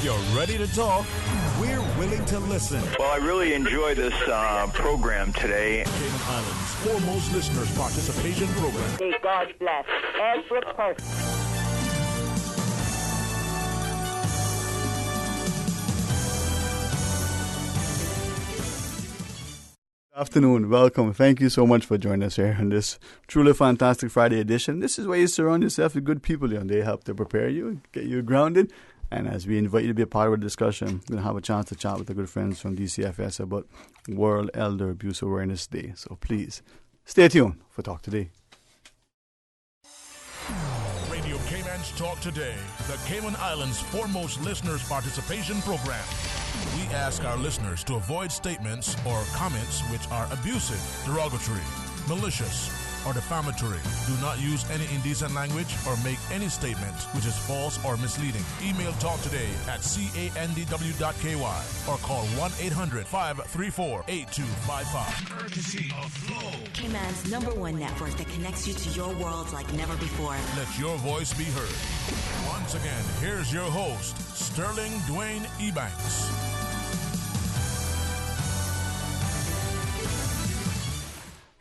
If you're ready to talk, we're willing to listen. Well, I really enjoy this program today. Cayman Islands' foremost listeners participation program. May God bless every person. Afternoon, welcome. Thank you so much for joining us here on this truly fantastic Friday edition. This is where you surround yourself with good people and they help to prepare you, get you grounded. And as we invite you to be a part of our discussion, we're going to have a chance to chat with the good friends from DCFS about World Elder Abuse Awareness Day. So please stay tuned for Talk Today. Radio Cayman's Talk Today, the Cayman Islands' foremost listeners' participation program. We ask our listeners to avoid statements or comments which are abusive, derogatory, malicious, or defamatory. Do not use any indecent language or make any statement which is false or misleading. Email Talk Today at candw.ky or call 1-800-534-8255. Courtesy of Flow. Cayman's #1 network that connects you to your world like never before. Let your voice be heard. Once again, here's your host, Sterling Dwayne Ebanks.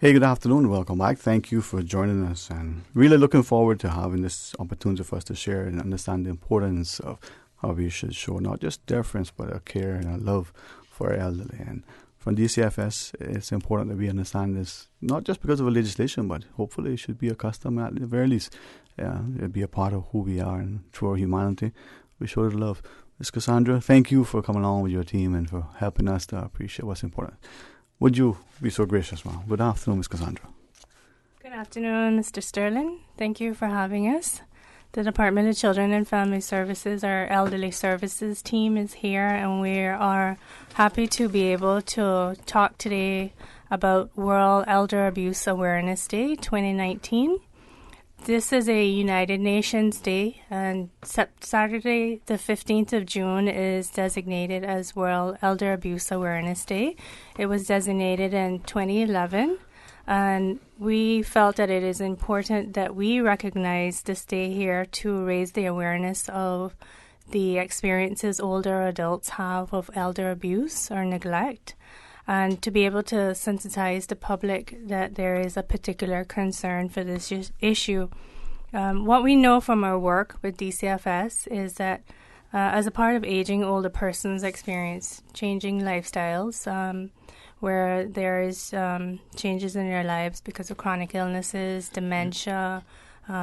Hey, good afternoon. Welcome back. Thank you for joining us and really looking forward to having this opportunity for us to share and understand the importance of how we should show not just deference but a care and a love for our elderly. And from DCFS, it's important that we understand this not just because of a legislation, but hopefully it should be a custom at the very least. It'll be a part of who we are, and through our humanity, we show the love. Ms. Cassandra, thank you for coming along with your team and for helping us to appreciate what's important. Would you be so gracious, ma'am? Good afternoon, Ms. Cassandra. Good afternoon, Mr. Sterling. Thank you for having us. The Department of Children and Family Services, our Elderly Services team is here, and we are happy to be able to talk today about World Elder Abuse Awareness Day 2019. This is a United Nations Day, and Saturday, the 15th of June, is designated as World Elder Abuse Awareness Day. It was designated in 2011, and we felt that it is important that we recognize this day here to raise the awareness of the experiences older adults have of elder abuse or neglect, and to be able to sensitize the public that there is a particular concern for this issue. What we know from our work with DCFS is that as a part of aging, older persons experience changing lifestyles where there is changes in their lives because of chronic illnesses, dementia,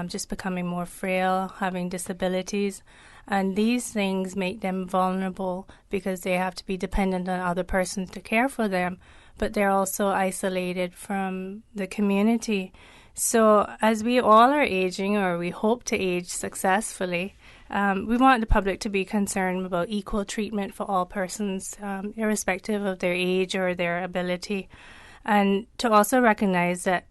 just becoming more frail, having disabilities. And these things make them vulnerable because they have to be dependent on other persons to care for them, but they're also isolated from the community. So as we all are aging, or we hope to age successfully, we want the public to be concerned about equal treatment for all persons, irrespective of their age or their ability, and to also recognize that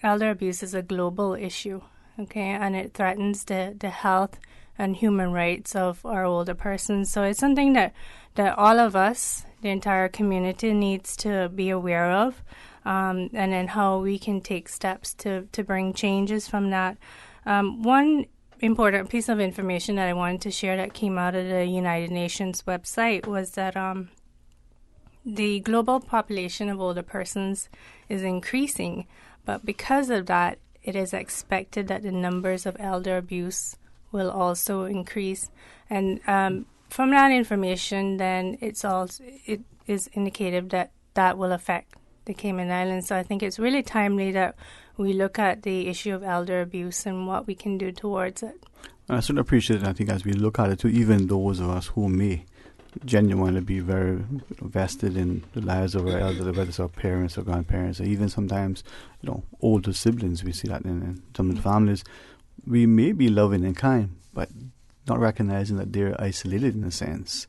elder abuse is a global issue, okay, and it threatens the health and human rights of our older persons. So it's something that all of us, the entire community, needs to be aware of, and then how we can take steps to bring changes from that. One important piece of information that I wanted to share that came out of the United Nations website was that the global population of older persons is increasing, but because of that, it is expected that the numbers of elder abuse will also increase. And from that information, then it is indicative that will affect the Cayman Islands. So I think it's really timely that we look at the issue of elder abuse and what we can do towards it. I certainly appreciate it. I think as we look at it too, even those of us who may genuinely be very vested in the lives of our elderly, whether it's our parents or grandparents, or even sometimes, older siblings, we see that in some of the families, we may be loving and kind, but not recognizing that they're isolated in a sense.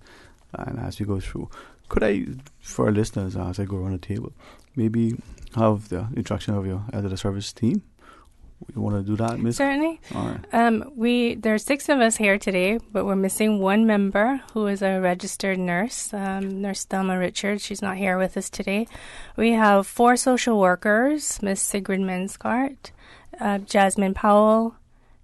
And as we go through, could I, for our listeners, as I go around the table, maybe have the introduction of your elderly service team? You want to do that, Miss? Certainly. All right. There are 6 of us here today, but we're missing one member who is a registered nurse, Nurse Thelma Richards. She's not here with us today. We have 4 social workers, Miss Sigrid Menskart, Jasmine Powell,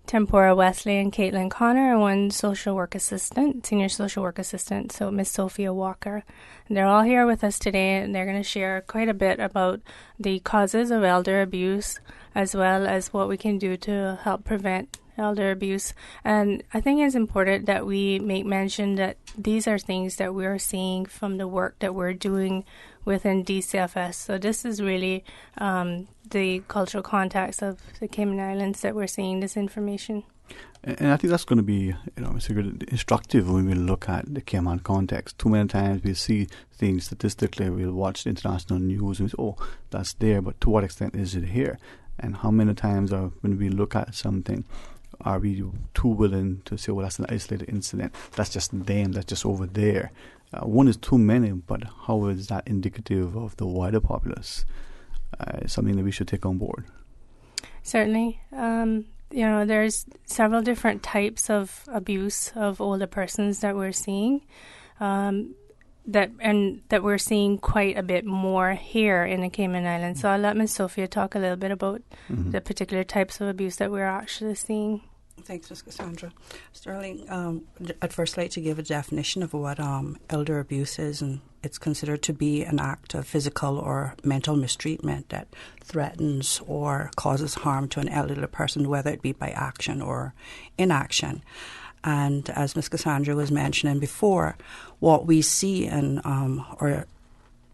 Tempora Wesley and Caitlin Connor, and one social work assistant, senior social work assistant, so Miss Sophia Walker. And they're all here with us today, and they're going to share quite a bit about the causes of elder abuse, as well as what we can do to help prevent elder abuse. And I think it's important that we make mention that these are things that we're seeing from the work that we're doing within DCFS. So this is really the cultural context of the Cayman Islands that we're seeing this information. And I think that's going to be, it's instructive when we look at the Cayman context. Too many times we see things statistically, we'll watch the international news and we say, oh, that's there, but to what extent is it here? And how many times when we look at something, are we too willing to say, well, that's an isolated incident, that's just them, that's just over there? One is too many, but how is that indicative of the wider populace? It's something that we should take on board. Certainly. There's several different types of abuse of older persons that we're seeing, that we're seeing quite a bit more here in the Cayman Islands. So I'll let Ms. Sophia talk a little bit about the particular types of abuse that we're actually seeing. Thanks, Ms. Cassandra. Sterling, I'd first like to give a definition of what elder abuse is, and it's considered to be an act of physical or mental mistreatment that threatens or causes harm to an elderly person, whether it be by action or inaction. And as Ms. Cassandra was mentioning before, what we see or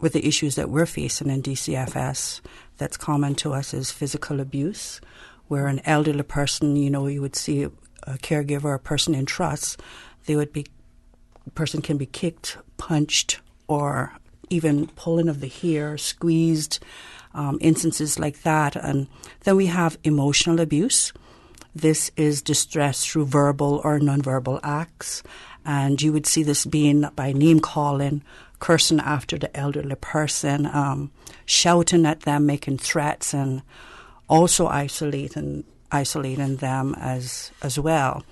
with the issues that we're facing in DCFS that's common to us is physical abuse, where an elderly person, you would see a caregiver or a person in trust, person can be kicked, punched, or even pulling of the hair, squeezed, instances like that. And then we have emotional abuse. This is distress through verbal or nonverbal acts. And you would see this being by name-calling, cursing after the elderly person, shouting at them, making threats, and also isolating them as well.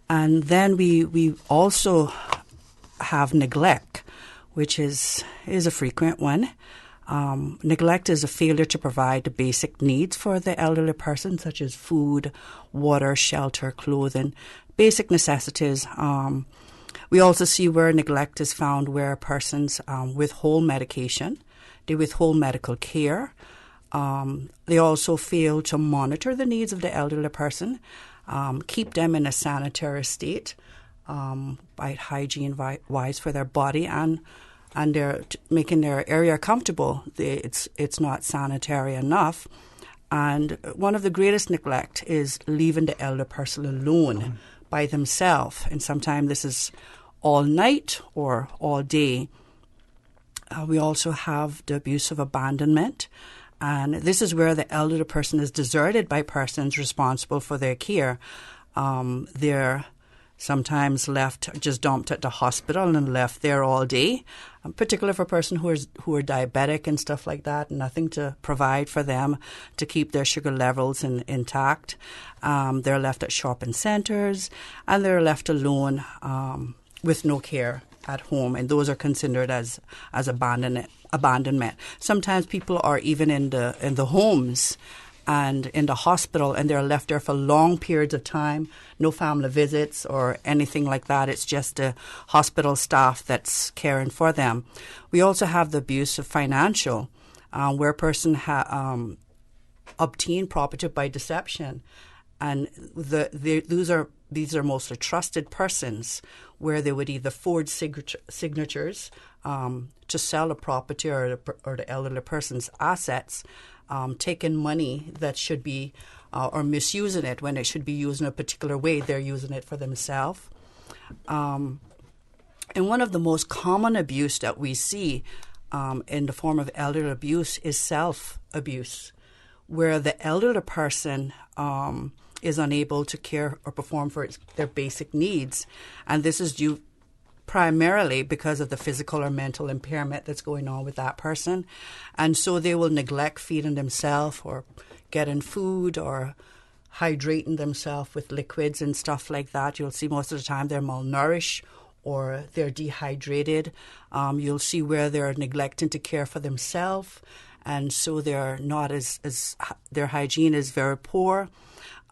And then we also have neglect, which is a frequent one. Neglect is a failure to provide the basic needs for the elderly person, such as food, water, shelter, clothing, basic necessities. We also see where neglect is found where persons withhold medication, they withhold medical care. They also fail to monitor the needs of the elderly person, keep them in a sanitary state, by hygiene-wise for their body, and they're making their area comfortable. It's not sanitary enough. And one of the greatest neglect is leaving the elder person alone by themselves. And sometimes this is all night or all day. We also have the abuse of abandonment. And this is where the elderly person is deserted by persons responsible for their care. They're sometimes left, just dumped at the hospital and left there all day, particularly for a person who are diabetic and stuff like that, nothing to provide for them to keep their sugar levels intact. They're left at shopping centres, and they're left alone with no care at home, and those are considered as abandonment. Sometimes people are even in the homes and in the hospital, and they're left there for long periods of time, no family visits or anything like that. It's just the hospital staff that's caring for them. We also have the abuse of financial, where a person obtained property by deception, and these are mostly trusted persons, where they would either forge signatures to sell a property or the elderly person's assets, taking money that should be, or misusing it when it should be used in a particular way. They're using it for themselves. And one of the most common abuse that we see in the form of elderly abuse is self-abuse, where the elderly person is unable to care or perform for their basic needs. And this is due primarily because of the physical or mental impairment that's going on with that person. And so they will neglect feeding themselves or getting food or hydrating themselves with liquids and stuff like that. You'll see most of the time they're malnourished or they're dehydrated. You'll see where they're neglecting to care for themselves, and so they're not as their hygiene is very poor.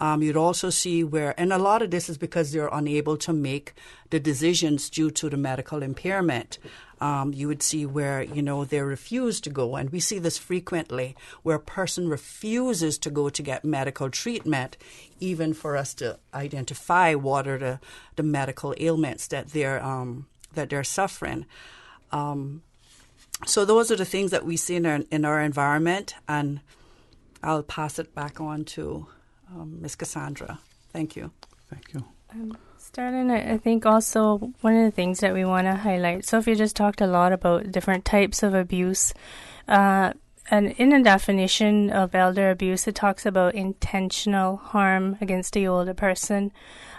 You'd also see where, and a lot of this is because they're unable to make the decisions due to the medical impairment. You would see where, they refuse to go. And we see this frequently, where a person refuses to go to get medical treatment, even for us to identify what are the medical ailments that they're suffering. So those are the things that we see in our environment. And I'll pass it back on to Ms. Cassandra. Thank you. Thank you. Sterling, I think also one of the things that we want to highlight, Sophia just talked a lot about different types of abuse. And in the definition of elder abuse, it talks about intentional harm against the older person.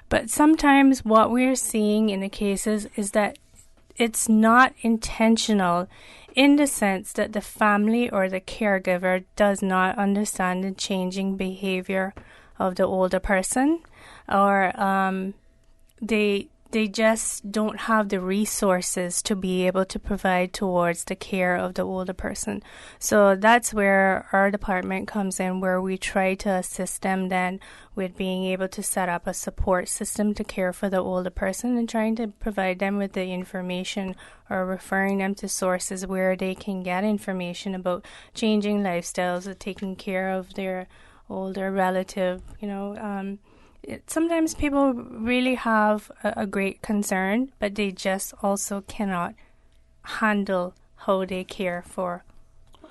But sometimes what we're seeing in the cases is that it's not intentional, in the sense that the family or the caregiver does not understand the changing behavior of the older person, or they just don't have the resources to be able to provide towards the care of the older person. So that's where our department comes in, where we try to assist them then with being able to set up a support system to care for the older person, and trying to provide them with the information or referring them to sources where they can get information about changing lifestyles or taking care of their older relative. Sometimes people really have a great concern, but they just also cannot handle how they care for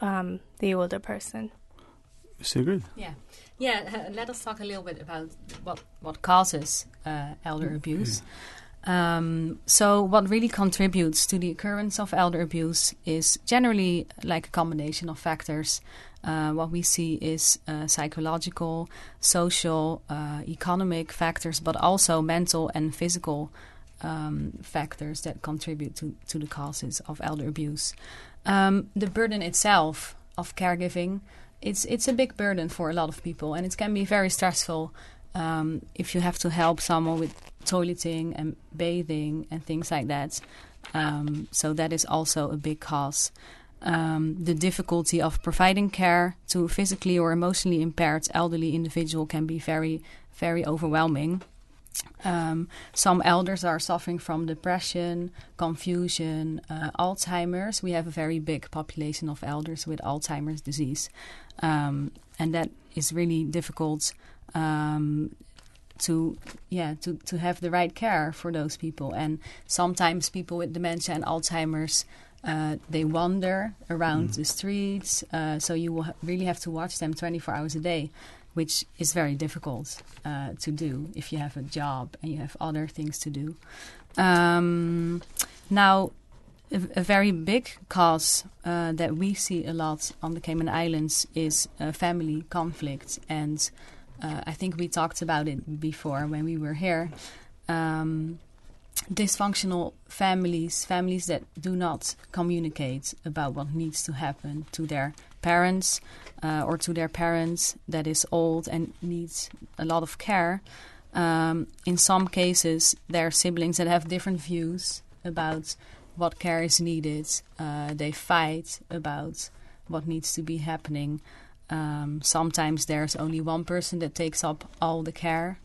the older person. Sigrid? Yeah. Let us talk a little bit about what causes elder abuse. So what really contributes to the occurrence of elder abuse is generally like a combination of factors. What we see is psychological, social, economic factors, but also mental and physical factors that contribute to the causes of elder abuse. The burden itself of caregiving, it's a big burden for a lot of people, and it can be very stressful if you have to help someone with toileting and bathing and things like that. So that is also a big cause. The difficulty of providing care to a physically or emotionally impaired elderly individual can be very, very overwhelming. Some elders are suffering from depression, confusion, Alzheimer's. We have a very big population of elders with Alzheimer's disease. And that is really difficult to have the right care for those people. And sometimes people with dementia and Alzheimer's, they wander around the streets, so you will really have to watch them 24 hours a day, which is very difficult to do if you have a job and you have other things to do. Now, a very big cause that we see a lot on the Cayman Islands is family conflict, and I think we talked about it before when we were here. Dysfunctional families that do not communicate about what needs to happen to their parents or to their parents that is old and needs a lot of care. In some cases, there are siblings that have different views about what care is needed. They fight about what needs to be happening. Sometimes there's only one person that takes up all the care,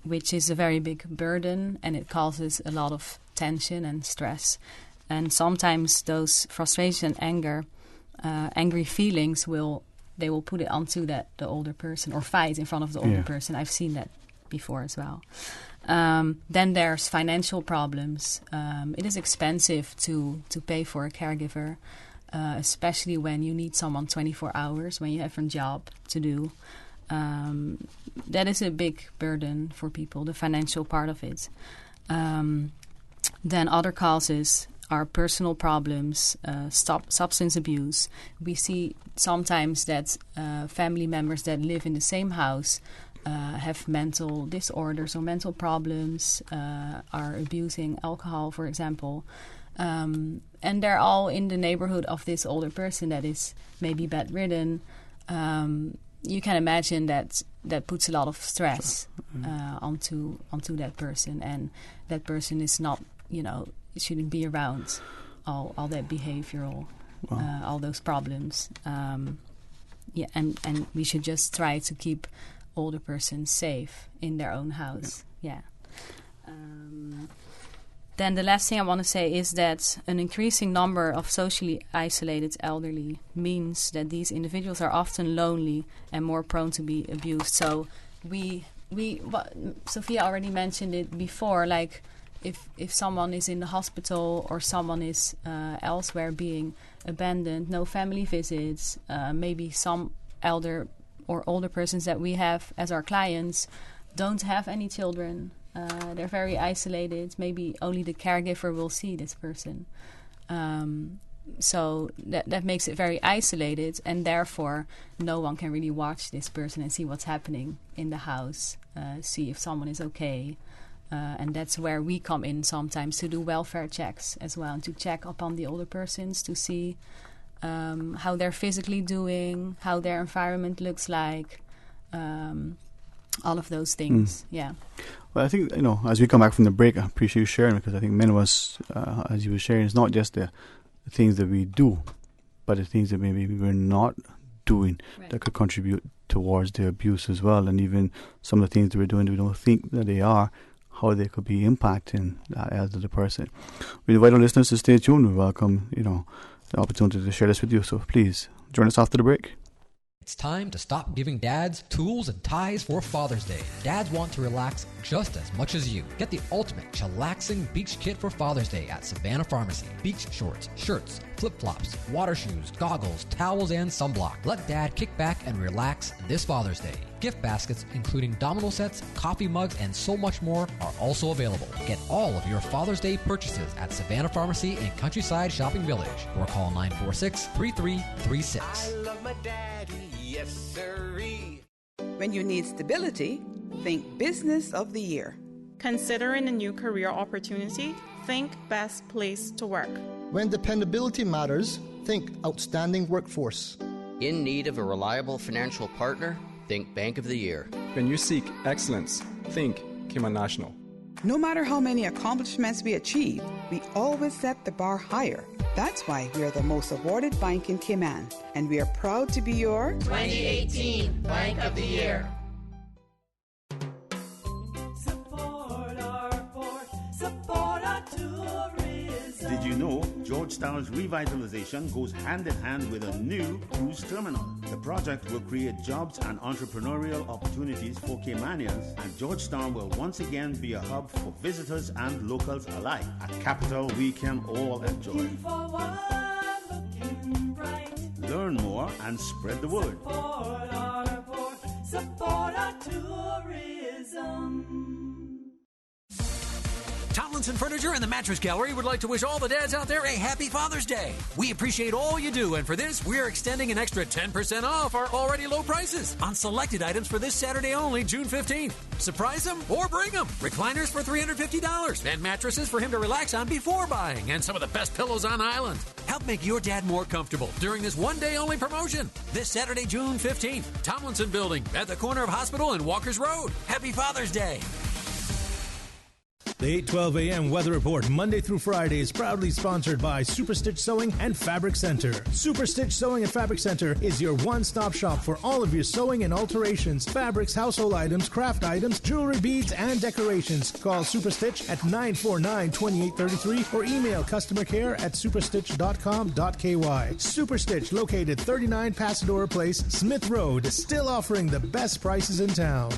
which is a very big burden, and it causes a lot of tension and stress. And sometimes those frustration and angry feelings will put it onto the older person, or fight in front of the older person. I've seen that before as well. Then there's financial problems. It is expensive to pay for a caregiver, especially when you need someone 24 hours, when you have a job to do. That is a big burden for people, the financial part of it. Then other causes are personal problems, substance abuse. We see sometimes that family members that live in the same house have mental disorders or mental problems, are abusing alcohol, for example. And they're all in the neighborhood of this older person that is maybe bedridden. You can imagine that puts a lot of stress onto that person, and that person is not, shouldn't be around all that behavioral, all those problems. And we should just try to keep older person safe in their own house. Yeah. Then the last thing I want to say is that an increasing number of socially isolated elderly means that these individuals are often lonely and more prone to be abused. So Sophia already mentioned it before, like if someone is in the hospital or someone is elsewhere being abandoned, no family visits, maybe some elder or older persons that we have as our clients don't have any children. They're very isolated. Maybe only the caregiver will see this person. So that makes it very isolated, and therefore no one can really watch this person and see what's happening in the house, see if someone is okay. And that's where we come in sometimes to do welfare checks as well, and to check upon the older persons to see how they're physically doing, how their environment looks like, all of those things. Yeah. Well, I think, as we come back from the break, I appreciate you sharing, because I think many of us, as you were sharing, it's not just the things that we do, but the things that maybe we're not doing that could contribute towards the abuse as well. And even some of the things that we're doing that we don't think that they are, how they could be impacting that elderly person. We invite our listeners to stay tuned. We welcome, the opportunity to share this with you. So please join us after the break. It's time to stop giving dads tools and ties for Father's Day. Dads want to relax just as much as you. Get the ultimate chillaxing beach kit for Father's Day at Savannah Pharmacy. Beach shorts, shirts, flip-flops, water shoes, goggles, towels, and sunblock. Let Dad kick back and relax this Father's Day. Gift baskets, including domino sets, coffee mugs, and so much more, are also available. Get all of your Father's Day purchases at Savannah Pharmacy and Countryside Shopping Village, or call 946-3336. I love my daddy, yes sirree. When you need stability, think Business of the Year. Considering a new career opportunity, think Best Place to Work. When dependability matters, think Outstanding Workforce. In need of a reliable financial partner? Think Bank of the Year. When you seek excellence, think Kima National. No matter how many accomplishments we achieve, we always set the bar higher. That's why we are the most awarded bank in Cayman, and we are proud to be your 2018 Bank of the Year. Support our port, support our tourism. Did you know Georgetown's revitalization goes hand in hand with a new cruise terminal? The project will create jobs and entrepreneurial opportunities for Caymanians, and Georgetown will once again be a hub for visitors and locals alike, a capital we can all enjoy. Learn more and spread the word. Support our port, support our tourism. Tomlinson Furniture and the Mattress Gallery would like to wish all the dads out there a happy Father's Day. We appreciate all you do, and for this, we're extending an extra 10% off our already low prices on selected items for this Saturday only, June 15th. Surprise them or bring them. Recliners for $350 and mattresses for him to relax on before buying, and some of the best pillows on island. Help make your dad more comfortable during this one-day only promotion. This Saturday, June 15th, Tomlinson Building at the corner of Hospital and Walker's Road. Happy Father's Day. The 8:12 a.m. Weather Report, Monday through Friday, is proudly sponsored by Super Stitch Sewing and Fabric Center. Super Stitch Sewing and Fabric Center is your one-stop shop for all of your sewing and alterations, fabrics, household items, craft items, jewelry, beads, and decorations. Call Super Stitch at 949-2833 or email customercare@superstitch.com.ky. Super Stitch, located 39 Pasadora Place, Smith Road, is still offering the best prices in town.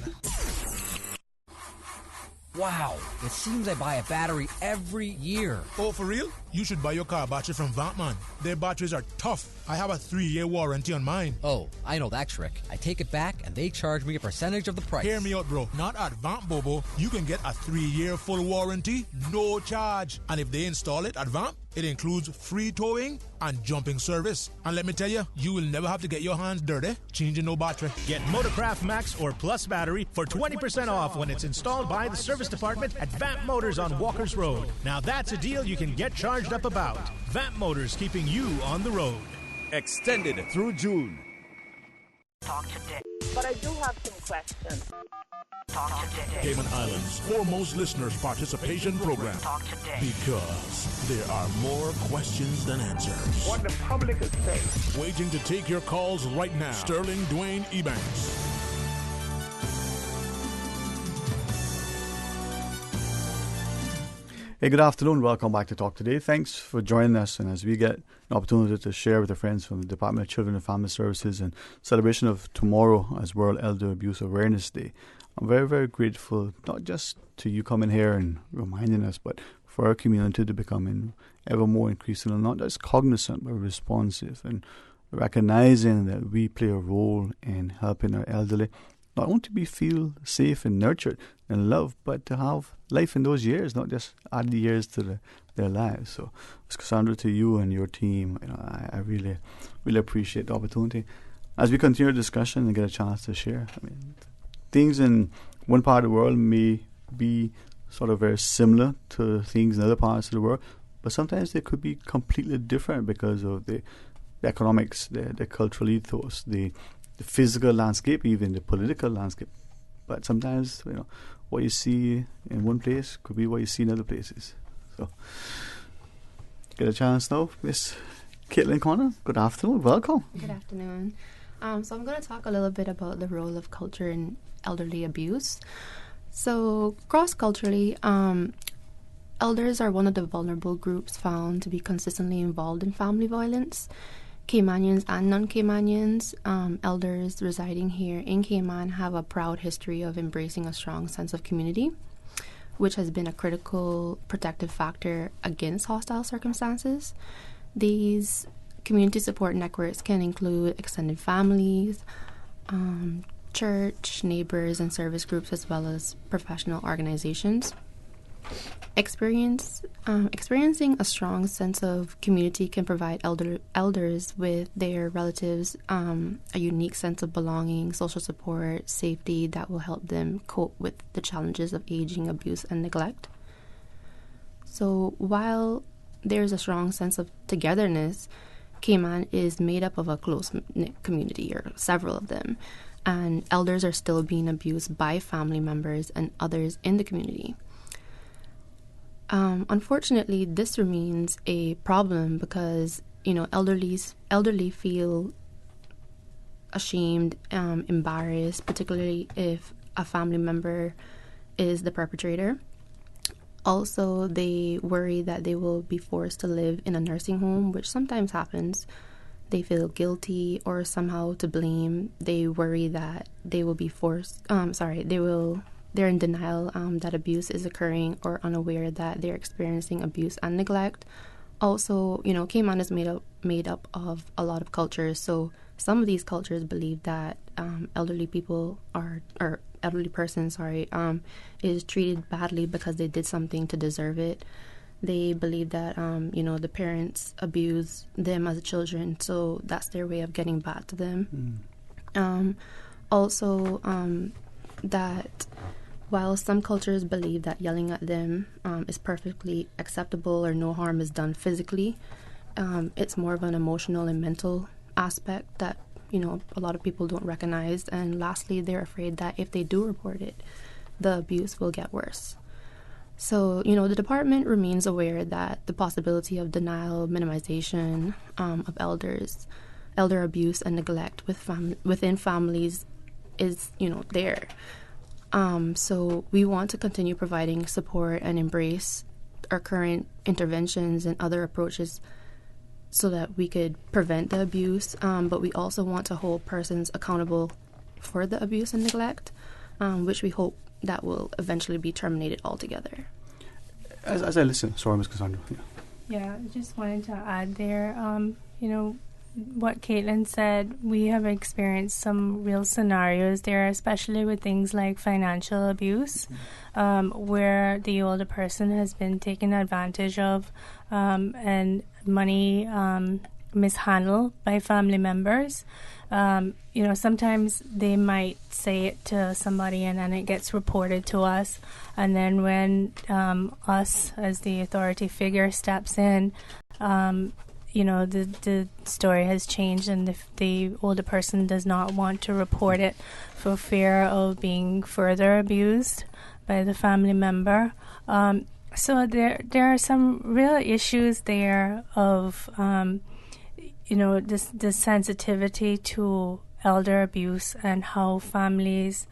Wow, it seems I buy a battery every year. Oh, for real? You should buy your car battery from Vampman. Their batteries are tough. I have a 3-year warranty on mine. Oh, I know that trick. I take it back and they charge me a percentage of the price. Hear me out, bro. Not at Vamp Bobo. You can get a 3-year full warranty, no charge. And if they install it at Vamp, it includes free towing and jumping service. And let me tell you, you will never have to get your hands dirty changing no battery. Get Motorcraft Max or Plus battery for 20% off when it's installed by the service department at Vamp Motors on Walker's Road. Now that's a deal you can get charged up about. Vamp Motors, keeping you on the road. Extended through June. Talk today. But I do have some questions. Talk today. Cayman Islands' foremost listeners participation program. Talk today. Because there are more questions than answers. What the public is saying. Waiting to take your calls right now. Sterling Dwayne Ebanks. Hey, good afternoon. Welcome back to Talk Today. Thanks for joining us. And as we get an opportunity to share with our friends from the Department of Children and Family Services in celebration of tomorrow as World Elder Abuse Awareness Day, I'm very, very grateful, not just to you coming here and reminding us, but for our community to becoming ever more increasingly not just cognizant, but responsive and recognizing that we play a role in helping our elderly not only to be feel safe and nurtured and loved, but to have life in those years, not just add the years to their lives. So, Cassandra, to you and your team, I really, really appreciate the opportunity. As we continue the discussion and get a chance to share, I mean, things in one part of the world may be sort of very similar to things in other parts of the world, but sometimes they could be completely different because of the economics, the cultural ethos, the physical landscape, even the political landscape. But sometimes, what you see in one place could be what you see in other places. So, get a chance now, Miss Caitlin Connor. Good afternoon. Welcome. Good afternoon. So I'm going to talk a little bit about the role of culture in elderly abuse. So cross-culturally, elders are one of the vulnerable groups found to be consistently involved in family violence. Caymanians and non-Caymanians, elders residing here in Cayman have a proud history of embracing a strong sense of community, which has been a critical protective factor against hostile circumstances. These community support networks can include extended families, church, neighbors, and service groups, as well as professional organizations. Experiencing a strong sense of community can provide elders with their relatives a unique sense of belonging, social support, safety that will help them cope with the challenges of aging, abuse, and neglect. So while there's a strong sense of togetherness, Cayman is made up of a close-knit community, or several of them, and elders are still being abused by family members and others in the community. Unfortunately, this remains a problem because, elderly feel ashamed, embarrassed, particularly if a family member is the perpetrator. Also, they worry that they will be forced to live in a nursing home, which sometimes happens. They feel guilty or somehow to blame. They worry that they will be forced, they're in denial that abuse is occurring, or unaware that they're experiencing abuse and neglect. Also, Cayman is made up of a lot of cultures, so some of these cultures believe that elderly person is treated badly because they did something to deserve it. They believe that the parents abuse them as children, so that's their way of getting back to them. That while some cultures believe that yelling at them is perfectly acceptable or no harm is done physically, it's more of an emotional and mental aspect that a lot of people don't recognize. And lastly, they're afraid that if they do report it, the abuse will get worse. So, the department remains aware that the possibility of denial, minimization of elder abuse and neglect within families is, there. So we want to continue providing support and embrace our current interventions and other approaches so that we could prevent the abuse, but we also want to hold persons accountable for the abuse and neglect, which we hope that will eventually be terminated altogether. As I listen, sorry, Ms. Cassandra. Yeah, I just wanted to add there, what Caitlin said, we have experienced some real scenarios there, especially with things like financial abuse, where the older person has been taken advantage of and money mishandled by family members. Sometimes they might say it to somebody and then it gets reported to us. And then when us as the authority figure steps in, the story has changed, and if the older person does not want to report it for fear of being further abused by the family member. So there are some real issues there of, this sensitivity to elder abuse and how families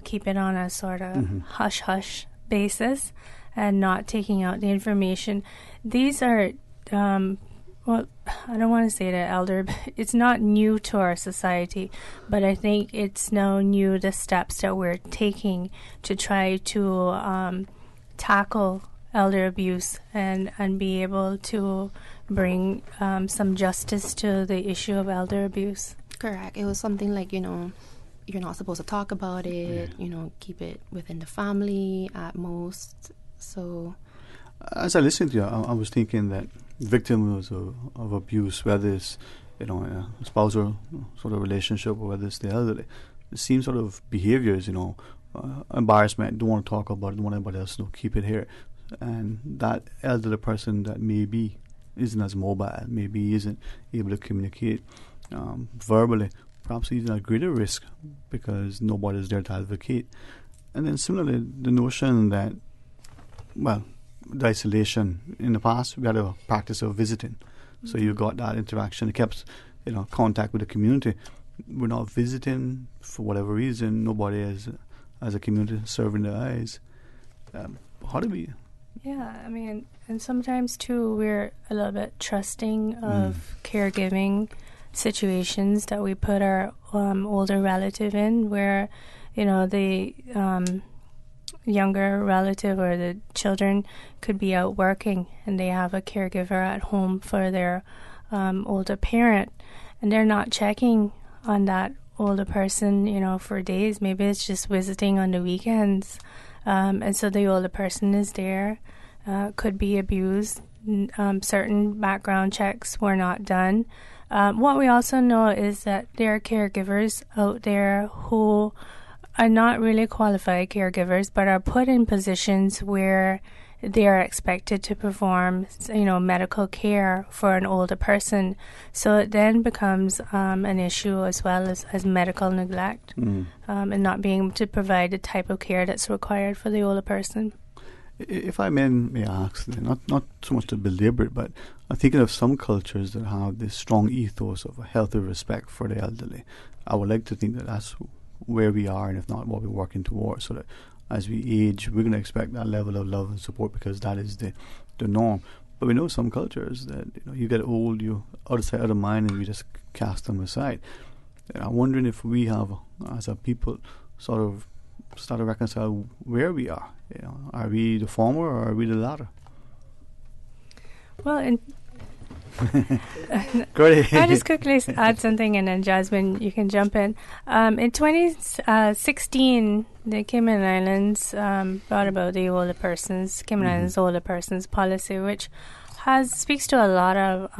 keep it on a sort of hush-hush basis. and not taking out the information. These are, well, I don't want to say that elder, it's not new to our society, but I think it's now new, the steps that we're taking to try to tackle elder abuse and be able to bring some justice to the issue of elder abuse. Correct. It was something like, you're not supposed to talk about it, keep it within the family at most. So, as I listened to you, I was thinking that victims of abuse, whether it's a spousal sort of relationship or whether it's the elderly, the same sort of behaviors, embarrassment, don't want to talk about it, don't want anybody else to know, keep it here. And that elderly person that maybe isn't as mobile, maybe isn't able to communicate verbally, perhaps even at greater risk because nobody's there to advocate. And then similarly, the notion that, well, the isolation, in the past we had a practice of visiting. So you got that interaction, it kept contact with the community. We're not visiting for whatever reason, nobody as a community serving their eyes. How do we... Yeah, I mean, and sometimes too we're a little bit trusting of caregiving situations that we put our older relative in, where the younger relative or the children could be out working and they have a caregiver at home for their older parent, and they're not checking on that older person for days. Maybe it's just visiting on the weekends, and so the older person is there, could be abused. Certain background checks were not done. What we also know is that there are caregivers out there who are not really qualified caregivers, but are put in positions where they are expected to perform, medical care for an older person. So it then becomes an issue as well as medical neglect, and not being able to provide the type of care that's required for the older person. If I may ask, not so much to belabor it, but I'm thinking of some cultures that have this strong ethos of a healthy respect for the elderly. I would like to think that that's where we are, and if not, what we're working towards, so that as we age, we're going to expect that level of love and support because that is the norm. But we know some cultures that you get old, you're out of sight, out of mind, and we just cast them aside. And I'm wondering if we have, as a people, sort of start to reconcile where we are. Are we the former or are we the latter? Well, Go ahead. I'll just quickly add something, and then Jasmine, you can jump in. In 2016, the Cayman Islands brought about the older persons, Cayman Islands older persons policy, which speaks to a lot of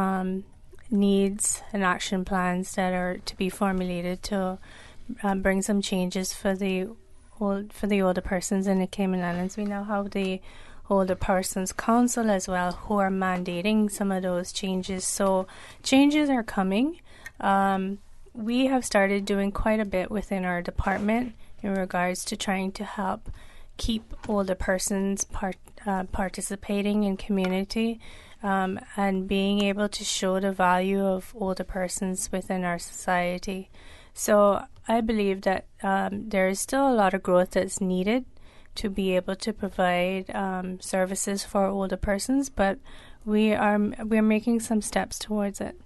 needs and action plans that are to be formulated to bring some changes for the older persons in the Cayman Islands. We now have the Older Persons Council as well, who are mandating some of those changes. So changes are coming. We have started doing quite a bit within our department in regards to trying to help keep older persons participating in community, and being able to show the value of older persons within our society. So I believe that there is still a lot of growth that's needed to be able to provide services for older persons, but we're making some steps towards it.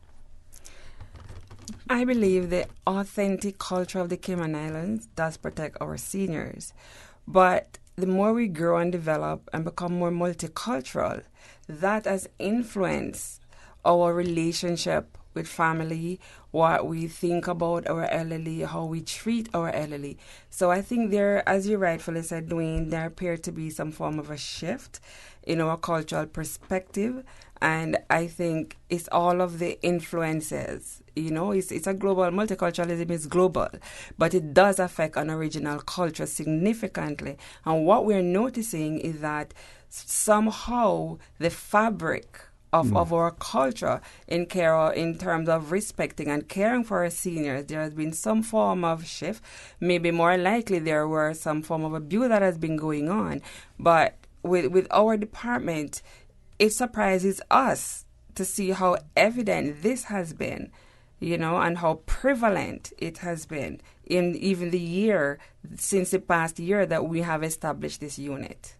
I believe the authentic culture of the Cayman Islands does protect our seniors, but the more we grow and develop and become more multicultural, that has influenced our relationship with family, what we think about our elderly, how we treat our elderly. So I think there, as you rightfully said, Dwayne, there appeared to be some form of a shift in our cultural perspective. And I think it's all of the influences. It's a global, multiculturalism is global, but it does affect an original culture significantly. And what we're noticing is that somehow the fabric of our culture in terms of respecting and caring for our seniors, there has been some form of shift. Maybe more likely there were some form of abuse that has been going on. But with our department, it surprises us to see how evident this has been, and how prevalent it has been in even the year, since the past year that we have established this unit.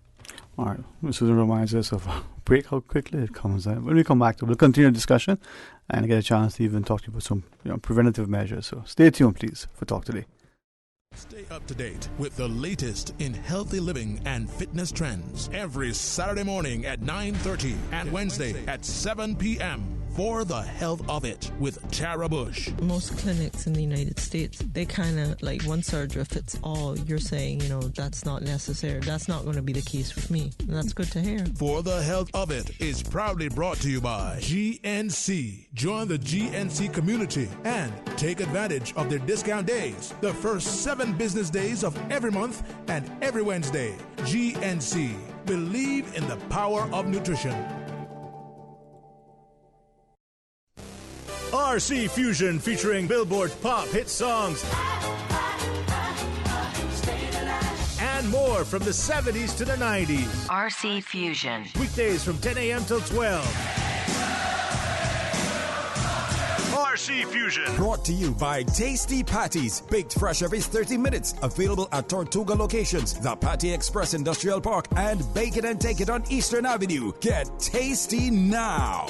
All right. Susan reminds us of a break, how quickly it comes. When we come back, we'll continue the discussion and get a chance to even talk to you about some preventative measures. So stay tuned, please, for Talk Today. Stay up to date with the latest in healthy living and fitness trends every Saturday morning at 9:30 and Wednesday at 7 p.m. For the Health of It with Tara Bush. Most clinics in the United States, they kind of like one surgery fits all. You're saying, that's not necessary. That's not going to be the case with me. And that's good to hear. For the Health of It is proudly brought to you by GNC. Join the GNC community and take advantage of their discount days. The first 7 business days of every month and every Wednesday. GNC. Believe in the power of nutrition. RC Fusion featuring Billboard pop hit songs and more from the 70s to the 90s. RC Fusion. Weekdays from 10 a.m. till 12. RC Fusion. Brought to you by Tasty Patties. Baked fresh every 30 minutes. Available at Tortuga locations, the Patty Express Industrial Park, and Bake It and Take It on Eastern Avenue. Get tasty now.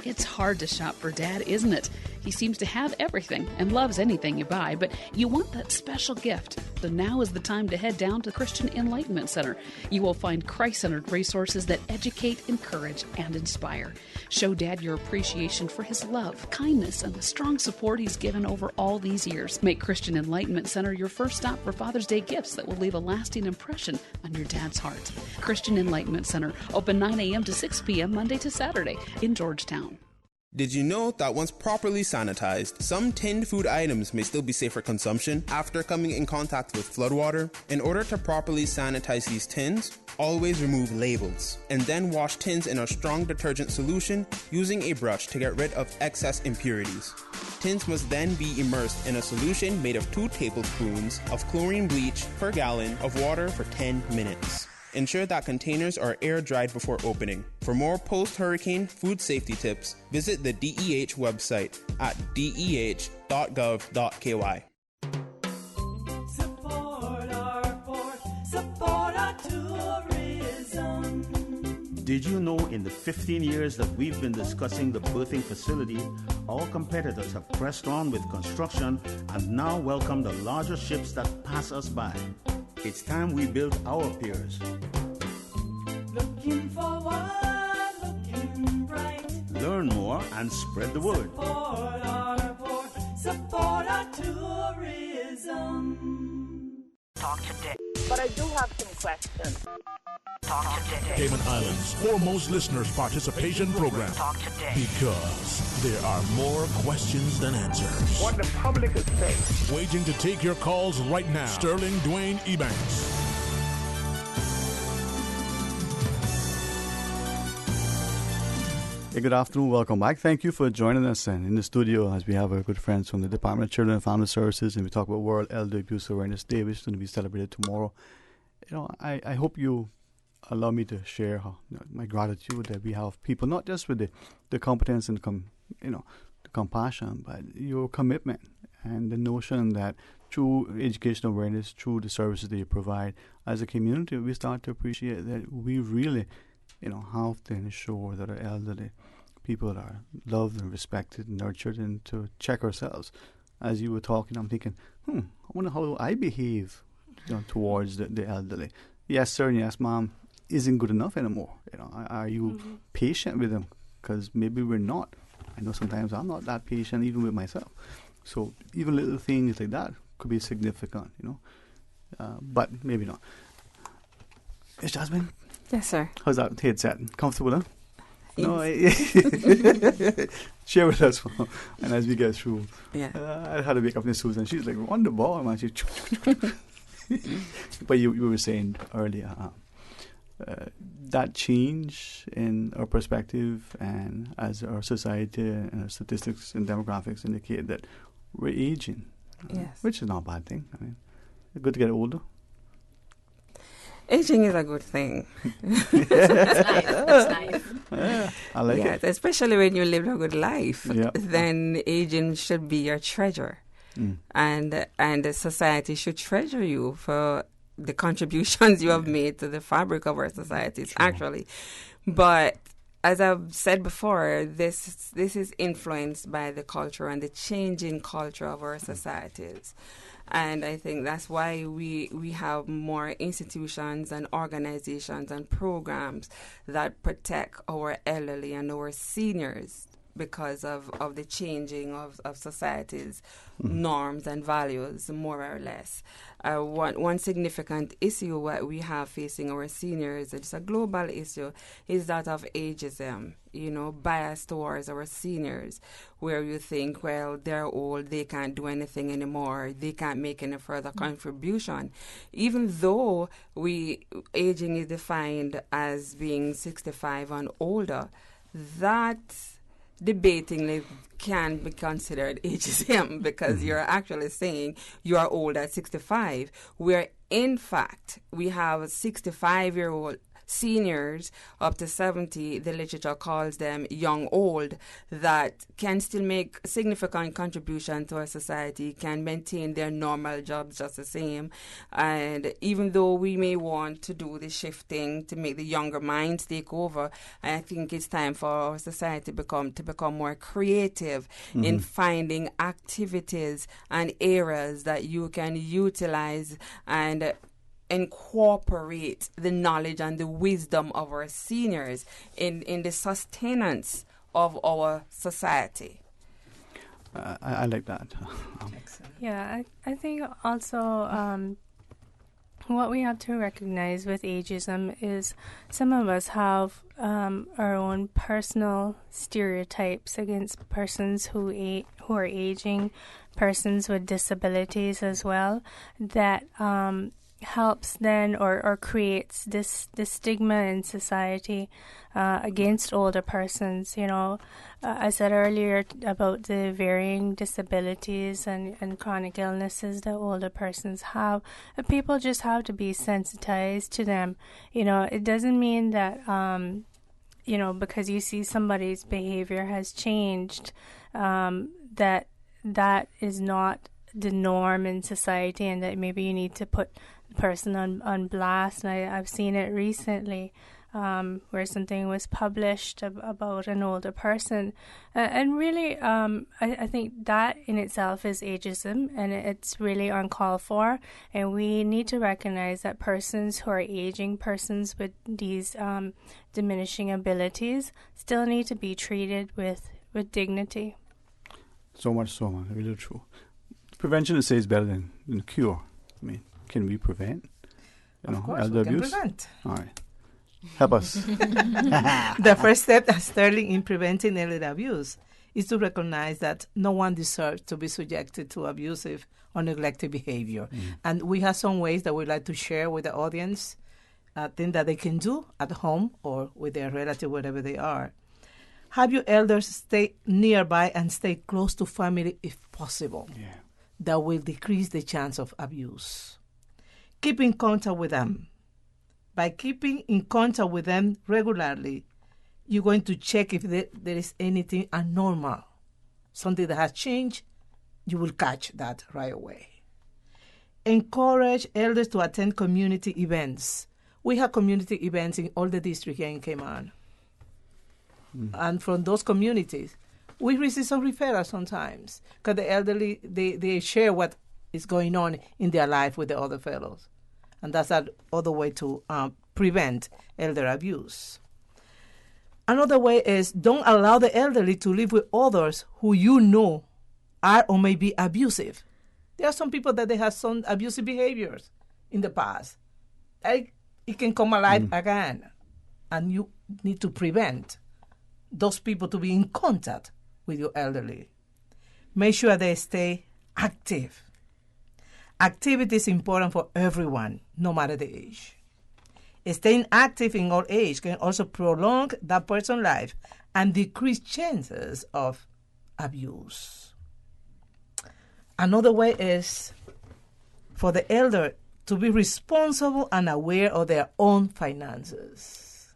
It's hard to shop for Dad, isn't it? He seems to have everything and loves anything you buy, but you want that special gift. So now is the time to head down to Christian Enlightenment Center. You will find Christ-centered resources that educate, encourage, and inspire. Show Dad your appreciation for his love, kindness, and the strong support he's given over all these years. Make Christian Enlightenment Center your first stop for Father's Day gifts that will leave a lasting impression on your dad's heart. Christian Enlightenment Center, open 9 a.m. to 6 p.m. Monday to Saturday in Georgetown. Did you know that once properly sanitized, some tinned food items may still be safe for consumption after coming in contact with floodwater? In order to properly sanitize these tins, always remove labels and then wash tins in a strong detergent solution using a brush to get rid of excess impurities. Tins must then be immersed in a solution made of 2 tablespoons of chlorine bleach per gallon of water for 10 minutes. Ensure that containers are air-dried before opening. For more post-hurricane food safety tips, visit the DEH website at deh.gov.ky. Support our port, support our tourism. Did you know in the 15 years that we've been discussing the berthing facility, our competitors have pressed on with construction and now welcome the larger ships that pass us by? It's time we build our piers. Looking forward, looking bright. Learn more and spread the word. Support our port, support our tourism. Talk today. But I do have some questions. Talk today. Cayman Islands' foremost listeners participation program. Talk today. Because there are more questions than answers. What the public is saying. Waiting to take your calls right now. Sterling Dwayne Ebanks. Hey, good afternoon. Welcome back. Thank you for joining us. And in the studio, as we have our good friends from the Department of Children and Family Services, and we talk about World Elder Abuse Awareness Day, which is going to be celebrated tomorrow. I hope you allow me to share my gratitude that we have people, not just with the competence and the compassion, but your commitment and the notion that through educational awareness, through the services that you provide, as a community, we start to appreciate that we really, have to ensure that our elderly people are loved and respected and nurtured, and to check ourselves. As you were talking, I'm thinking, I wonder how I behave towards the elderly. Yes, sir, and yes, ma'am, isn't good enough anymore. Are you patient with them? Because maybe we're not. I know sometimes I'm not that patient even with myself. So even little things like that could be significant, but maybe not. Yes, Jasmine? Yes, sir. How's that headset? Comfortable, huh? Yes. No, share with us. And as we get through, I had to wake up Miss Susan. She's like, on the ball, man. But you were saying earlier, that change in our perspective and as our society and our statistics and demographics indicate that we're aging, which is not a bad thing. I mean, it's good to get older. Aging is a good thing. That's nice. Yeah, I like it. Especially when you live a good life, yeah. Then aging should be your treasure. And the society should treasure you for the contributions you have made to the fabric of our societies, actually. But as I've said before, this is influenced by the culture and the changing culture of our societies. And I think that's why we have more institutions and organizations and programs that protect our elderly and our seniors because of the changing of society's norms and values, more or less. One significant issue what we have facing our seniors, it's a global issue, is that of ageism, bias towards our seniors, where you think, well, they're old, they can't do anything anymore, they can't make any further contribution. Even though aging is defined as being 65 and older, that debatingly can be considered ageism because you're actually saying you are old at 65, where in fact we have 65-year-old seniors up to 70, the literature calls them young old, that can still make significant contribution to our society, can maintain their normal jobs just the same. And even though we may want to do the shifting to make the younger minds take over, I think it's time for our society to become more creative in finding activities and areas that you can utilize and incorporate the knowledge and the wisdom of our seniors in the sustenance of our society. I like that. Yeah, I think also what we have to recognize with ageism is some of us have our own personal stereotypes against persons who are aging, persons with disabilities as well, that helps then or creates this stigma in society against older persons. I said earlier about the varying disabilities and chronic illnesses that older persons have. People just have to be sensitized to them. It doesn't mean that because you see somebody's behavior has changed, that is not the norm in society, and that maybe you need to put person on blast. And I've seen it recently where something was published about an older person, and really I think that in itself is ageism, and it's really uncalled for. And we need to recognize that persons who are aging, persons with these diminishing abilities, still need to be treated with dignity. So much so, man. Really true. Prevention, it says, better than cure. I mean, can we prevent Of course, elder we can abuse? prevent. All right. Help us. The first step, Sterling, in preventing elder abuse is to recognize that no one deserves to be subjected to abusive or neglected behavior. And we have some ways that we'd like to share with the audience, things that they can do at home or with their relative, wherever they are. Have your elders stay nearby and stay close to family if possible. Yeah. That will decrease the chance of abuse. Keep in contact with them. By keeping in contact with them regularly, you're going to check if there is anything abnormal, something that has changed. You will catch that right away. Encourage elders to attend community events. We have community events in all the districts here in Cayman. And from those communities, we receive some referrals sometimes because the elderly, they share what is going on in their life with the other fellows. And that's another way to prevent elder abuse. Another way is don't allow the elderly to live with others who you know are or may be abusive. There are some people that they have some abusive behaviors in the past. It can come alive again. And you need to prevent those people to be in contact with your elderly. Make sure they stay active. Activity is important for everyone, no matter the age. Staying active in old age can also prolong that person's life and decrease chances of abuse. Another way is for the elder to be responsible and aware of their own finances.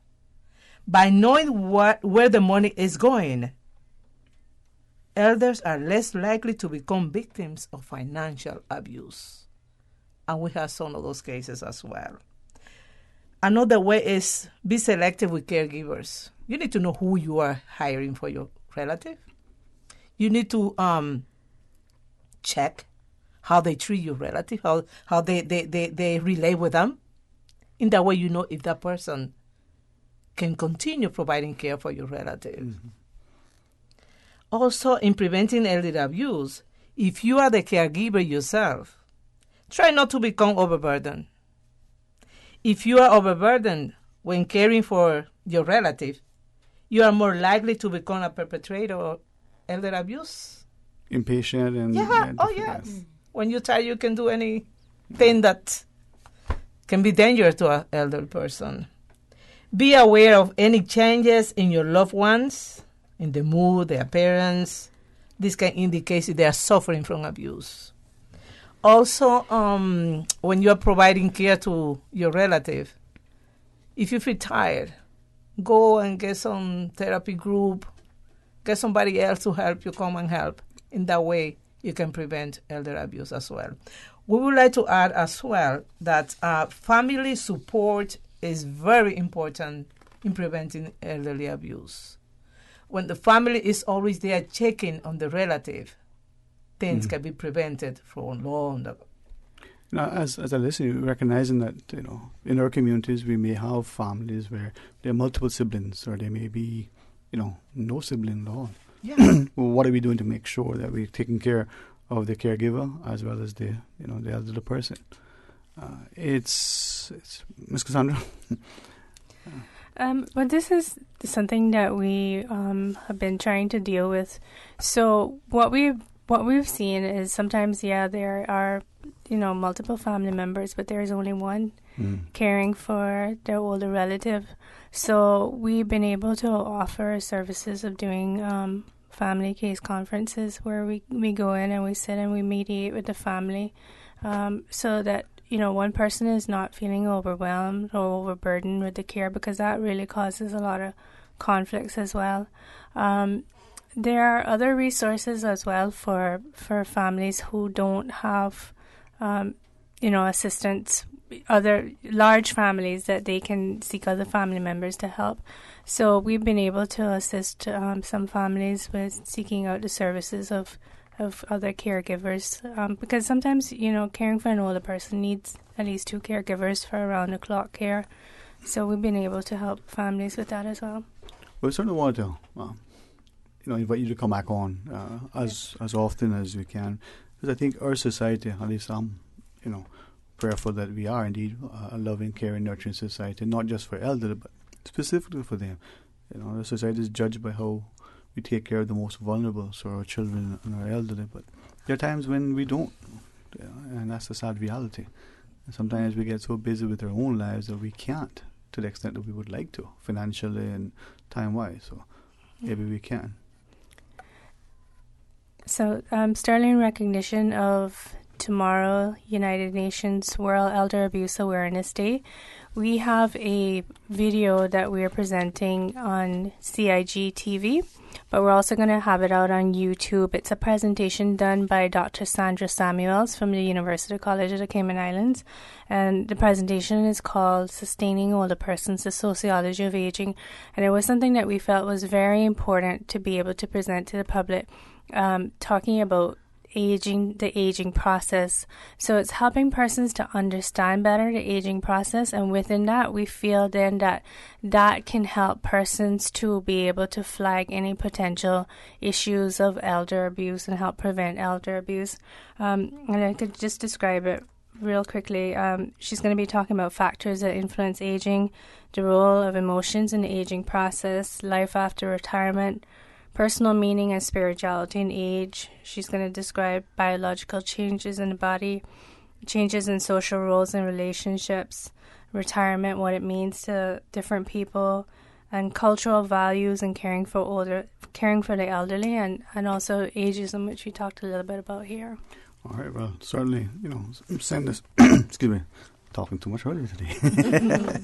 By knowing where the money is going, elders are less likely to become victims of financial abuse. and we have some of those cases as well. Another way is be selective with caregivers. You need to know who you are hiring for your relative. You need to check how they treat your relative, how they relate with them. In that way, you know if that person can continue providing care for your relative. Mm-hmm. Also, in preventing elder abuse, if you are the caregiver yourself, try not to become overburdened. If you are overburdened when caring for your relative, you are more likely to become a perpetrator of elder abuse. Impatient and... yes. When you're tired, you can do anything that can be dangerous to an elder person. Be aware of any changes in your loved ones, in the mood, the appearance. This can indicate if they are suffering from abuse. Also, when you are providing care to your relative, if you feel tired, go and get some therapy group, get somebody else to help you come and help. In that way, you can prevent elder abuse as well. We would like to add as well that family support is very important in preventing elderly abuse. When the family is always there checking on the relative, things can be prevented for long ago. Now, as a listener, recognizing that, in our communities, we may have families where there are multiple siblings, or there may be, no sibling at all. Yeah. Well, what are we doing to make sure that we're taking care of the caregiver as well as the elderly person? It's Ms. Cassandra. But this is something that we have been trying to deal with. So what we've seen is sometimes, there are multiple family members, but there is only one caring for their older relative. So we've been able to offer services of doing family case conferences where we go in and we sit and we mediate with the family, so that one person is not feeling overwhelmed or overburdened with the care, because that really causes a lot of conflicts as well. There are other resources as well for families who don't have assistance, other large families that they can seek other family members to help. So we've been able to assist some families with seeking out the services of other caregivers, because sometimes, caring for an older person needs at least 2 caregivers for around-the-clock care. So we've been able to help families with that as well. We certainly want to, invite you to come back on as often as we can, because I think our society, at least I'm, prayerful that we are indeed a loving, caring, nurturing society, not just for elderly, but specifically for them. The society is judged by how we take care of the most vulnerable, so our children and our elderly, but there are times when we don't, and that's the sad reality. And sometimes we get so busy with our own lives that we can't, to the extent that we would like to, financially and time-wise, so maybe we can. So, Sterling, recognition of tomorrow, United Nations World Elder Abuse Awareness Day, we have a video that we are presenting on CIG TV, but we're also going to have it out on YouTube. It's a presentation done by Dr. Sandra Samuels from the University College of the Cayman Islands, and the presentation is called Sustaining Older Persons, the Sociology of Aging, and it was something that we felt was very important to be able to present to the public, talking about the aging process. So it's helping persons to understand better the aging process, and within that we feel then that can help persons to be able to flag any potential issues of elder abuse and help prevent elder abuse. And I could just describe it real quickly. She's going to be talking about factors that influence aging, the role of emotions in the aging process, life after retirement, personal meaning and spirituality in age. She's going to describe biological changes in the body, changes in social roles and relationships, retirement, what it means to different people, and cultural values and caring for the elderly, and also ageism, which we talked a little bit about here. All right, well, certainly, send us, excuse me, talking too much earlier today.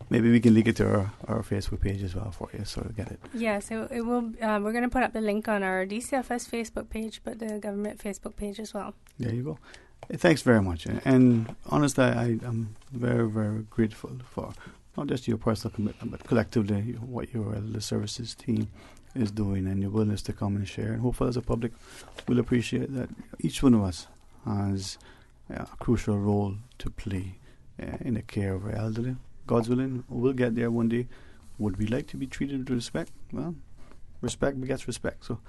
Maybe we can link it to our Facebook page as well for you, so get it. Yeah, so it will. We're going to put up the link on our DCFS Facebook page, but the government Facebook page as well. There you go. Thanks very much. And honestly, I'm very, very grateful for not just your personal commitment, but collectively what your elderly services team is doing and your willingness to come and share. And hopefully as a public, we'll appreciate that each one of us has a crucial role to play in the care of our elderly. God's willing, we'll get there one day. Would we like to be treated with respect? Well, respect begets respect. So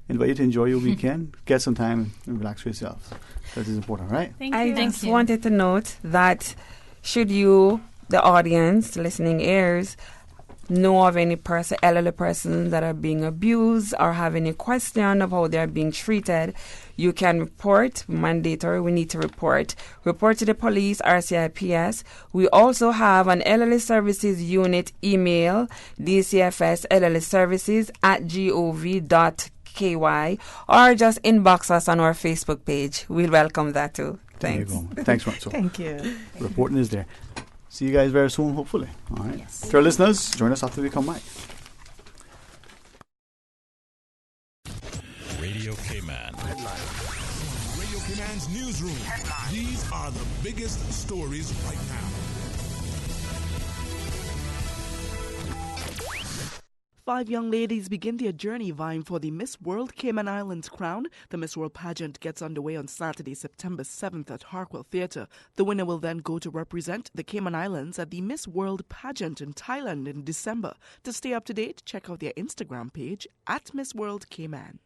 invite you to enjoy your weekend, get some time and relax for yourselves. That is important, right? I just wanted to note that should you, the audience, the listening ears, know of any elderly persons that are being abused or have any question of how they are being treated, you can report. Mandatory, we need to report. Report to the police, RCIPS. We also have an elderly services unit email, dcfselderlyservices@gov.ky, or just inbox us on our Facebook page. We'll welcome that too. Thanks. There you go. Thanks, Ronso. Thank you. Reporting is there. See you guys very soon, hopefully. All right. Yes. To our listeners, join us after we come back. Radio K-Man. Headline. Radio K-Man's newsroom. Headline. These are the biggest stories right now. 5 young ladies begin their journey vying for the Miss World Cayman Islands crown. The Miss World pageant gets underway on Saturday, September 7th at Harkwell Theatre. The winner will then go to represent the Cayman Islands at the Miss World pageant in Thailand in December. To stay up to date, check out their Instagram page at Miss World Cayman.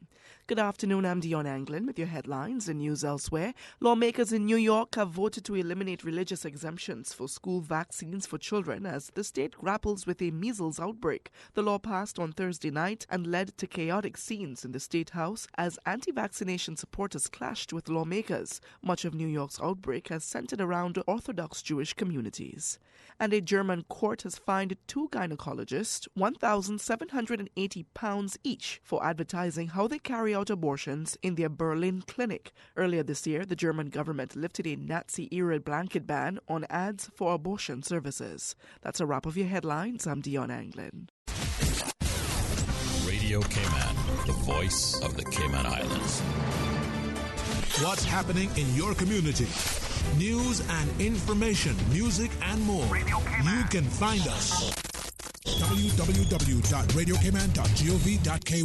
Good afternoon, I'm Dion Anglin with your headlines and news elsewhere. Lawmakers in New York have voted to eliminate religious exemptions for school vaccines for children as the state grapples with a measles outbreak. The law passed on Thursday night and led to chaotic scenes in the State House as anti-vaccination supporters clashed with lawmakers. Much of New York's outbreak has centered around Orthodox Jewish communities. And a German court has fined 2 gynecologists £1,780 each for advertising how they carry out abortions in their Berlin clinic. Earlier this year, the German government lifted a Nazi-era blanket ban on ads for abortion services. That's a wrap of your headlines. I'm Dion Anglin. Radio K-Man, the voice of the Cayman Islands. What's happening in your community? News and information, music and more. You can find us. www.radiocayman.gov.ky.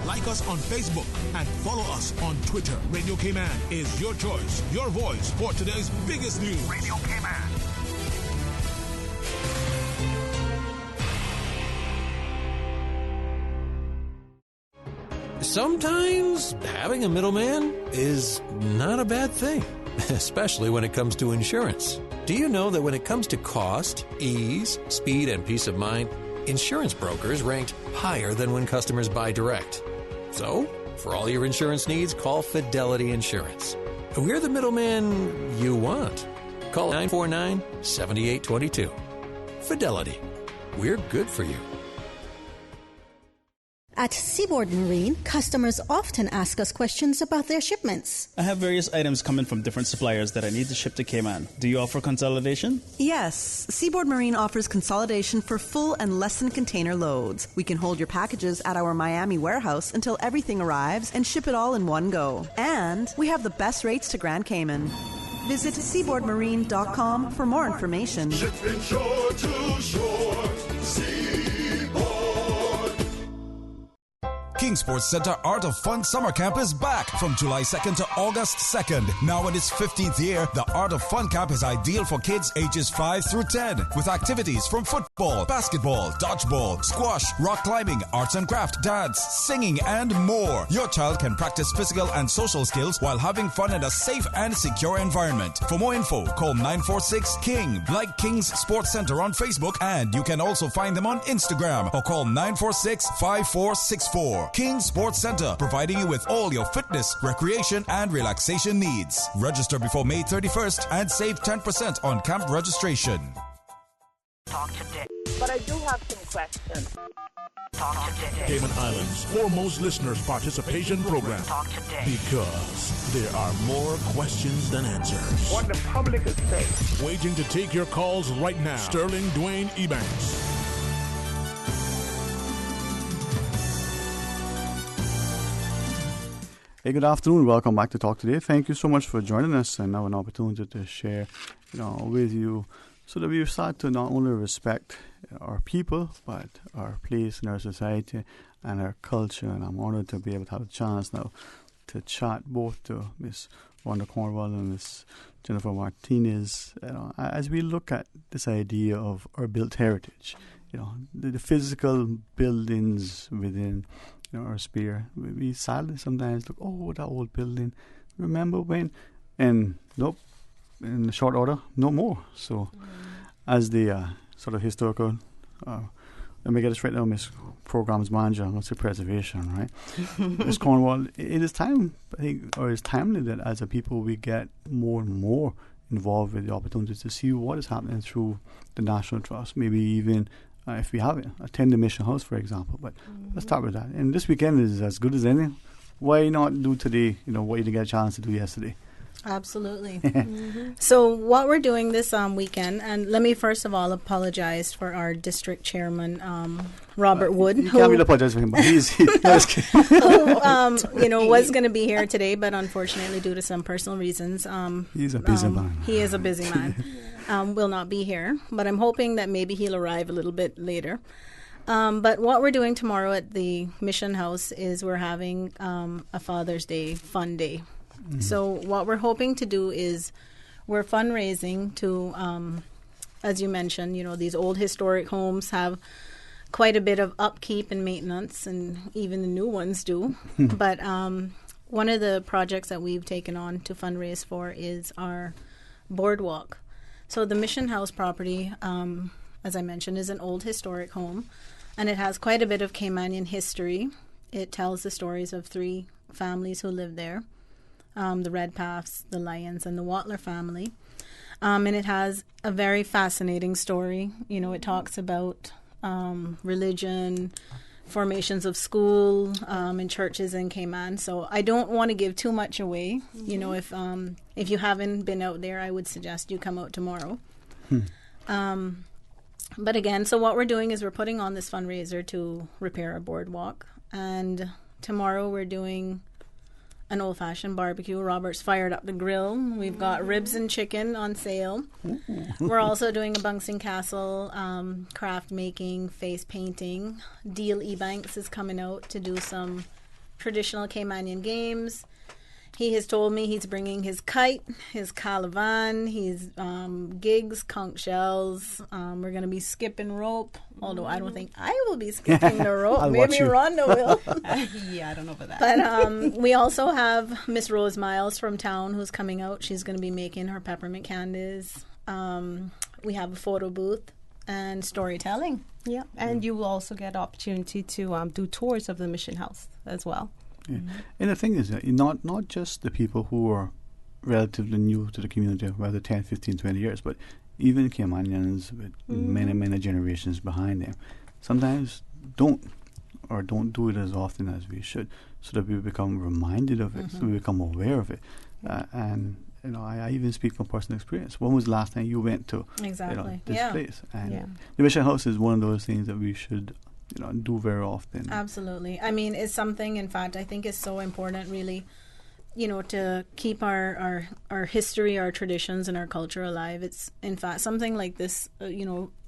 Like us on Facebook and follow us on Twitter. Radio K-Man is your choice, your voice for today's biggest news. Radio K-Man. Sometimes having a middleman is not a bad thing, especially when it comes to insurance. Do you know that when it comes to cost, ease, speed, and peace of mind, insurance brokers ranked higher than when customers buy direct? So, for all your insurance needs, call Fidelity Insurance. We're the middleman you want. Call 949-7822. Fidelity. We're good for you. At Seaboard Marine, customers often ask us questions about their shipments. I have various items coming from different suppliers that I need to ship to Cayman. Do you offer consolidation? Yes. Seaboard Marine offers consolidation for full and less than container loads. We can hold your packages at our Miami warehouse until everything arrives and ship it all in one go. And we have the best rates to Grand Cayman. Visit seaboardmarine.com for more information. Shipping shore to shore, King Sports Center Art of Fun Summer Camp is back from July 2nd to August 2nd. Now in its 15th year, the Art of Fun Camp is ideal for kids ages 5 through 10 with activities from football, basketball, dodgeball, squash, rock climbing, arts and craft, dance, singing, and more. Your child can practice physical and social skills while having fun in a safe and secure environment. For more info, call 946-KING. Like King's Sports Center on Facebook, and you can also find them on Instagram or call 946-5464. King Sports Center, providing you with all your fitness, recreation, and relaxation needs. Register before May 31st and save 10% on camp registration. Talk today. But I do have some questions. Talk today. Cayman Islands' foremost listeners participation program. Talk today. Because there are more questions than answers. What the public is saying. Waiting to take your calls right now. Sterling Dwayne Ebanks. Hey, good afternoon. Welcome back to Talk Today. Thank you so much for joining us and now an opportunity to share, with you so that we start to not only respect our people, but our place in our society and our culture. And I'm honored to be able to have a chance now to chat both to Miss Rhonda Cornwall and Miss Jennifer Martinez, as we look at this idea of our built heritage, the physical buildings within our sphere. We sadly sometimes look, that old building. Remember when? And nope, in the short order, no more. So, as the sort of historical, let me get this right now, Miss Programs Manager, I'm going to say preservation, right? Miss Cornwall, it is time, I think, or it's timely that as a people we get more and more involved with the opportunities to see what is happening through the National Trust, maybe even if we have it, attend the Mission House, for example. But let's start with that. And this weekend is as good as any. Why not do today, what you didn't get a chance to do yesterday? Absolutely. So what we're doing this weekend, and let me first of all apologize for our district chairman, Robert Wood. You can't really apologize for him, but he's who, was going to be here today, but unfortunately due to some personal reasons. He's a busy man. He is a busy man. Will not be here, but I'm hoping that maybe he'll arrive a little bit later. But what we're doing tomorrow at the Mission House is we're having a Father's Day fun day. Mm-hmm. So what we're hoping to do is we're fundraising to, as you mentioned, these old historic homes have quite a bit of upkeep and maintenance, and even the new ones do. But one of the projects that we've taken on to fundraise for is our boardwalk. So the Mission House property, as I mentioned, is an old historic home, and it has quite a bit of Caymanian history. It tells the stories of 3 families who lived there. The Redpaths, the Lyons, and the Watler family. And it has a very fascinating story. It talks about religion, formations of school, and churches in Cayman. So I don't want to give too much away. Mm-hmm. If you haven't been out there, I would suggest you come out tomorrow. But again, so what we're doing is we're putting on this fundraiser to repair our boardwalk. And tomorrow we're doing an old-fashioned barbecue. Robert's fired up the grill. We've got ribs and chicken on sale. We're also doing a Bungston Castle craft making, face painting. Dwayne Ebanks is coming out to do some traditional Caymanian games. He has told me he's bringing his kite, his calavan, his gigs, conch shells. We're going to be skipping rope, although I don't think I will be skipping the rope. Maybe Rhonda will. Yeah, I don't know about that. But we also have Miss Rose Miles from town who's coming out. She's going to be making her peppermint candies. We have a photo booth and storytelling. Yeah, and you will also get opportunity to do tours of the Mission House as well. Yeah. And the thing is that not just the people who are relatively new to the community, whether 10, 15, 20 years, but even Caymanians with many generations behind them, sometimes don't do it as often as we should, so that we become reminded of it, so we become aware of it. And I even speak from personal experience. When was the last time you went to this place? And the Mission House is one of those things that we should do very often. Absolutely. I mean, it's something, in fact, I think is so important, really, to keep our history, our traditions, and our culture alive. It's, in fact, something like this,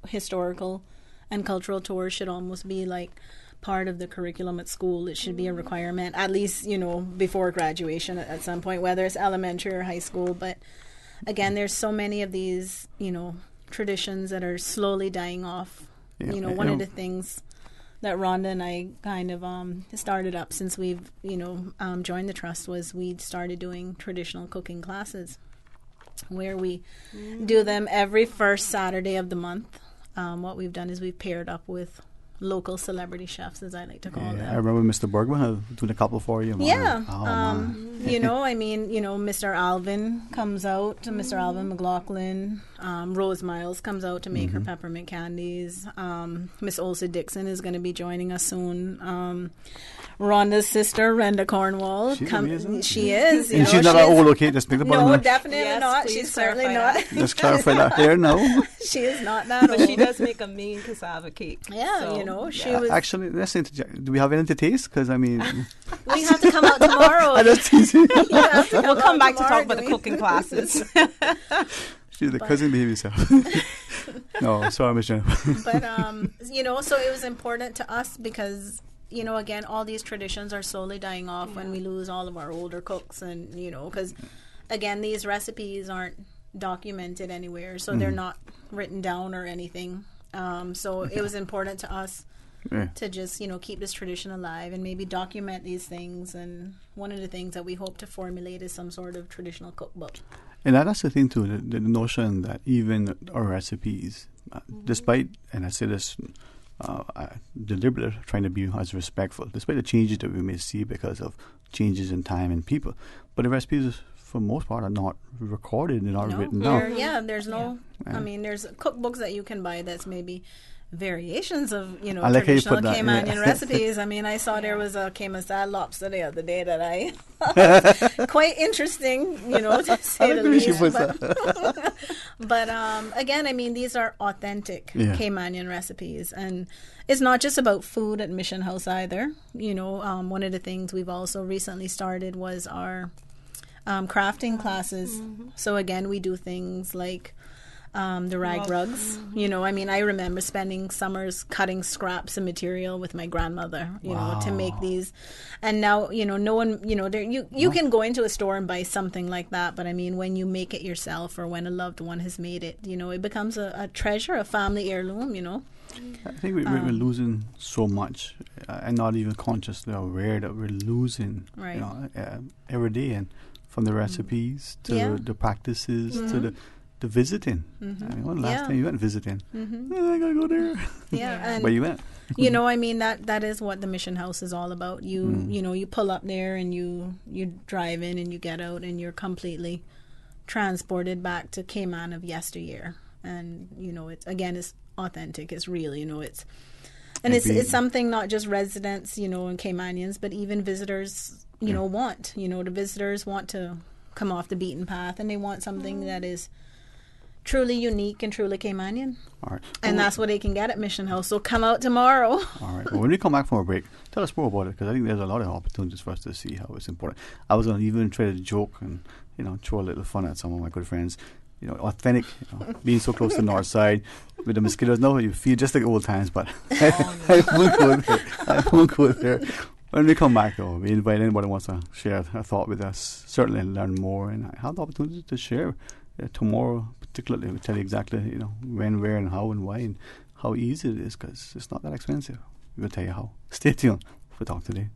historical and cultural tours should almost be like part of the curriculum at school. It should be a requirement, at least, before graduation at some point, whether it's elementary or high school. But, again, there's so many of these, traditions that are slowly dying off. Yeah. One of the things that Rhonda and I kind of started up since we've, joined the trust was we started doing traditional cooking classes where we do them every first Saturday of the month. What we've done is we've paired up with local celebrity chefs, as I like to call them. I remember Mr. Bergman doing a couple for you. Yeah. Mr. Alvin comes out, Mr. Alvin McLaughlin. Rose Miles comes out to make her peppermint candies. Miss Olsa Dixon is going to be joining us soon. Rhonda's sister, Renda Cornwall. She is. And she's not okay. Just pick the button. No, definitely not. She's certainly not. Just clarify that there, no. She is not that But she does make a mean cassava cake. Yeah, know, she was... Actually, let's interject. Do we have anything to taste? Because, I mean... We have to come out tomorrow. I just tease you. We'll come back to talk about the cooking classes. She's the cousin baby self. No, sorry, Miss Jennifer. But, you know, so it was important to us because, you know, again, all these traditions are slowly dying off when we lose all of our older cooks. And, you know, because, again, these recipes aren't documented anywhere. So they're not written down or anything. So it was important to us to just, you know, keep this tradition alive and maybe document these things. And one of the things that we hope to formulate is some sort of traditional cookbook. And that's the thing too, the notion that even our recipes, despite, and I say this deliberately, trying to be as respectful, despite the changes that we may see because of changes in time and people, but the recipes, for the most part, are not recorded, they're not written down. Yeah, there's no, I mean, there's cookbooks that you can buy that's maybe variations of, you know, traditional Caymanian recipes. I mean, I saw there was a Cayman style lobster the other day that I quite interesting, you know, to say the least. But again, I mean, these are authentic Caymanian recipes, and it's not just about food at Mission House either. You know, one of the things we've also recently started was our crafting classes. So again, we do things like the rag rugs. You know, I mean, I remember spending summers cutting scraps of material with my grandmother, you know, to make these. And now, you know, no one, you know, you can go into a store and buy something like that. But I mean, when you make it yourself or when a loved one has made it, you know, it becomes a treasure, a family heirloom, you know. I think we're losing so much and not even consciously aware that we're losing, you know, every day. And from the recipes to the practices to the visiting. I mean, when the last time you went visiting? I gotta go there. And but you went. You know, I mean, that is what the Mission House is all about. You know, you pull up there and you drive in and you get out and you're completely transported back to Cayman of yesteryear. And you know, it's authentic. It's real. You know, it's something not just residents, you know, and Caymanians, but even visitors, you know, want. You know, the visitors want to come off the beaten path and they want something that is truly unique and truly Caymanian. All right. And that's what they can get at Mission House. So come out tomorrow. All right. Well, when we come back from a break, tell us more about it, because I think there's a lot of opportunities for us to see how it's important. I was going to even try to joke and, you know, throw a little fun at some of my good friends. You know, authentic, you know, being so close to the north side with the mosquitoes. No, you feel just like old times, but I won't go there. When we come back, though, we invite anybody who wants to share a thought with us, certainly learn more, and have the opportunity to share tomorrow. Particularly, we'll tell you exactly, you know, when, where, and how, and why, and how easy it is, because it's not that expensive. We'll tell you how. Stay tuned for Talk Today.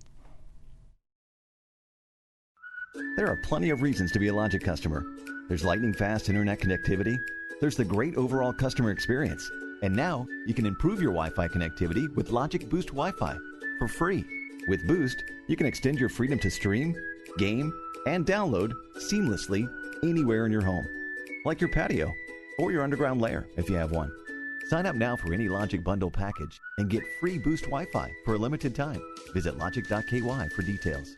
There are plenty of reasons to be a Logic customer. There's lightning fast internet connectivity. There's the great overall customer experience. And now you can improve your Wi-Fi connectivity with Logic Boost Wi-Fi for free. With Boost, you can extend your freedom to stream, game, and download seamlessly anywhere in your home, like your patio or your underground lair if you have one. Sign up now for any Logic Bundle package and get free Boost Wi-Fi for a limited time. Visit logic.ky for details.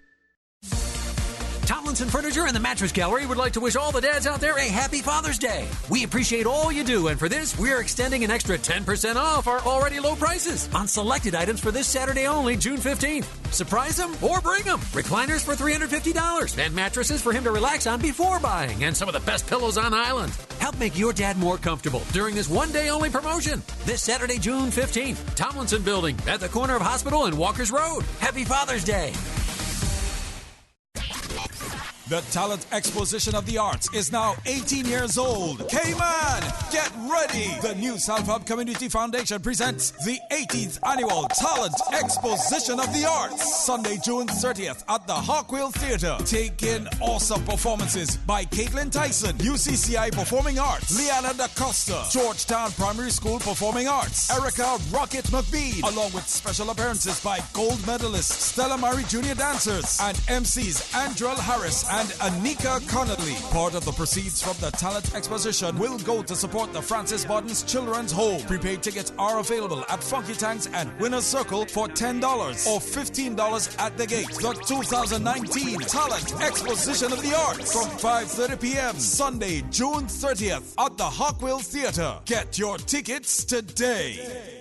Tomlinson Furniture and the Mattress Gallery would like to wish all the dads out there a happy Father's Day. We appreciate all you do, and for this, we are extending an extra 10% off our already low prices on selected items for this Saturday only, June 15th. Surprise them or bring them. Recliners for $350 and mattresses for him to relax on before buying, and some of the best pillows on island. Help make your dad more comfortable during this one-day only promotion. This Saturday, June 15th, Tomlinson Building at the corner of Hospital and Walker's Road. Happy Father's Day. The Talent Exposition of the Arts is now 18 years old. Cayman, get ready! The new South Hub Community Foundation presents the 18th Annual Talent Exposition of the Arts. Sunday, June 30th at the Hawkwheel Theatre. Take in awesome performances by Caitlin Tyson, UCCI Performing Arts, Liana Da Costa, Georgetown Primary School Performing Arts, Erica Rocket McBean, along with special appearances by gold medalists Stella Marie Junior Dancers and MCs Andrel Harris and Anika Connolly. Part of the proceeds from the Talent Exposition will go to support the Francis Bodden's Children's Home. Prepaid tickets are available at Funky Tanks and Winner's Circle for $10 or $15 at the gate. The 2019 Talent Exposition of the Arts from 5:30 p.m. Sunday, June 30th at the Hawkwheel Theatre. Get your tickets today.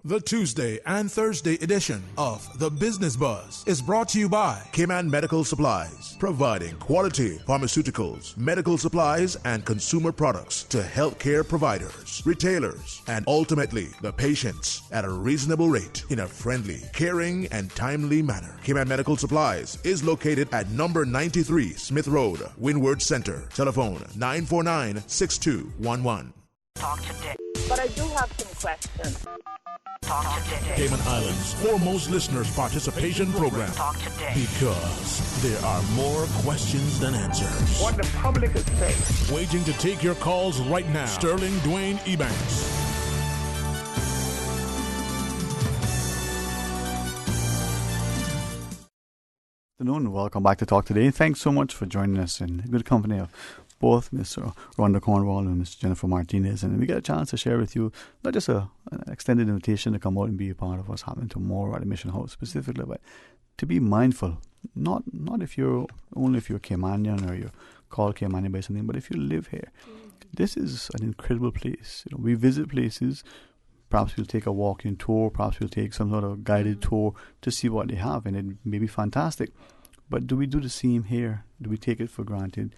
The Tuesday and Thursday edition of The Business Buzz is brought to you by Cayman Medical Supplies, providing quality pharmaceuticals, medical supplies, and consumer products to healthcare providers, retailers, and ultimately the patients at a reasonable rate in a friendly, caring, and timely manner. Cayman Medical Supplies is located at number 93 Smith Road, Windward Center. Telephone 949-6211. Talk today. But I do have some questions. Talk today. Cayman Islands' foremost listeners participation program. Talk today. Because there are more questions than answers. What the public is saying. Waiting to take your calls right now. Sterling Dwayne Ebanks. Good afternoon. Welcome back to Talk Today. Thanks so much for joining us in good company of both Mr. Rhonda Cornwall and Ms. Jennifer Martinez. And we get a chance to share with you not just an extended invitation to come out and be a part of what's happening tomorrow at the Mission House specifically, but to be mindful, not if you're only if you're Caymanian or you're called Caymanian by something, but if you live here. This is an incredible place. You know, we visit places. Perhaps we'll take a walking tour. Perhaps we'll take some sort of guided tour to see what they have, and it may be fantastic. But do we do the same here? Do we take it for granted?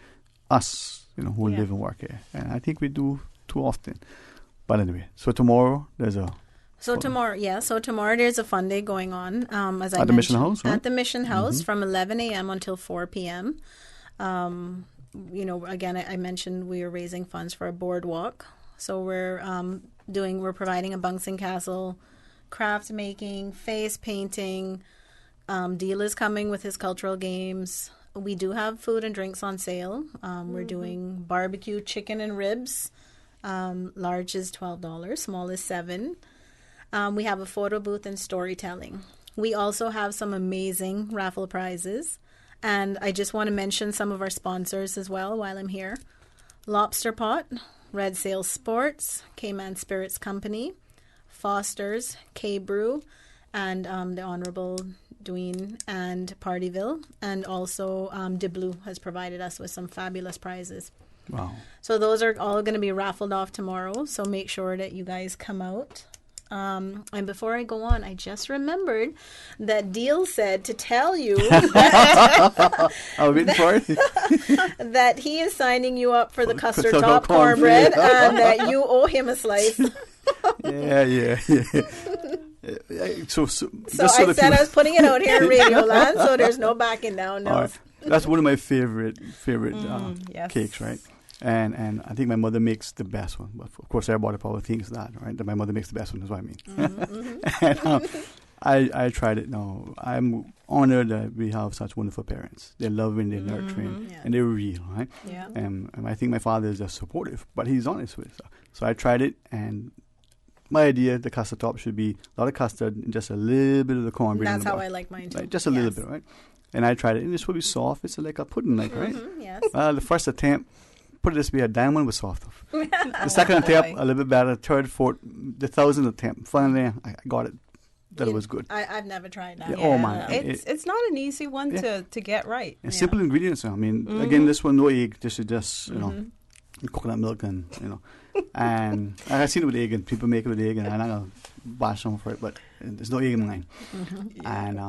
Us, who live and work here. And I think we do too often. But anyway, so tomorrow there's a... So tomorrow there's a fun day going on. As I at the Mission House, right? At the Mission House from 11 a.m. until 4 p.m. Again, I mentioned we are raising funds for a boardwalk. So we're providing a Bunsen Castle, craft making, face painting. Deal is coming with his cultural games. We do have food and drinks on sale. We're doing barbecue chicken and ribs. Large is $12, small is $7. We have a photo booth and storytelling. We also have some amazing raffle prizes. And I just want to mention some of our sponsors as well while I'm here. Lobster Pot, Red Sail Sports, Cayman Spirits Company, Foster's, K-Brew, and the Honorable Dwayne and Partyville, and also DeBlue has provided us with some fabulous prizes. Wow. So those are all going to be raffled off tomorrow, so make sure that you guys come out. And before I go on, I just remembered that Deal said to tell you that he is signing you up for the custard top cornbread and that you owe him a slice. Yeah. So I said I was putting it out here in Radio Land, so there's no backing down. No. Right. That's one of my favorite cakes, right? And I think my mother makes the best one. But of course, everybody probably thinks that, right? That my mother makes the best one is what I mean. And, I tried it now. I'm honored that we have such wonderful parents. They're loving, they're nurturing, and they're real, right? Yeah. And I think my father is just supportive, but he's honest with it. So I tried it, and my idea, the custard top should be a lot of custard and just a little bit of the cornbread. That's how I like mine too. Right? Just a little bit, right? And I tried it, and it's really soft. It's like a pudding, right? Yes. The first attempt, put it this way, a diamond was soft. The second attempt, a little bit better. Third, fourth, the 1,000th attempt. Finally, I got it. That it was good. I've never tried that. Yeah. Oh man, it's not an easy one to get right. And simple ingredients. I mean, again, this one no egg. This is just coconut milk and and I've seen it with egg, and people make it with egg, and I'm not gonna bash them for it, but there's no egg in mine. And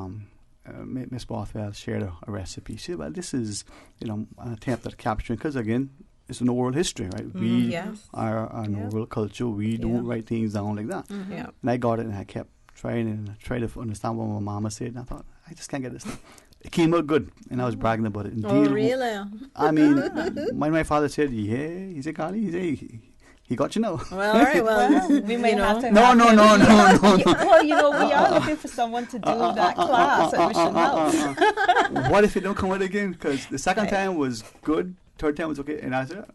Miss Bothwell shared a recipe. She said, well, this is an attempt at capturing, because again, it's an oral history, right? We are an oral culture. We don't write things down like that. And I got it, and I kept trying and tried to understand what my mama said, and I thought, I just can't get this thing. It came out good, and I was bragging about it. And really? I mean, when my father said, he said, Carly, he got you now. Well, all right, well, we may have to. No. Well, we are looking for someone to do that class at Mission House. What if it don't come out again? Because the second time was good, third time was okay, and I said,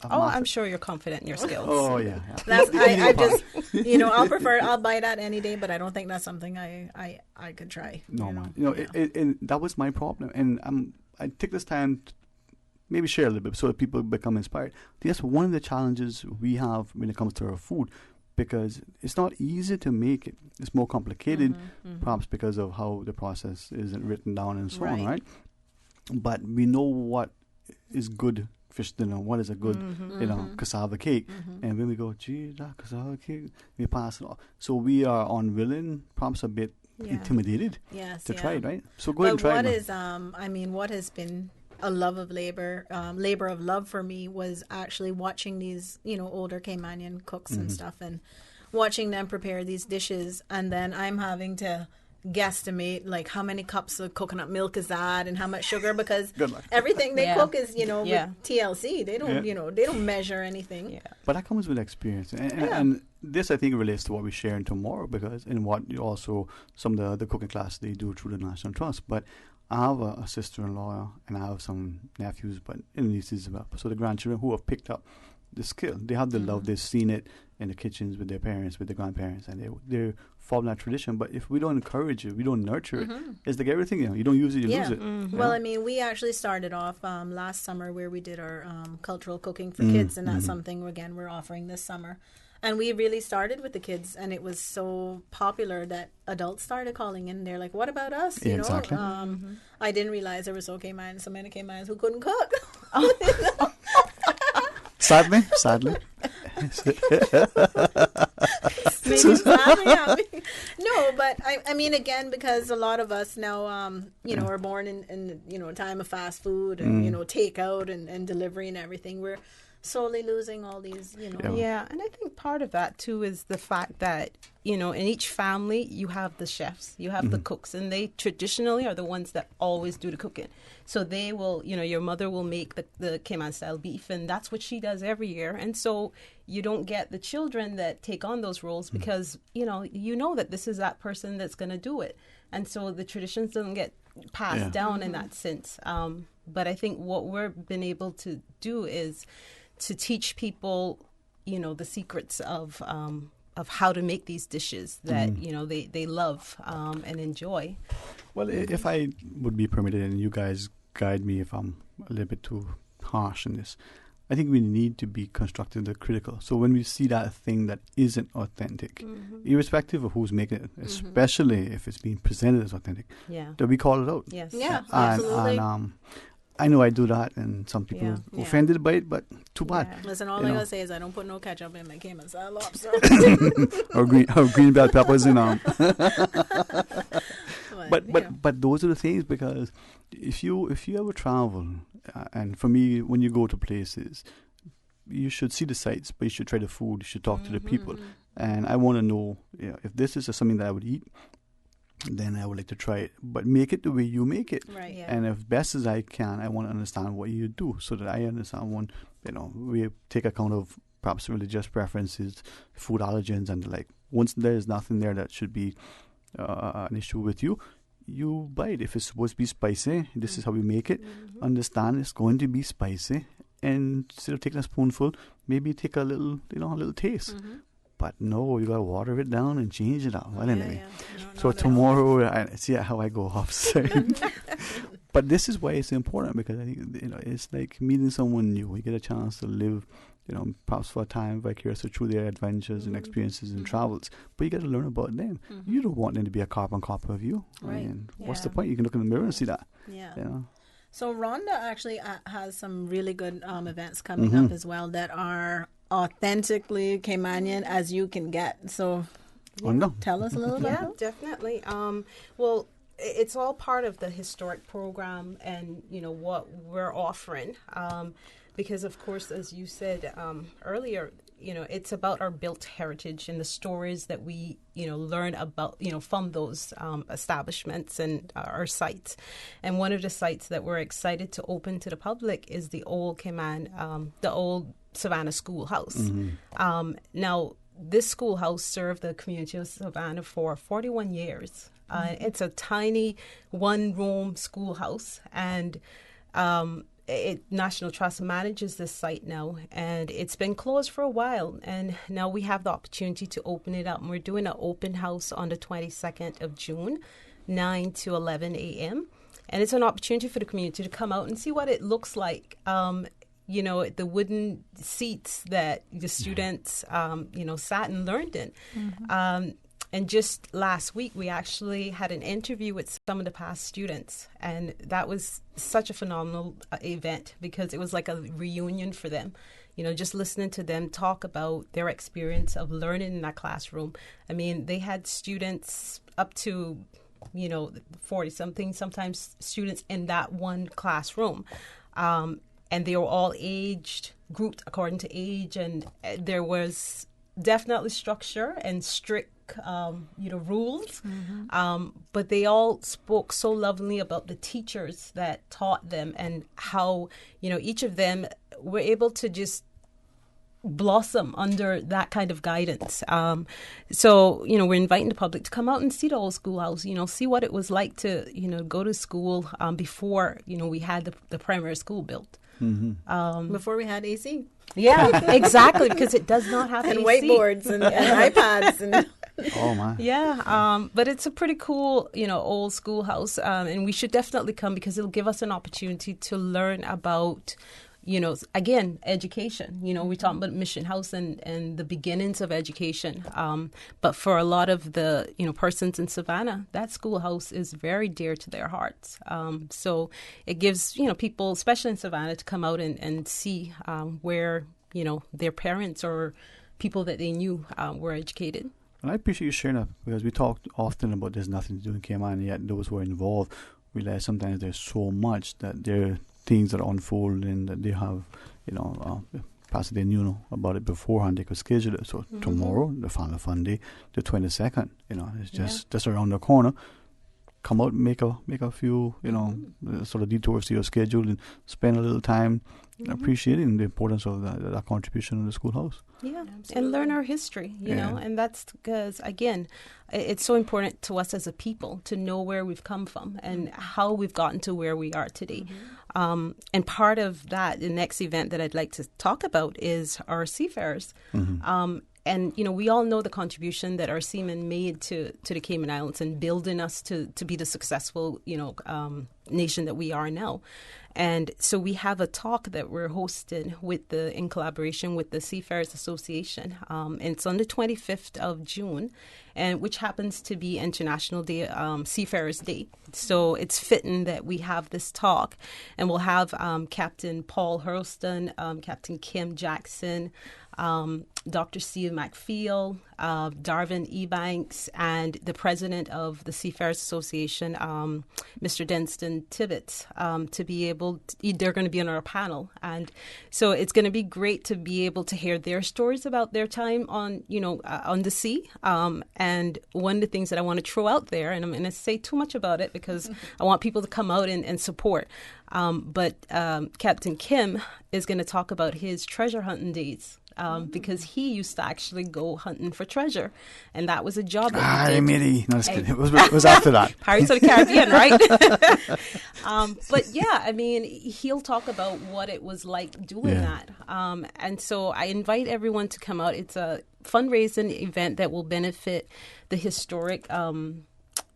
I'm sure you're confident in your skills. Oh yeah. I just, I'll buy that any day, but I don't think that's something I could try. No, man. And that was my problem, and I take this time to maybe share a little bit so that people become inspired. That's one of the challenges we have when it comes to our food, because it's not easy to make it. It's more complicated, perhaps because of how the process isn't written down and so on, right? But we know what is good fish dinner, what is a good, cassava cake. And when we go, gee, that cassava cake, we pass it off. So we are unwilling, perhaps a bit intimidated to try it, right? So go ahead and try it. What has been a love of labor of love for me was actually watching these, older Caymanian cooks and stuff, and watching them prepare these dishes, and then I'm having to guesstimate like how many cups of coconut milk is that and how much sugar, because everything they cook is with TLC. They don't they don't measure anything. Yeah. But that comes with experience, and this I think relates to what we're sharing tomorrow, because in what you also some of the cooking class they do through the National Trust. But I have a sister-in-law and I have some nephews, but nieces as well. So the grandchildren who have picked up the skill, they have the love, they've seen it in the kitchens with their parents, with their grandparents, and they're following that tradition. But if we don't encourage it, we don't nurture it, it's like everything, you don't use it, you lose it. Well, we actually started off last summer where we did our cultural cooking for kids, and that's something, again, we're offering this summer. And we really started with the kids, and it was so popular that adults started calling in. They're like, what about us? You know? Exactly. I didn't realize there were so many Caymanians who couldn't cook. Sadly. Maybe sadly. No, but I mean, again, because a lot of us now, are born in a time of fast food and, takeout and delivery and everything. We're slowly losing all these, Yeah, and I think part of that, too, is the fact that, in each family, you have the chefs, you have the cooks, and they traditionally are the ones that always do the cooking. So they will, your mother will make the Cayman-style beef, and that's what she does every year. And so you don't get the children that take on those roles because, you know that this is that person that's going to do it. And so the traditions don't get passed down in that sense. But I think what we've been able to do is to teach people, the secrets of how to make these dishes that, they love and enjoy. Well, if I would be permitted, and you guys guide me if I'm a little bit too harsh in this, I think we need to be constructive and critical. So when we see that thing that isn't authentic, irrespective of who's making it, especially if it's being presented as authentic, that we call it out. Yes. Yeah, absolutely. And I know I do that, and some people are offended by it, but too bad. Listen, all I gotta say is I don't put no ketchup in my Cayman-style lobster. or green bell peppers in But those are the things, because if you ever travel, and for me, when you go to places, you should see the sights, but you should try the food. You should talk to the people, and I want to know if this is something that I would eat, then I would like to try it. But make it the way you make it. Right, yeah. And as best as I can, I want to understand what you do, so that I understand we take account of perhaps religious preferences, food allergens, and the like. Once there's nothing there that should be an issue with you, you buy it. If it's supposed to be spicy, this is how we make it. Understand it's going to be spicy, and instead of taking a spoonful, maybe take a little taste. But no, you gotta water it down and change it out. Well, anyway, so tomorrow I see how I go off. But this is why it's important, because I think it's like meeting someone new. We get a chance to live, perhaps for a time vicariously through their adventures and experiences and travels. But you got to learn about them. You don't want them to be a carbon copy of you. Right. What's the point? You can look in the mirror and see that. Yeah. So Rhonda actually has some really good events coming up as well that are authentically Caymanian as you can get. So tell us a little bit. Yeah, definitely. Well, it's all part of the historic program and, what we're offering. Because, of course, as you said earlier, it's about our built heritage and the stories that we, learn about, from those establishments and our sites. And one of the sites that we're excited to open to the public is the old the old Savannah Schoolhouse. Now, this schoolhouse served the community of Savannah for 41 years. It's a tiny one-room schoolhouse, and National Trust manages this site now, and it's been closed for a while, and now we have the opportunity to open it up, and we're doing an open house on the 22nd of June, 9 to 11 a.m., and it's an opportunity for the community to come out and see what it looks like. The wooden seats that the students, sat and learned in. And just last week, we actually had an interview with some of the past students. And that was such a phenomenal event because it was like a reunion for them. Just listening to them talk about their experience of learning in that classroom. I mean, they had students up to 40-something, sometimes students in that one classroom. And they were all grouped according to age, and there was definitely structure and strict, rules. But they all spoke so lovingly about the teachers that taught them and how, each of them were able to just blossom under that kind of guidance. So, we're inviting the public to come out and see the old schoolhouse, see what it was like to, go to school before, we had the primary school built. Before we had AC. Yeah, exactly, because it does not have and AC. Whiteboards and iPads. And oh, my. Yeah, but it's a pretty cool, old schoolhouse, and we should definitely come because it'll give us an opportunity to learn about again, education. We're talking about Mission House and the beginnings of education. But for a lot of the, persons in Savannah, that schoolhouse is very dear to their hearts. So it gives, people, especially in Savannah, to come out and see where, their parents or people that they knew were educated. And I appreciate you sharing that because we talked often about there's nothing to do in Cayman, and yet those who are involved realize sometimes there's so much that they're things that are unfolding that they have, perhaps they knew about it beforehand. They could schedule it. So tomorrow, the Family Fun Day, the 22nd, it's just around the corner. Come out, make a few, sort of detours to your schedule and spend a little time appreciating the importance of that contribution in the schoolhouse. Yeah, and learn our history, know, and that's because, again, it's so important to us as a people to know where we've come from and how we've gotten to where we are today. And part of that, the next event that I'd like to talk about is our seafarers. And, we all know the contribution that our seamen made to the Cayman Islands and building us to be the successful, nation that we are now. And so we have a talk that we're hosting in collaboration with the Seafarers Association. And it's on the 25th of June, and which happens to be International Day, Seafarers Day. So it's fitting that we have this talk, and we'll have Captain Paul Hurlston, Captain Kim Jackson, Dr. Steve McFeel, Dwayne Ebanks, and the president of the Seafarers Association, Mr. Denston Tibbetts, to be able they're going to be on our panel. And so it's going to be great to be able to hear their stories about their time on the sea. And one of the things that I want to throw out there, and I'm going to say too much about it because I want people to come out and support. But Captain Kim is going to talk about his treasure hunting days. Because he used to actually go hunting for treasure, and that was a job that he did. Mitty. No, just kidding. It was after that. Pirates of the Caribbean, right? But yeah, I mean, he'll talk about what it was like doing that. And so I invite everyone to come out. It's a fundraising event that will benefit the historic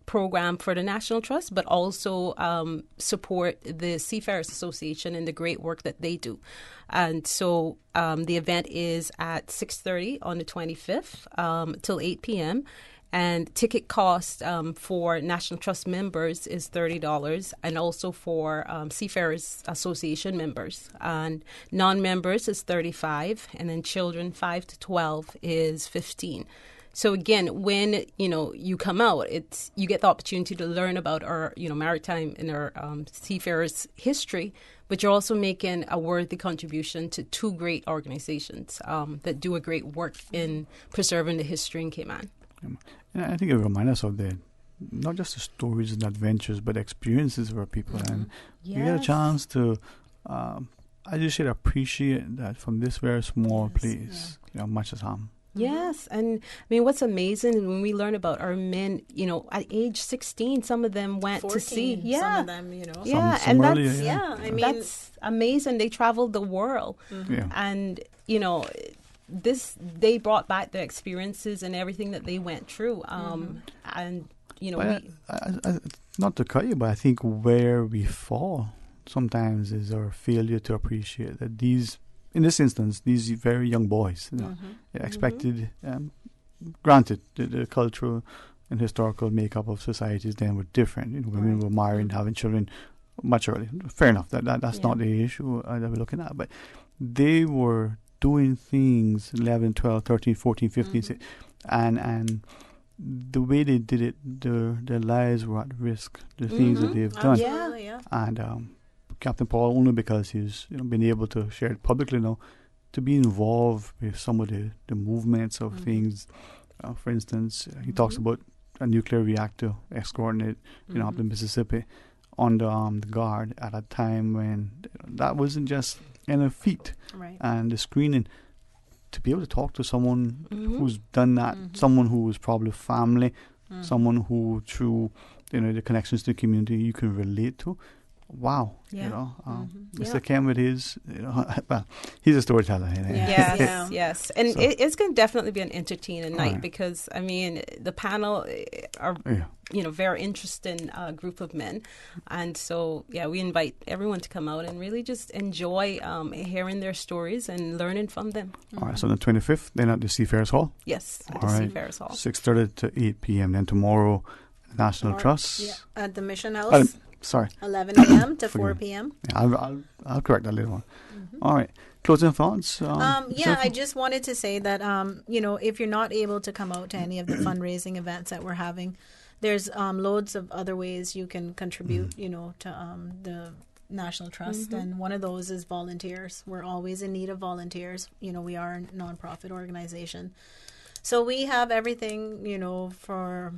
program for the National Trust, but also support the Seafarers Association and the great work that they do. And so the event is at 6:30 on the 25th till 8 p.m. And ticket cost for National Trust members is $30, and also for Seafarers Association members. And non-members is $35, and then children 5 to 12 is $15. So again, when you come out, you get the opportunity to learn about our maritime and our seafarers' history, but you're also making a worthy contribution to two great organizations that do a great work in preserving the history in Cayman. And I think it reminds us of not just the stories and adventures, but experiences for people, and you get a chance to. I just should appreciate that from this very small place, much as harm. Yes, and I mean, what's amazing is when we learn about our men, at age 16, some of them went 14, to sea. Yeah, some of them, Yeah, some and earlier, that's I mean, that's amazing. They traveled the world, and they brought back their experiences and everything that they went through. And not to cut you, but I think where we fall sometimes is our failure to appreciate that in this instance, these very young boys, expected granted, the cultural and historical makeup of societies then were different. Women were marrying, having children much earlier. Fair enough. That's not the issue that we're looking at. But they were doing things 11, 12, 13, 14, 15, and the way they did it, their lives were at risk. The things that they've done. And Captain Paul, only because he's been able to share it publicly now, to be involved with some of the movements of things. For instance, he talks about a nuclear reactor escorting it, up in Mississippi, under armed guard at a time when that wasn't just a feat. Right. And the screening, to be able to talk to someone who's done that, someone who was probably family, someone who through the connections to the community you can relate to. Wow, Mr. Kem with his, well, he's a storyteller. Yes, and it's going to definitely be an entertaining night because the panel are very interesting group of men, and so we invite everyone to come out and really just enjoy hearing their stories and learning from them. All right, so the 25th, then at the Seafarers Hall. Yes, at the Seafarers Hall, 6:30 to 8 p.m. Then tomorrow, National Trust at the Mission House. 11 a.m. to 4 p.m. Yeah, I'll correct that later on. All right. Closing thoughts? I just wanted to say that, if you're not able to come out to any of the fundraising events that we're having, there's loads of other ways you can contribute, to the National Trust. And one of those is volunteers. We're always in need of volunteers. We are a nonprofit organization. So we have everything, for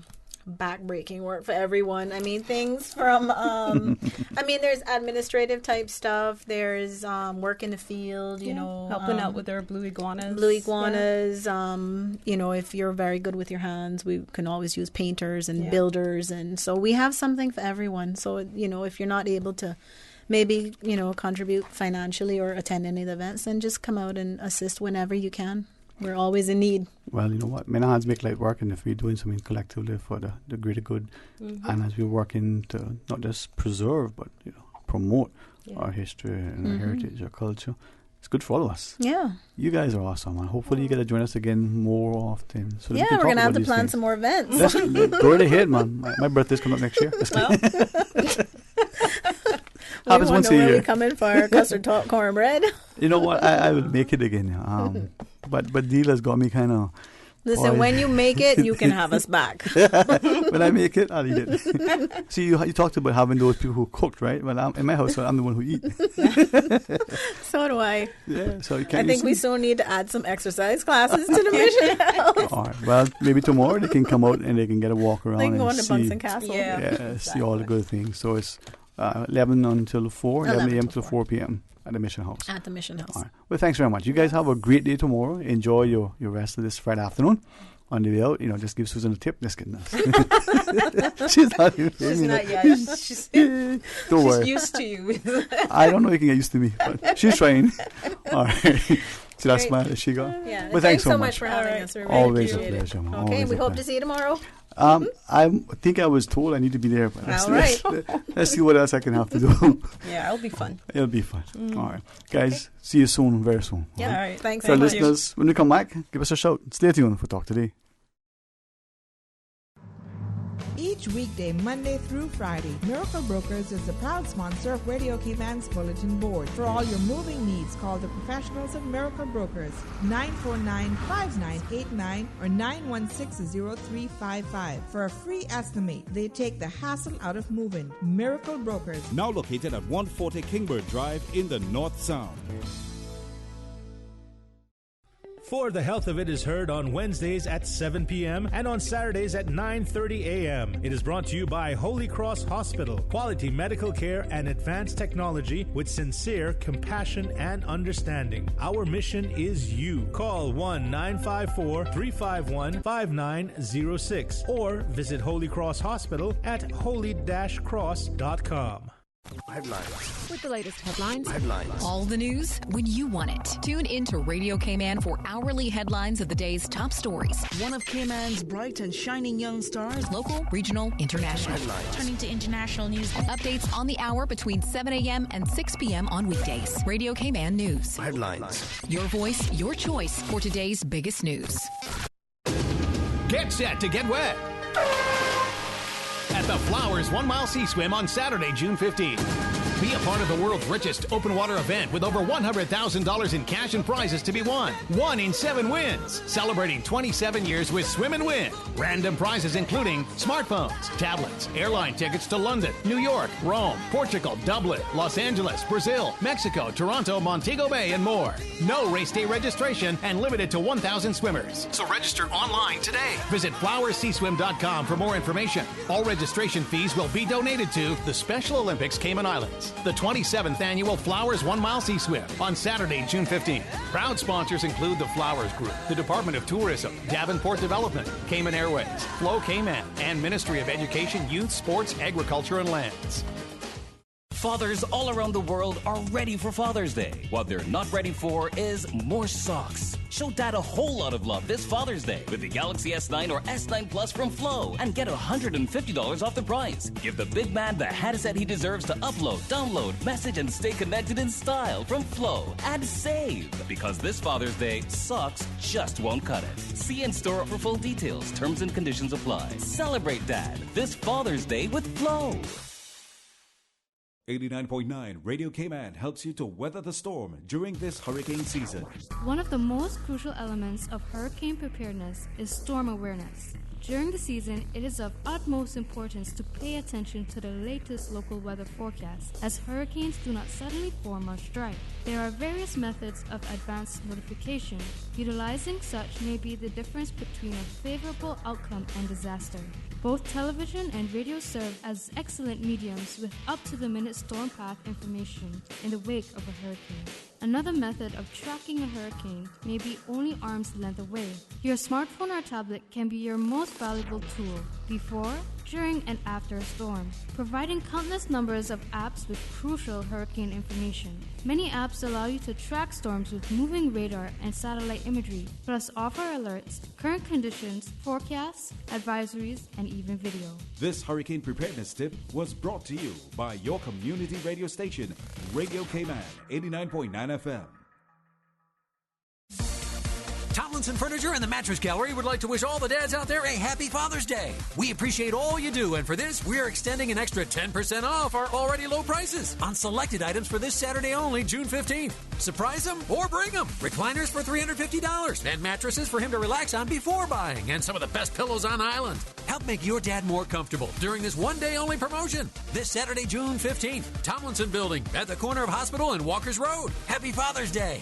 back-breaking work for everyone. Things from there's administrative type stuff, there's work in the field, helping out with our blue iguanas, if you're very good with your hands, we can always use painters and builders, and so we have something for everyone. So if you're not able to maybe contribute financially or attend any of the events, then just come out and assist whenever you can. We're always in need. Well, you know what? Many hands make light work, and if we're doing something collectively for the greater good, and as we're working to not just preserve, but promote our history and our heritage, our culture, it's good for all of us. Yeah. You guys are awesome, and hopefully you get to join us again more often. So we're going to have to plan some more events. Go right ahead, man. My birthday's coming up next year. Happens once a year. We come in for our custard top cornbread. You know what? I will make it again. But dealers got me kind of. Listen, when you make it, you can have us back. When I make it, I'll eat it. See, you talked about having those people who cooked, right? Well, in my house, I'm the one who eat. So do I. Yeah, so you can't. I think we still need to add some exercise classes to the Mission House. All right. Well, maybe tomorrow they can come out and they can get a walk around. They can go and into Bunsen Castle. Yeah, see all the good things. So it's 11 until 4, 11 a.m. to 4 p.m. at the Mission House. At the Mission House. All right. Well, thanks very much. You guys have a great day tomorrow. Enjoy your rest of this Friday afternoon. On the way out, just give Susan a tip. Just kidding. She's not even She's not yet. She's used to you. I don't know if you can get used to me, but she's trying. All right. See that smile that she got? Yeah. Well, thanks so much for having us. Always a pleasure. Okay, we hope to see you tomorrow. I think I was told I need to be there. But all right. Let's see what else I can have to do. Yeah, it'll be fun. It'll be fun. All right. Guys, see you soon, very soon. Yeah. All right. Thanks so much. Listeners, when we come back, give us a shout. Stay tuned for Talk Today. Each weekday, Monday through Friday, Miracle Brokers is the proud sponsor of Radio Cayman's Bulletin Board. For all your moving needs, call the professionals of Miracle Brokers, 949-5989 or 916-0355. For a free estimate, they take the hassle out of moving. Miracle Brokers. Now located at 140 Kingbird Drive in the North Sound. For the Health of It is heard on Wednesdays at 7 p.m. and on Saturdays at 9:30 a.m. It is brought to you by Holy Cross Hospital. Quality medical care and advanced technology with sincere compassion and understanding. Our mission is you. Call 1-954-351-5906 or visit Holy Cross Hospital at holy-cross.com. Headlines. With the latest headlines. Headlines. All the news when you want it. Tune in to Radio Cayman for hourly headlines of the day's top stories. One of Cayman's bright and shining young stars. Local, regional, international. Headlines. Turning to international news. Updates on the hour between 7 a.m. and 6 p.m. on weekdays. Radio Cayman News. Headlines. Your voice, your choice for today's biggest news. Get set to get wet at the Flowers 1 Mile Sea Swim on Saturday, June 15th. Be a part of the world's richest open water event with over $100,000 in cash and prizes to be won. 1 in 7 wins. Celebrating 27 years with Swim and Win. Random prizes including smartphones, tablets, airline tickets to London, New York, Rome, Portugal, Dublin, Los Angeles, Brazil, Mexico, Toronto, Montego Bay, and more. No race day registration and limited to 1,000 swimmers. So register online today. Visit flowersseaswim.com for more information. All registration fees will be donated to the Special Olympics Cayman Islands. The 27th Annual Flowers 1 Mile Sea Swim on Saturday, June 15th. Proud sponsors include the Flowers Group, the Department of Tourism, Davenport Development, Cayman Airways, Flow Cayman, and Ministry of Education, Youth, Sports, Agriculture, and Lands. Fathers all around the world are ready for Father's Day. What they're not ready for is more socks. Show Dad a whole lot of love this Father's Day with the Galaxy S9 or S9 Plus from Flow and get $150 off the price. Give the big man the headset he deserves to upload, download, message, and stay connected in style from Flow and save. Because this Father's Day, socks just won't cut it. See in store for full details. Terms and conditions apply. Celebrate Dad this Father's Day with Flow. 89.9 Radio Cayman helps you to weather the storm during this hurricane season. One of the most crucial elements of hurricane preparedness is storm awareness. During the season, it is of utmost importance to pay attention to the latest local weather forecast, as hurricanes do not suddenly form or strike. There are various methods of advanced notification. Utilizing such may be the difference between a favorable outcome and disaster. Both television and radio serve as excellent mediums with up-to-the-minute storm path information in the wake of a hurricane. Another method of tracking a hurricane may be only arm's length away. Your smartphone or tablet can be your most valuable tool before, during, and after a storm, providing countless numbers of apps with crucial hurricane information. Many apps allow you to track storms with moving radar and satellite imagery, plus offer alerts, current conditions, forecasts, advisories, and even video. This hurricane preparedness tip was brought to you by your community radio station, Radio Cayman, 89.9 FM. Tomlinson Furniture and the Mattress Gallery would like to wish all the dads out there a happy Father's Day. We appreciate all you do, and for this, we're extending an extra 10% off our already low prices on selected items for this Saturday only, June 15th. Surprise them or bring them. Recliners for $350 and mattresses for him to relax on before buying, and some of the best pillows on island. Help make your dad more comfortable during this one-day only promotion. This Saturday, June 15th, Tomlinson Building at the corner of Hospital and Walkers Road. Happy Father's Day.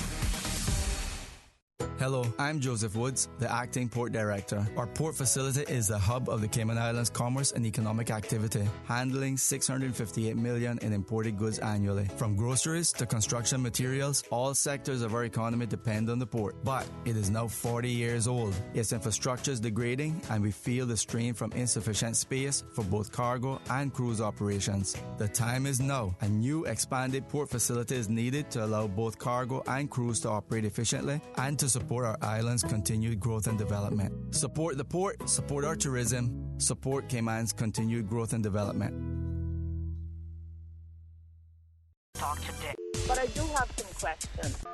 Hello, I'm Joseph Woods, the Acting Port Director. Our port facility is the hub of the Cayman Islands commerce and economic activity, handling $658 million in imported goods annually. From groceries to construction materials, all sectors of our economy depend on the port. But it is now 40 years old. Its infrastructure is degrading, and we feel the strain from insufficient space for both cargo and cruise operations. The time is now. A new expanded port facility is needed to allow both cargo and cruise to operate efficiently and to support our island's continued growth and development. Support the port, support our tourism, support Cayman's continued growth and development. Talk today. But I do have some questions.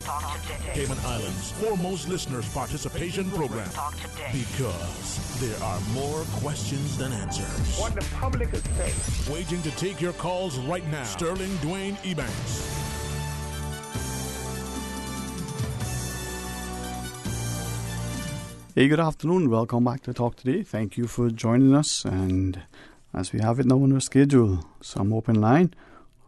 Talk today. Cayman Islands' foremost listeners participation program. Talk today. Because there are more questions than answers. What the public is saying. Waging to take your calls right now. Sterling Dwayne Ebanks. Hey, good afternoon. Welcome back to Talk Today. Thank you for joining us. And as we have it now on our schedule, some open line.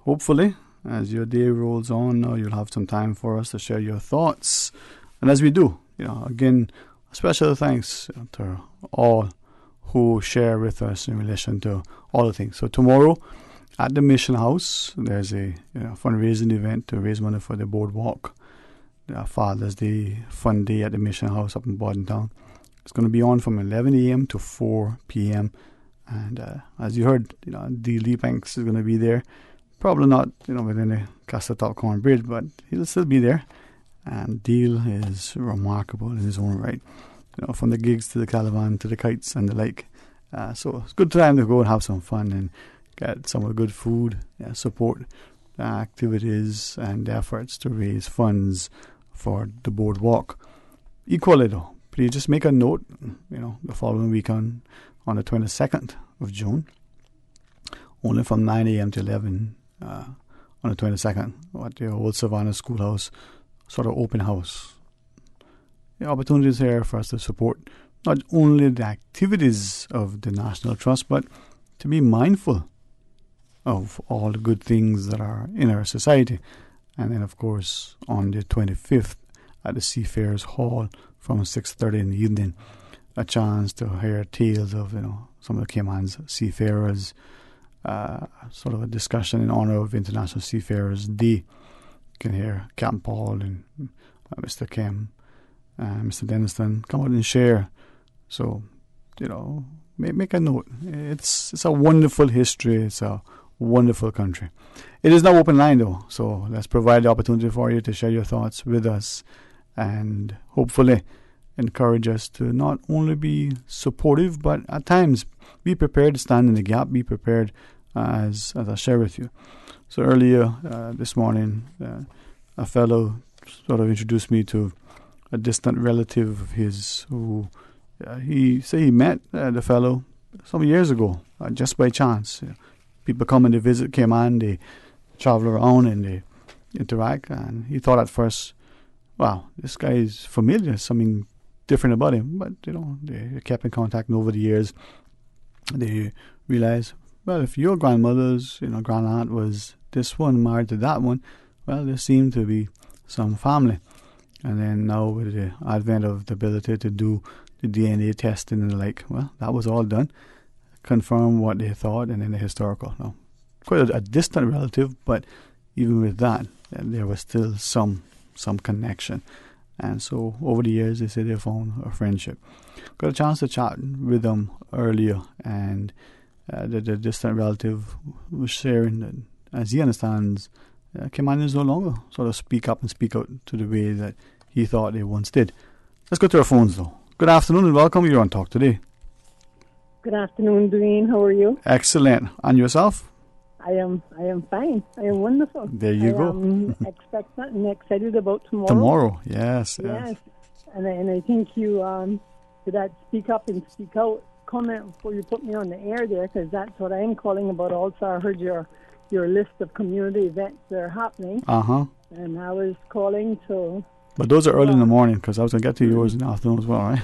Hopefully, as your day rolls on, you'll have some time for us to share your thoughts. And as we do, again, a special thanks to all who share with us in relation to all the things. So tomorrow at the Mission House, there's a fundraising event to raise money for the boardwalk. Father's Day Fun Day at the Mission House up in Bordentown. It's going to be on from 11 a.m. to 4 p.m. And as you heard, Dwayne Ebanks is going to be there. Probably not, within the Castle Top Corn Bridge, but he'll still be there. And Dwayne is remarkable in his own right. From the gigs to the caravan to the kites and the like. So it's a good time to go and have some fun and get some of the good food, support activities and efforts to raise funds for the boardwalk. Equally though, please just make a note, the following week on the 22nd of June, only from 9 a.m. to 11 on the 22nd at the Old Savannah Schoolhouse, sort of open house. The opportunities here for us to support not only the activities of the National Trust, but to be mindful of all the good things that are in our society. And then, of course, on the 25th at the Seafarers Hall from 6:30 in the evening, a chance to hear tales of, some of the Cayman's seafarers, sort of a discussion in honor of International Seafarers Day. You can hear Captain Paul and Mr. Kim, Mr. Denniston come out and share. So, make a note. It's a wonderful history. It's a wonderful country. It is now open line though, so let's provide the opportunity for you to share your thoughts with us and hopefully encourage us to not only be supportive, but at times be prepared to stand in the gap, be prepared as I share with you. So earlier this morning, a fellow sort of introduced me to a distant relative of his who he met the fellow some years ago, just by chance. People come and they visit Cayman, they travel around and they interact, and he thought at first, wow, this guy is familiar, something different about him. But, they kept in contact, and over the years, they realized, well, if your grandmother's, grand aunt was this one married to that one, well, there seemed to be some family. And then now with the advent of the ability to do the DNA testing and the like, well, that was all done. Confirm what they thought, and then the historical. Now, quite a distant relative, but even with that, there was still some connection. And so over the years, they say they found a friendship. Got a chance to chat with them earlier, and the distant relative was sharing that, as he understands, Cayman is no longer sort of speak up and speak out to the way that he thought they once did. Let's go to our phones though. Good afternoon and welcome. You're on Talk Today. Good afternoon, Dwayne. How are you? Excellent. And yourself? I am fine. I am wonderful. There you go. Expectant and excited about tomorrow. Tomorrow, yes. And I think you did that speak up and speak out comment before you put me on the air there, because that's what I'm calling about. Also, I heard your list of community events that are happening. And I was calling to. But those are early in the morning, because I was going to get to yours in the afternoon as well, right?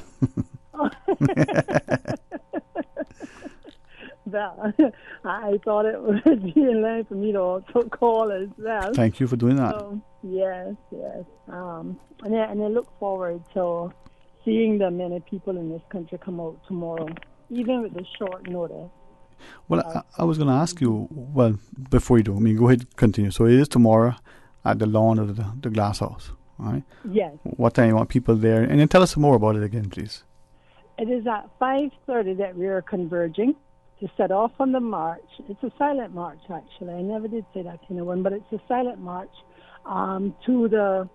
I thought it would be in line for me to also call as well. Thank you for doing that. Yes. And I look forward to seeing the many people in this country come out tomorrow, even with the short notice. Well, I was going to ask you, well, before you do, go ahead, continue. So it is tomorrow at the lawn of the Glass House, all right? Yes. What time you want people there? And then tell us more about it again, please. It is at 5:30 that we are converging to set off on the march. It's a silent march, actually. I never did say that to anyone, but it's a silent march to the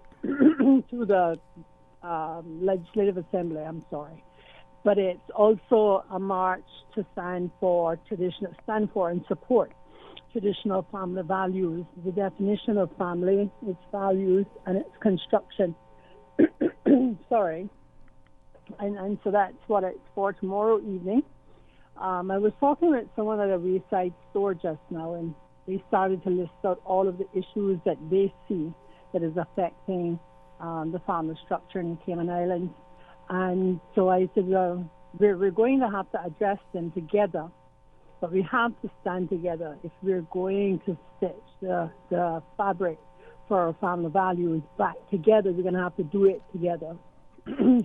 to the Legislative Assembly. I'm sorry, but it's also a march to stand for and support traditional family values. The definition of family, its values, and its construction. Sorry, and so that's what it's for tomorrow evening. I was talking with someone at a wayside store just now, and they started to list out all of the issues that they see that is affecting the family structure in the Cayman Islands. And so I said, well, we're going to have to address them together, but we have to stand together if we're going to stitch the fabric for our family values back together. We're going to have to do it together.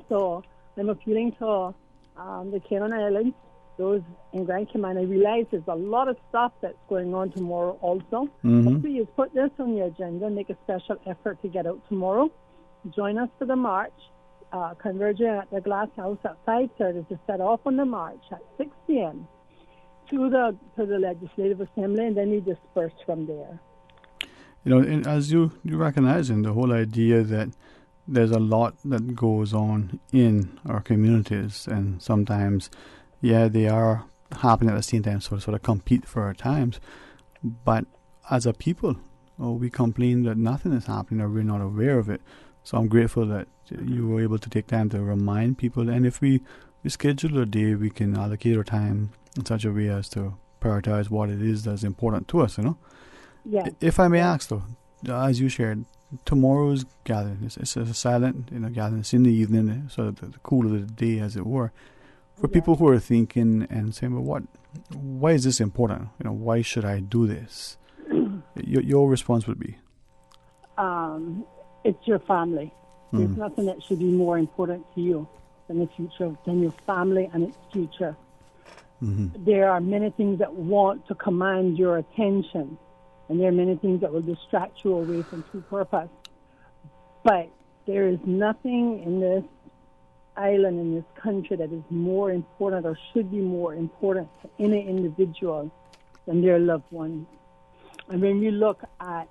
So I'm appealing to the Cayman Islands, those in Grand Cayman. I realize there's a lot of stuff that's going on tomorrow also. But please put this on your agenda, make a special effort to get out tomorrow. Join us for the march, converging at the Glass House at 5:30 to set off on the march at 6 p.m. to the Legislative Assembly, and then we disperse from there. And as you recognize in the whole idea that there's a lot that goes on in our communities, and sometimes they are happening at the same time, so sort of compete for our times. But as a people, we complain that nothing is happening or we're not aware of it. So I'm grateful that you were able to take time to remind people. And if we schedule a day, we can allocate our time in such a way as to prioritize what it is that's important to us, Yeah. If I may ask, though, as you shared, tomorrow's gathering, it's a silent, gathering. It's in the evening, so the cool of the day, as it were. For people who are thinking and saying, well, why is this important? Why should I do this? Your response would be? It's your family. There's nothing that should be more important to you than the future, than your family and its future. Mm-hmm. There are many things that want to command your attention, and there are many things that will distract you away from true purpose. But there is nothing in this island, in this country, that is more important or should be more important to any individual than their loved ones. And when we look at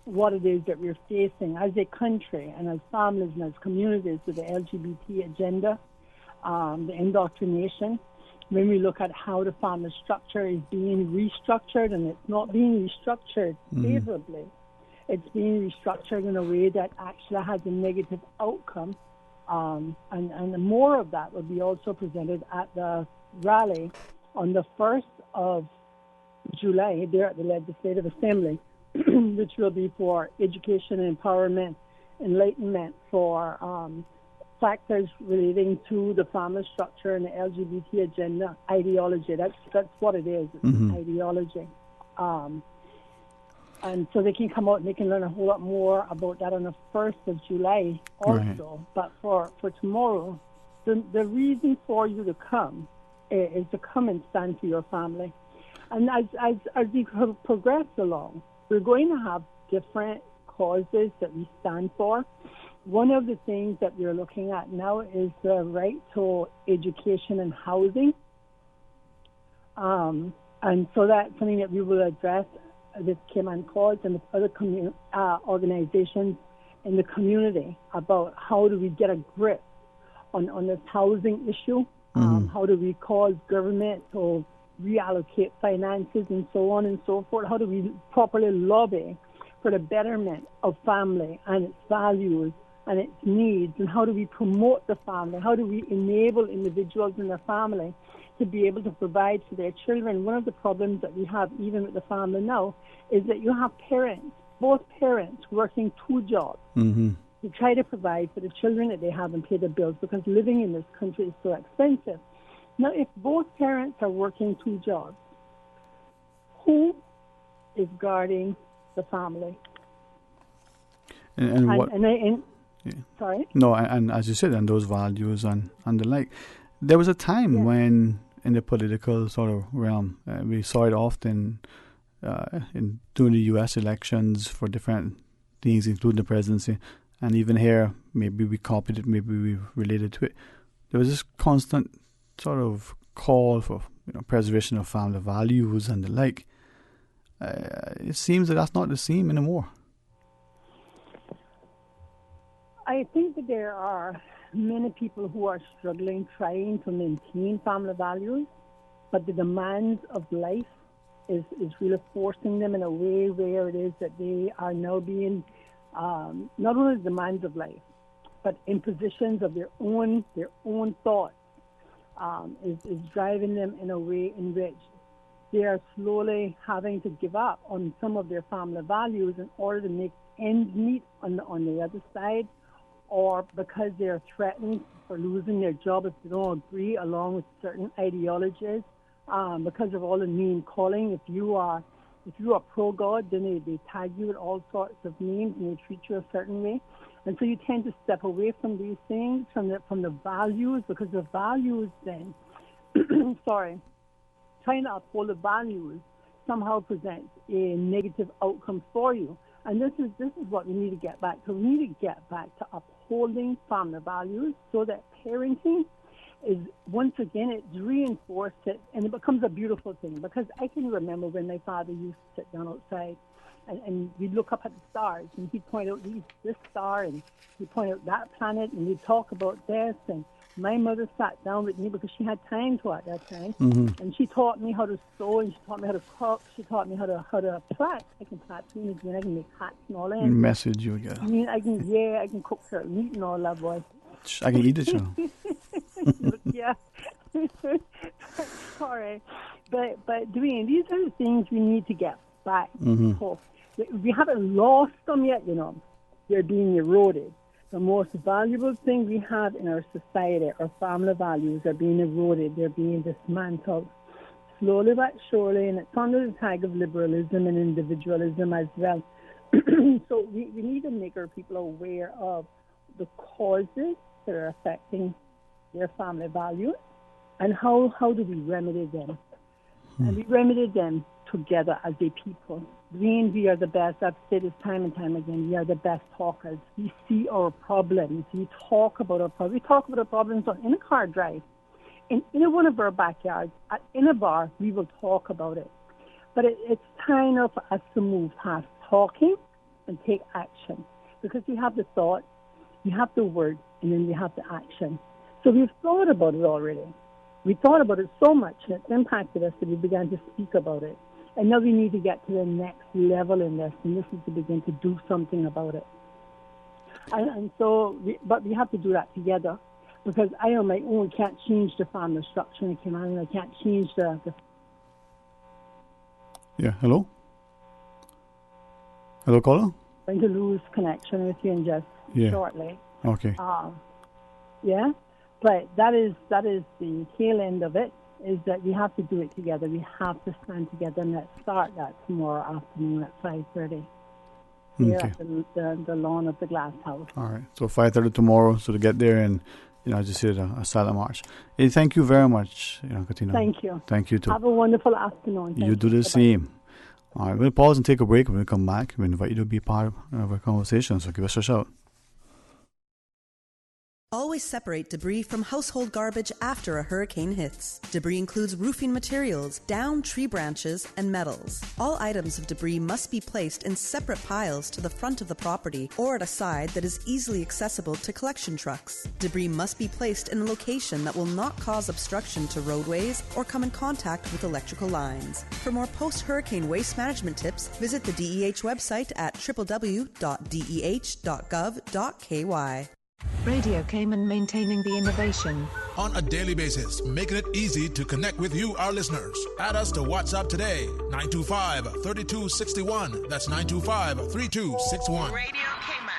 what it is that we're facing as a country and as families and as communities with the LGBT agenda, the indoctrination, when we look at how the family structure is being restructured, and it's not being restructured favorably, it's being restructured in a way that actually has a negative outcome. And more of that will be also presented at the rally on the 1st of July there at the Legislative Assembly, which will be for education and empowerment, enlightenment for factors relating to the family structure and the LGBT agenda ideology. That's what it is. It's an ideology. And so they can come out and they can learn a whole lot more about that on the 1st of July also. Right. But for tomorrow, the reason for you to come is to come and stand for your family. And as we progress along, we're going to have different causes that we stand for. One of the things that we're looking at now is the right to education and housing. And so that's something that we will address with Cayman Cause and with other organizations in the community about how do we get a grip on this housing issue. How do we cause government to reallocate finances and so on and so forth? How do we properly lobby for the betterment of family and its values and its needs? And how do we promote the family? How do we enable individuals in their family to be able to provide for their children? One of the problems that we have even with the family now is that you have both parents working 2 jobs to try to provide for the children that they have and pay the bills, because living in this country is so expensive. Now, if both parents are working 2 jobs, who is guarding the family? Sorry? No, and as you said, and those values and the like. There was a time when, in the political sort of realm, we saw it often during the U.S. elections for different things, including the presidency. And even here, maybe we copied it, maybe we related to it. There was this constant sort of call for preservation of family values and the like. It seems that that's not the same anymore. I think that there are many people who are struggling, trying to maintain family values, but the demands of life is really forcing them in a way where it is that they are now being not only the demands of life, but impositions of their own thoughts is driving them in a way in which they are slowly having to give up on some of their family values in order to make ends meet on the other side, or because they are threatened for losing their job if they don't agree along with certain ideologies, because of all the name calling. If you are pro-God, then they tag you with all sorts of names and they treat you a certain way. And so you tend to step away from these things, from the values, because the values then, trying to uphold the values somehow presents a negative outcome for you. And this is what we need to get back to. We need to get back to upholding family values so that parenting is, once again, it's reinforced it, and it becomes a beautiful thing. Because I can remember when my father used to sit down outside and we'd look up at the stars, and he'd point out this star, and he'd point out that planet, and we'd talk about this, and My mother sat down with me because she had time to at that time, Mhm. and she taught me how to sew, and she taught me how to cook. She taught me how to plait. I can plait tunas, and I can make hats and all that. Message you get. I mean, I can cook her meat and all that, boy. I can eat it, you know. Yeah. Sorry. But Dwayne, these are the things we need to get back. Mhm. So, we haven't lost them yet, you know. They're being eroded. The most valuable thing we have in our society, our family values, are being eroded. They're being dismantled. Slowly but surely, and it's under the tag of liberalism and individualism as well. So we need to make our people aware of the causes that are affecting their family values and how do we remedy them. And we remedy them together as a people. We are the best. I've said this time and time again. We are the best talkers. We see our problems. We talk about our problems. We talk about our problems in a car drive. In one of our backyards, in a bar, we will talk about it. But it's time now for us to move past talking and take action. Because we have the thought, we have the word, and then we have the action. So we've thought about it already. We thought about it so much, and it's impacted us that we began to speak about it. And now we need to get to the next level in this, and this is to begin to do something about it. But we have to do that together, because I on my own can't change the family structure in Cayman. I can't change the Yeah, hello? Hello, caller? I'm going to lose connection with you in just shortly. Okay. Yeah, but that is the tail end of it, is that we have to do it together. We have to stand together, and let's start that tomorrow afternoon at 5:30 here Okay. at the lawn of the Glass House. All right. So 5:30 tomorrow, so to get there and, just hit a silent march. Hey, thank you very much, Katina. Thank you. Thank you, too. Have a wonderful afternoon. You do the same. All right, we'll pause and take a break. When we come back, we invite you to be part of our conversation, so give us a shout. Always separate debris from household garbage after a hurricane hits. Debris includes roofing materials, downed tree branches, and metals. All items of debris must be placed in separate piles to the front of the property or at a side that is easily accessible to collection trucks. Debris must be placed in a location that will not cause obstruction to roadways or come in contact with electrical lines. For more post-hurricane waste management tips, visit the DEH website at www.deh.gov.ky. Radio Cayman, maintaining the innovation. On a daily basis, making it easy to connect with you, our listeners. Add us to WhatsApp today, 925-3261. That's 925-3261. Radio Cayman.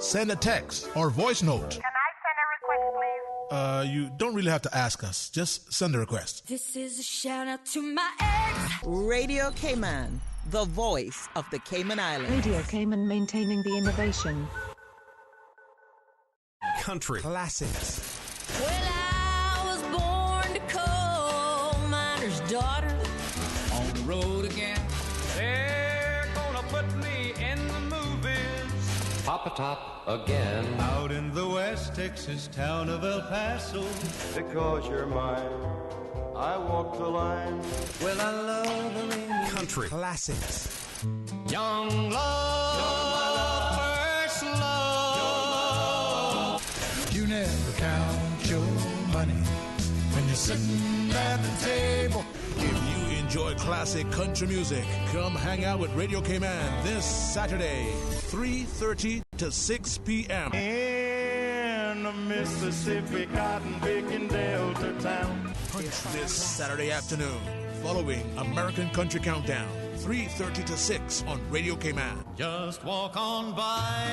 Send a text or voice note. Can I send a request, please? You don't really have to ask us. Just send a request. This is a shout out to my ex. Radio Cayman, the voice of the Cayman Islands. Radio Cayman, maintaining the innovation. Country classics. Well, I was born to coal miner's daughter. On the road again. They're gonna put me in the movies. Papa Top again. Out in the West Texas town of El Paso. Because you're mine, I walk the line. Well, I love the Country classics. Young love, first love. You never count your money when you're sitting at the table. If you enjoy classic country music, come hang out with Radio Cayman this Saturday, 3:30 to 6 p.m. In the Mississippi cotton picking Delta town. This Saturday afternoon, following American Country Countdown, 3:30 to 6 on Radio Cayman. Just walk on by.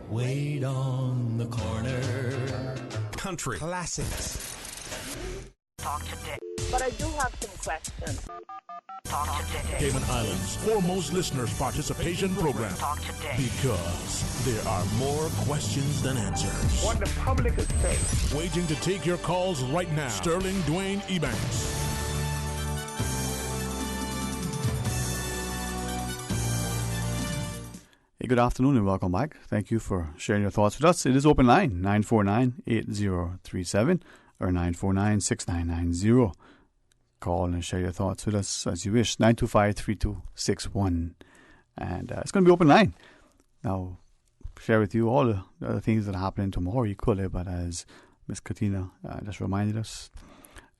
Wait on the corner. Country classics. Talk today. But I do have some questions. Talk today. Cayman Islands' foremost listeners' participation program. Talk today. Because there are more questions than answers. What the public is saying. Waiting to take your calls right now. Sterling Dwayne Ebanks. Hey, good afternoon and welcome back. Thank you for sharing your thoughts with us. It is open line, 949-8037 or 949-6990. Call and share your thoughts with us as you wish, 925-3261. And it's going to be open line. Now, share with you all the other things that are happening tomorrow equally, but as Miss Katina just reminded us,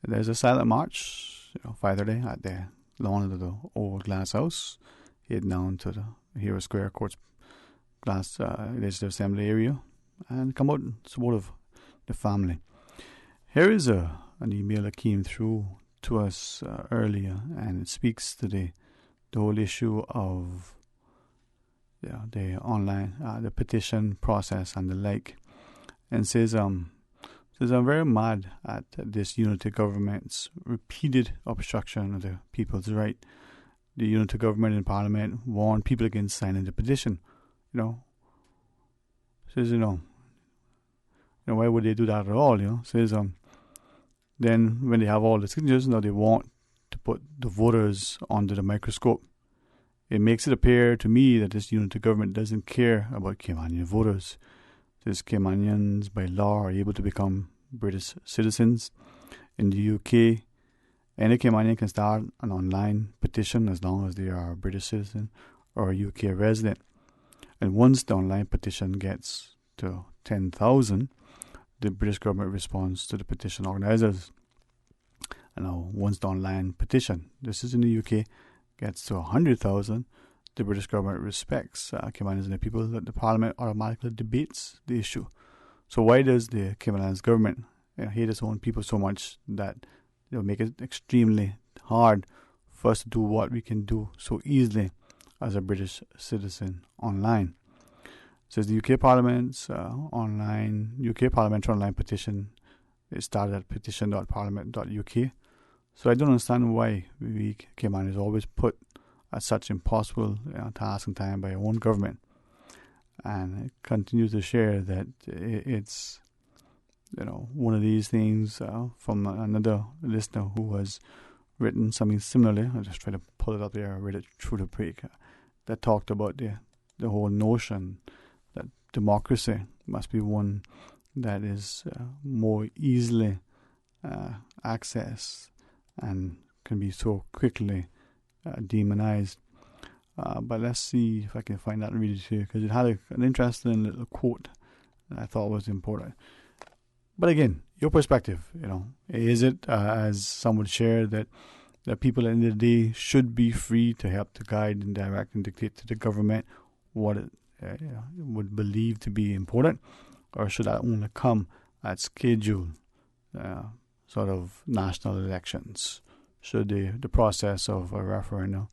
there's a silent march, 5:30 at the lawn of the old glass house, heading down to the Hero Square Courts Glass Legislative Assembly area, and come out in support of the family. Here is an email that came through to us earlier, and it speaks to the whole issue of the online, the petition process and the like, and says, I'm very mad at this unity government's repeated obstruction of the people's right. The unity government in Parliament warned people against signing the petition. Says, why would they do that at all? Says, then when they have all the signatures, they want to put the voters under the microscope. It makes it appear to me that this unity government doesn't care about Caymanian voters. Says Caymanians by law are able to become British citizens. In the UK, any Caymanian can start an online petition as long as they are a British citizen or a UK resident. And once the online petition gets to 10,000, the British government responds to the petition organisers. And now, once the online petition, this is in the UK, gets to 100,000, the British government respects Caymanians and the people that the Parliament automatically debates the issue. So why does the Cayman Islands government hate its own people so much that they'll make it extremely hard for us to do what we can do so easily as a British citizen online? It says the UK Parliament's UK Parliamentary online petition is started at petition.parliament.uk. So I don't understand why we Cayman is always put at such impossible task and time by our own government. And it continues to share that it's one of these things from another listener who has written something similarly. I'll just try to pull it up there. I read it through the break. That talked about the whole notion that democracy must be one that is more easily accessed and can be so quickly demonized. But let's see if I can find that and read it to you, because it had an interesting little quote that I thought was important. But again, your perspective, is it, as some would share, that people at the end of the day should be free to help to guide and direct and dictate to the government what it would believe to be important, or should that only come at scheduled sort of national elections? Should the process of a referendum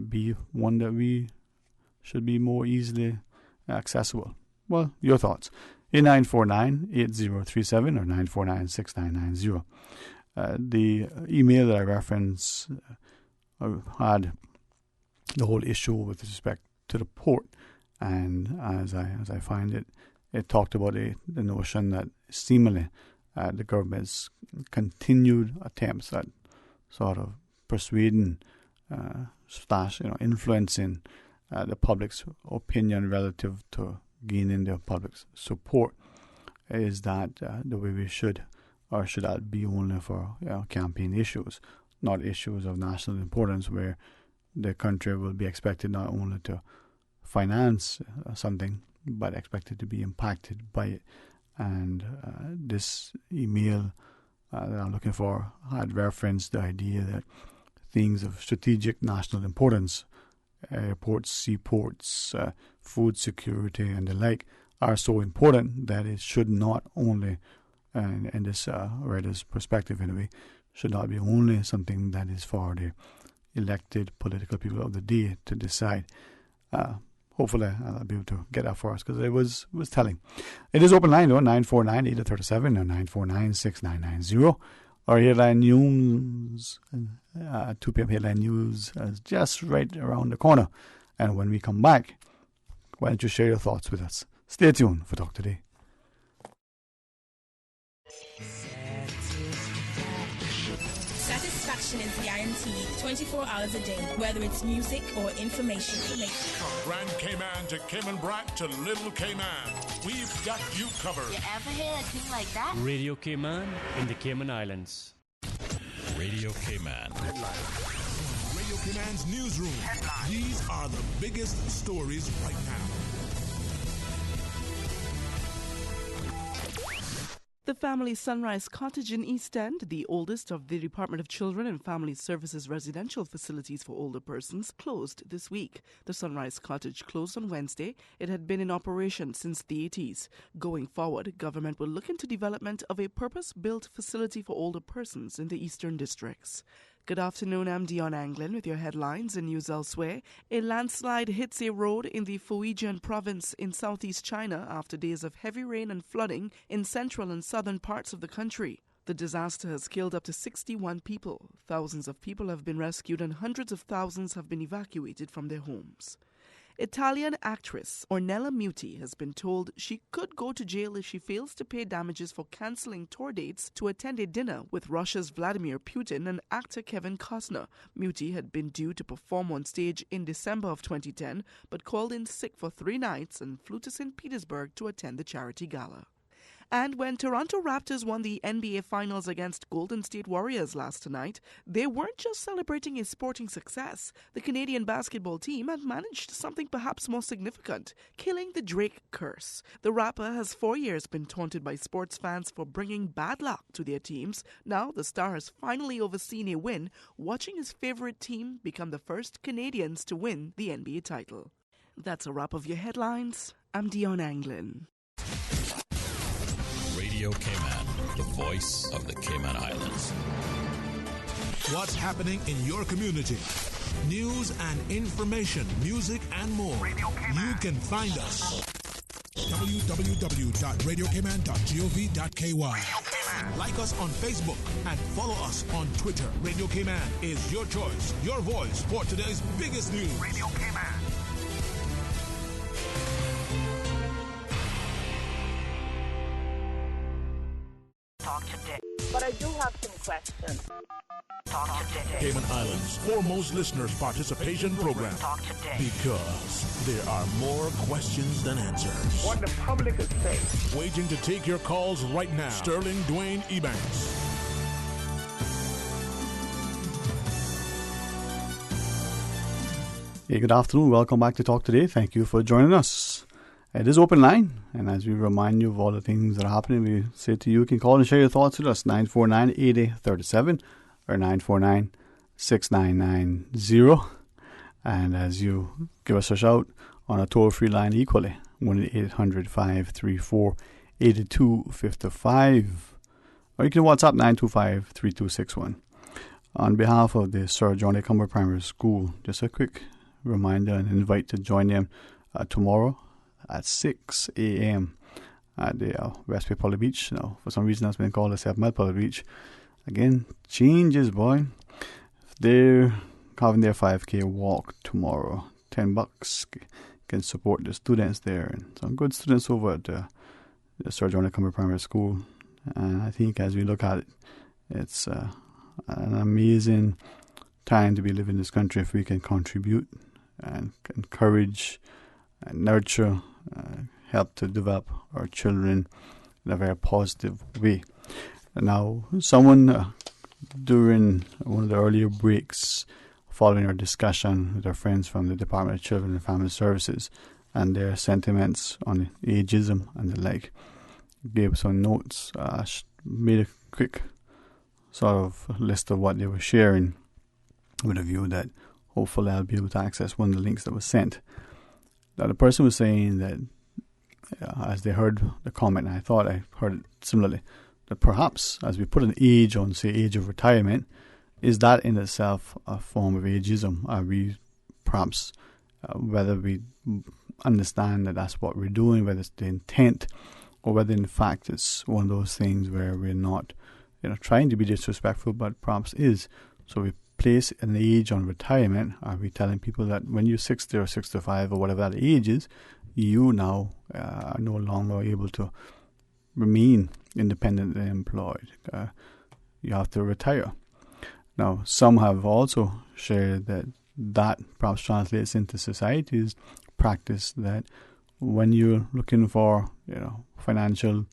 be one that we should be more easily accessible? Well, your thoughts. 949-8037 or 949-6990. The email that I referenced had the whole issue with respect to the port, and as I find it, it talked about the notion that seemingly the government's continued attempts at sort of persuading influencing the public's opinion relative to gaining the public's support is that the way we should, or should that be only for campaign issues, not issues of national importance, where the country will be expected not only to finance something, but expected to be impacted by it. And this email that I'm looking for had referenced the idea that things of strategic national importance, airports, seaports, food security, and the like, are so important that it should not only, in this writer's perspective anyway, should not be only something that is for the elected political people of the day to decide. Hopefully I'll be able to get that for us, because it was telling. It is open line though, 949-8037 or 949-6990. Our headline news, 2 p.m. headline news is just right around the corner. And when we come back, why don't you share your thoughts with us? Stay tuned for Talk Today. Satisfaction is guaranteed 24 hours a day, whether it's music or information. Grand Cayman to Cayman Brac to Little Cayman. We've got you covered. You ever hear a thing like that? Radio Cayman in the Cayman Islands. Radio Cayman. Radio Cayman's newsroom. These are the biggest stories right now. The family Sunrise Cottage in East End, the oldest of the Department of Children and Family Services residential facilities for older persons, closed this week. The Sunrise Cottage closed on Wednesday. It had been in operation since the 80s. Going forward, government will look into development of a purpose-built facility for older persons in the eastern districts. Good afternoon, I'm Dion Anglin with your headlines and news elsewhere. A landslide hits a road in the Fujian province in southeast China after days of heavy rain and flooding in central and southern parts of the country. The disaster has killed up to 61 people. Thousands of people have been rescued and hundreds of thousands have been evacuated from their homes. Italian actress Ornella Muti has been told she could go to jail if she fails to pay damages for cancelling tour dates to attend a dinner with Russia's Vladimir Putin and actor Kevin Costner. Muti had been due to perform on stage in December of 2010, but called in sick for 3 nights and flew to St. Petersburg to attend the charity gala. And when Toronto Raptors won the NBA Finals against Golden State Warriors last night, they weren't just celebrating a sporting success. The Canadian basketball team had managed something perhaps more significant, killing the Drake curse. The rapper has 4 years been taunted by sports fans for bringing bad luck to their teams. Now the star has finally overseen a win, watching his favorite team become the first Canadians to win the NBA title. That's a wrap of your headlines. I'm Dion Anglin. Radio Cayman, the voice of the Cayman Islands. What's happening in your community? News and information, music and more. You can find us. www.radiocayman.gov.ky. Like us on Facebook and follow us on Twitter. Radio Cayman is your choice, your voice for today's biggest news. Radio Cayman. Talk today. But I do have some questions. Talk today. Cayman Islands' foremost listeners participation program. Talk today. Because there are more questions than answers. What the public is saying. Waiting to take your calls right now. Sterling Dwayne Ebanks. Hey, good afternoon. Welcome back to Talk Today. Thank you for joining us. It is open line, and as we remind you of all the things that are happening, we say to you, you can call and share your thoughts with us, 949-8037 or 949-6990. And as you give us a shout on a toll-free line equally, 1-800-534-8255, or you can WhatsApp 925-3261. On behalf of the Sir John A. Cumber Primary School, just a quick reminder and invite to join them tomorrow at 6 a.m. at the West Bay Public Beach. Now, for some reason, that's been called the 7 Mile Public Beach. Again, changes, boy. They're having their 5K walk tomorrow. $10 can support the students there. And some good students over at the Sir John A. Cumber Primary School. And I think as we look at it, it's an amazing time to be living in this country if we can contribute and encourage and nurture, help to develop our children in a very positive way. Now, someone during one of the earlier breaks, following our discussion with our friends from the Department of Children and Family Services and their sentiments on ageism and the like, gave some notes, made a quick sort of list of what they were sharing with a view that hopefully I'll be able to access one of the links that was sent. Now, the person was saying that as they heard the comment, and I thought I heard it similarly, that perhaps as we put an age on, say, age of retirement, is that in itself a form of ageism? Are we perhaps, whether we understand that that's what we're doing, whether it's the intent, or whether in fact it's one of those things where we're not, trying to be disrespectful, but perhaps is. So we place an age on retirement. Are we telling people that when you're 60 or 65 or whatever that age is, you now are no longer able to remain independently employed? You have to retire. Now, some have also shared that perhaps translates into society's practice, that when you're looking for financial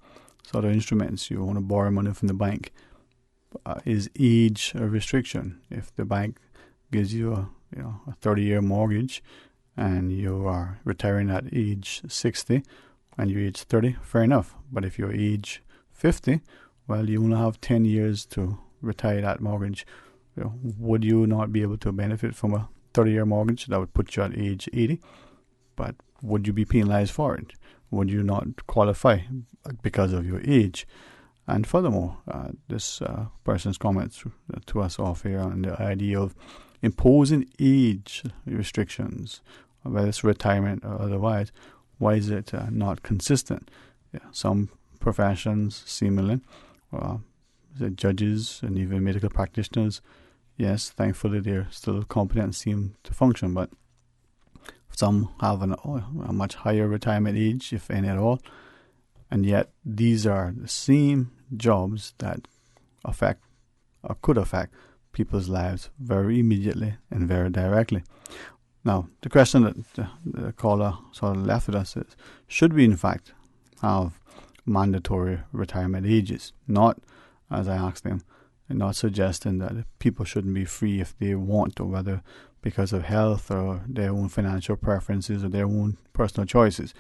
sort of instruments, you want to borrow money from the bank, is age a restriction? If the bank gives you a 30-year mortgage and you are retiring at age 60 and you're age 30, fair enough. But if you're age 50, well, you only have 10 years to retire that mortgage. Would you not be able to benefit from a 30-year mortgage that would put you at age 80? But would you be penalized for it? Would you not qualify because of your age? And furthermore, this person's comments to us off here on the idea of imposing age restrictions, whether it's retirement or otherwise, why is it not consistent? Some professions, seemingly, the judges and even medical practitioners, yes, thankfully they're still competent and seem to function, but some have a much higher retirement age, if any at all, and yet these are the same jobs that affect or could affect people's lives very immediately and very directly. Now, the question that the caller sort of left with us is, should we in fact have mandatory retirement ages? Not, as I asked them, not suggesting that people shouldn't be free if they want to, whether because of health or their own financial preferences or their own personal choices.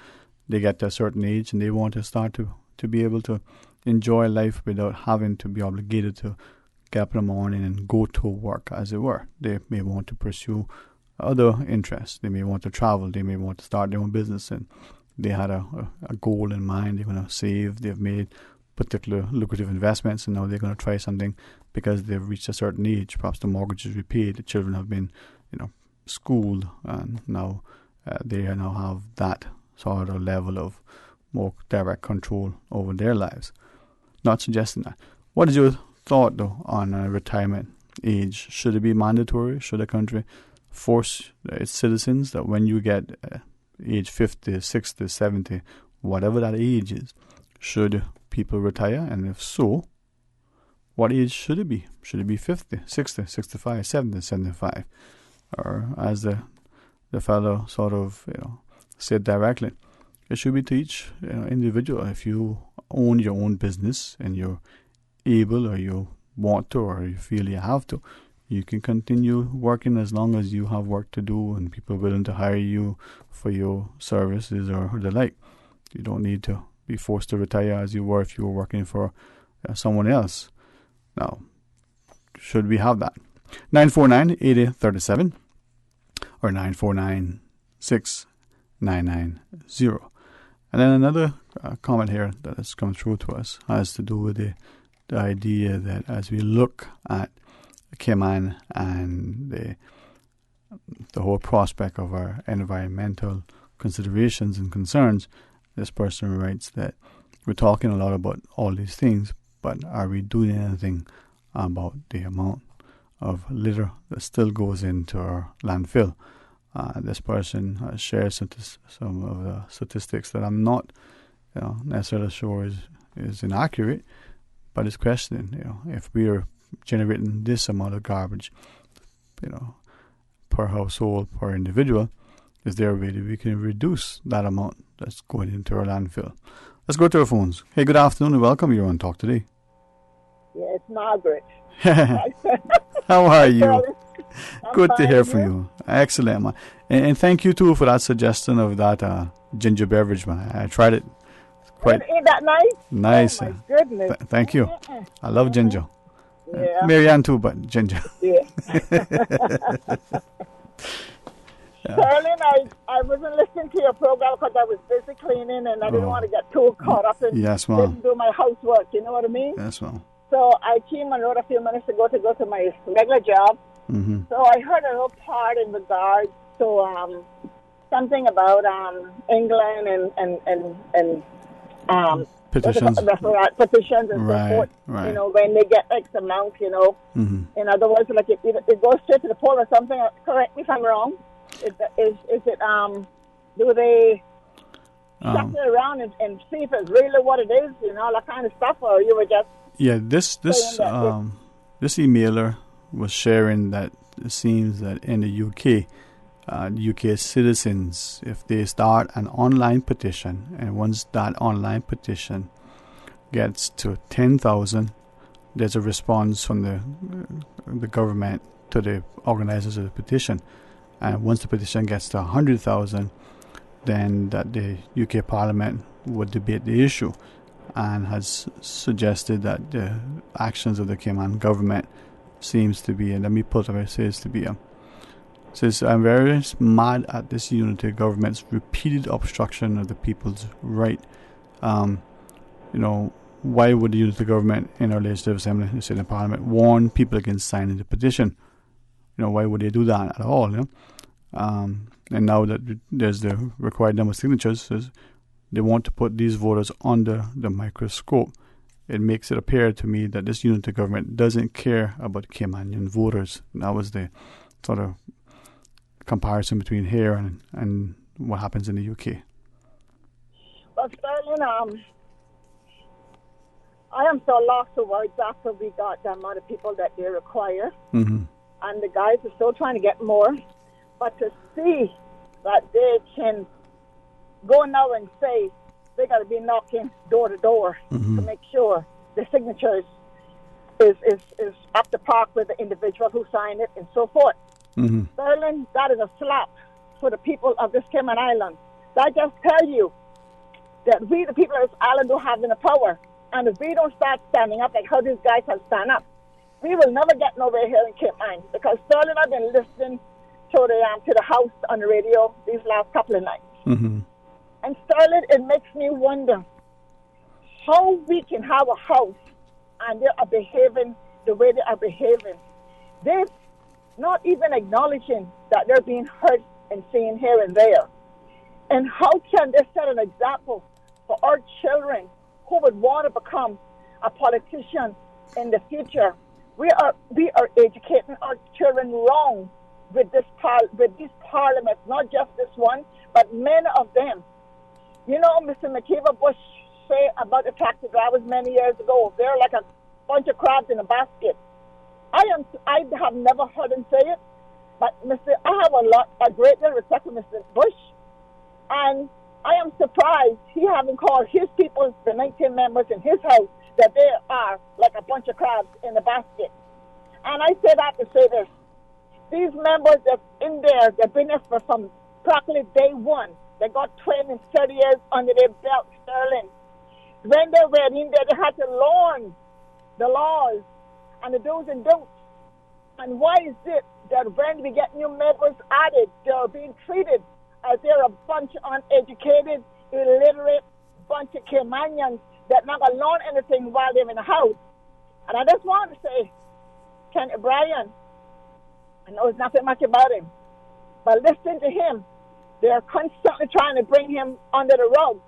They get to a certain age and they want to start to be able to enjoy life without having to be obligated to get up in the morning and go to work, as it were. They may want to pursue other interests. They may want to travel. They may want to start their own business, and they had a goal in mind. They're going to save. They've made particular lucrative investments, and now they're going to try something because they've reached a certain age. Perhaps the mortgage is repaid. The children have been, schooled, and now they now have that sort of level of more direct control over their lives. Not suggesting that. What is your thought, though, on retirement age? Should it be mandatory? Should a country force its citizens that when you get age 50, 60, 70, whatever that age is, should people retire? And if so, what age should it be? Should it be 50, 60, 65, 70, 75? Or as the fellow sort of said directly, it should be to each individual. If you own your own business and you're able or you want to or you feel you have to, you can continue working as long as you have work to do and people are willing to hire you for your services or the like. You don't need to be forced to retire as you were if you were working for someone else. Now, should we have that? 949-8037 or 949-6990. And then another comment here that has come through to us has to do with the idea that as we look at Cayman and the whole prospect of our environmental considerations and concerns, this person writes that we're talking a lot about all these things, but are we doing anything about the amount of litter that still goes into our landfill? This person shares some of the statistics that I'm not necessarily sure is inaccurate, but it's questioning, if we are generating this amount of garbage, per household, per individual, is there a way that we can reduce that amount that's going into our landfill? Let's go to our phones. Hey, good afternoon and welcome. You're on Talk Today. Yeah, it's Margaret. How are you? Good to hear from you. Excellent, man. And thank you, too, for that suggestion of that ginger beverage, man. I tried it. Ain't that nice? Nice. Oh, my goodness. Thank you. I love ginger. Yeah. Marianne, too, but ginger. Yeah. Carolyn, I wasn't listening to your program because I was busy cleaning and I didn't want to get too caught up in didn't do my housework, you know what I mean? Yes, ma'am. So I came on road a few minutes ago to go to my regular job. Mm-hmm. So I heard a little part in regards to something about England and petitions. Petitions and so forth. Right. When they get X amount, Mm-hmm. In other words, like it goes straight to the poll or something. Correct me if I'm wrong. Is it do they check it around and see if it's really what it is, that kind of stuff, or you were just this emailer was sharing that it seems that in the UK, UK citizens, if they start an online petition, and once that online petition gets to 10,000, there's a response from the government to the organizers of the petition. And once the petition gets to 100,000, then that the UK Parliament would debate the issue. and has suggested that the actions of the Cayman government seems to be, and let me put what it says to be, says, I'm very mad at this unity government's repeated obstruction of the people's right. Why would the unity government in our legislative assembly, the state and parliament, warn people against signing the petition? Why would they do that at all? And now that there's the required number of signatures, they want to put these voters under the microscope. It makes it appear to me that this unity government doesn't care about Caymanian voters. And that was the sort of comparison between here and what happens in the UK. Well, Sterling, I am so lost for words after we got the amount of people that they require. Mm-hmm. And the guys are still trying to get more. But to see that they can go now and say they got to be knocking door to door to make sure the signatures is up to par with the individual who signed it and so forth. Mm-hmm. Sterling, that is a slap for the people of this Cayman Island. That just tell you that we, the people of this island, don't have the power. And if we don't start standing up like how these guys have stand up, we will never get nowhere here in Cayman. Because Sterling, I've been listening to the house on the radio these last couple of nights. Mm-hmm. And Sterling, it makes me wonder how we can have a house and they are behaving the way they are behaving. They're not even acknowledging that they're being hurt and seen here and there. And how can they set an example for our children who would want to become a politician in the future? We are educating our children wrong with these parliaments, not just this one, but many of them. Mr. McKeever Bush said about the taxi drivers many years ago, they're like a bunch of crabs in a basket. I have never heard him say it, but I have a great deal of respect for Mr. Bush, and I am surprised he haven't called his people, the 19 members in his house, that they are like a bunch of crabs in a basket. And I say that to say this. These members that's in there, they've been there from practically day one. They got 20 and 30 years under their belt, Sterling. When they were in there, they had to learn the laws and the do's and don'ts. And why is it that when we get new members added, they're being treated as they're a bunch of uneducated, illiterate bunch of Caymanians that not going to learn anything while they're in the house? And I just want to say, Ken O'Brien, I know it's nothing much about him, but listen to him. They're constantly trying to bring him under the rug.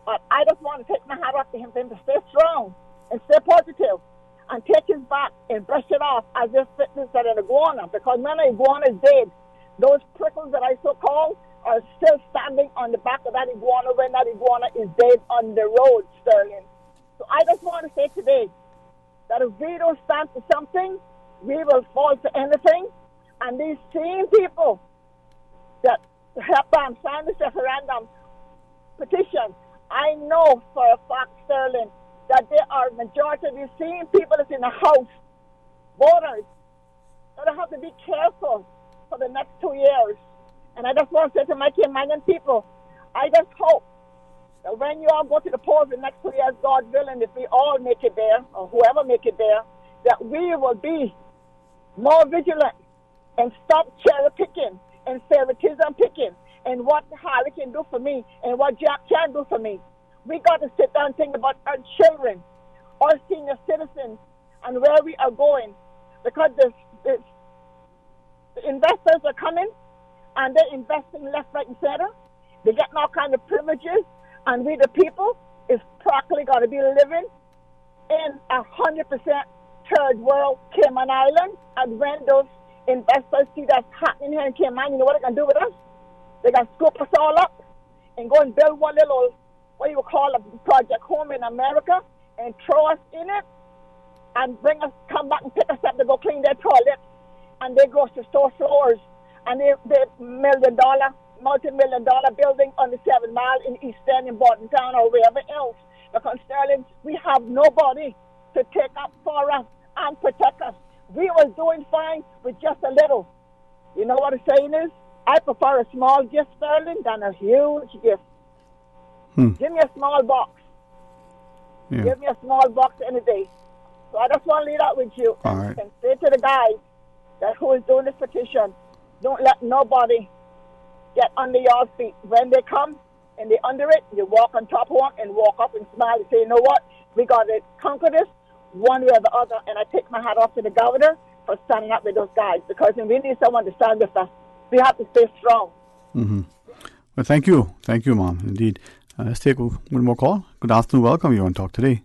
But I just want to take my hat off to him for him to stay strong and stay positive and take his back and brush it off as if it is an iguana. Because when an iguana is dead, those prickles that I so call are still standing on the back of that iguana when that iguana is dead on the road, Sterling. So I just want to say today that if we don't stand for something, we will fall to anything. And these same people that help them sign this referendum petition, I know for a fact, Sterling, that there are majority of these same people that's in the house, voters, that have to be careful for the next 2 years. And I just want to say to my Caymanian people, I just hope that when you all go to the polls the next 2 years, God willing, if we all make it there, or whoever make it there, that we will be more vigilant and stop cherry picking and favoritism picking and what Harry can do for me and what Jack can do for me. We got to sit down and think about our children, our senior citizens, and where we are going. Because the investors are coming, and they're investing left, right, and center. They're getting all kinds of privileges, and we, the people, is practically going to be living in 100% third world Cayman Island. And when those investors see that's happening here in Cayman, you know what they're going to do with us? They're going to scoop us all up and go and build one little, what you would call a project home in America, and throw us in it and come back and pick us up to go clean their toilets and their grocery store floors and their multi-million-dollar building on the 7 Mile in East End in Bordentown or wherever else. Because, Sterling, we have nobody to take up for us and protect us. We was doing fine with just a little. You know what the saying is? I prefer a small gift, Sterling, than a huge gift. Give me a small box. Yeah. Give me a small box any day. So I just want to leave that with you. All right. And say to the guys that who is doing this petition, don't let nobody get under your feet. When they come and they under it, you walk on top of one and walk up and smile and say, you know what? We got to conquer this one way or the other. And I take my hat off to the governor for standing up with those guys, because we need someone to stand with us. We have to stay strong. Mm-hmm. Well, thank you. Thank you, Mom. Indeed. Let's take one more call. Good afternoon. Welcome. You're on Talk Today.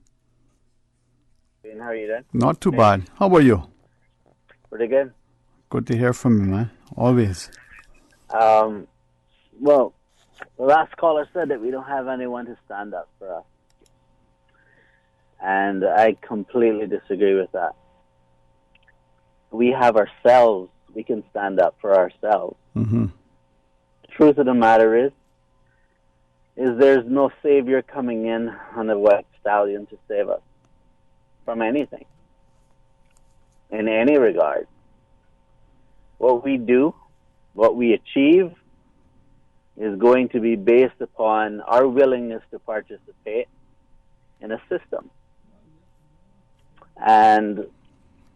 How are you doing? Not too bad. How about you? Pretty good. Good to hear from you, man. Always. Well, the last caller said that we don't have anyone to stand up for us. And I completely disagree with that. We have ourselves. We can stand up for ourselves. Mm-hmm. The truth of the matter is there's no savior coming in on a white stallion to save us from anything, in any regard. What we do, what we achieve, is going to be based upon our willingness to participate in a system. And,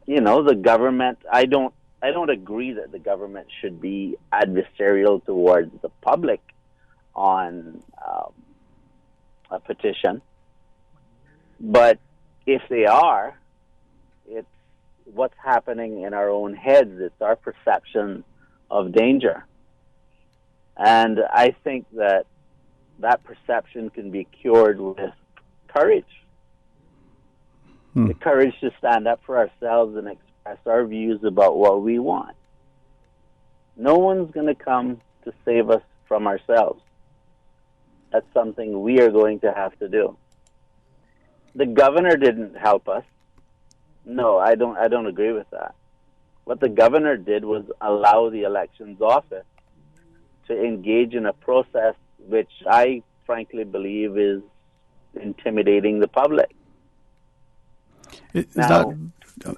you know, the government, I don't agree that the government should be adversarial towards the public on a petition. But if they are, it's what's happening in our own heads. It's our perception of danger. And I think that perception can be cured with courage. The courage to stand up for ourselves and express our views about what we want. No one's going to come to save us from ourselves. That's something we are going to have to do. The governor didn't help us. No, I don't agree with that. What the governor did was allow the elections office to engage in a process which I frankly believe is intimidating the public. Is that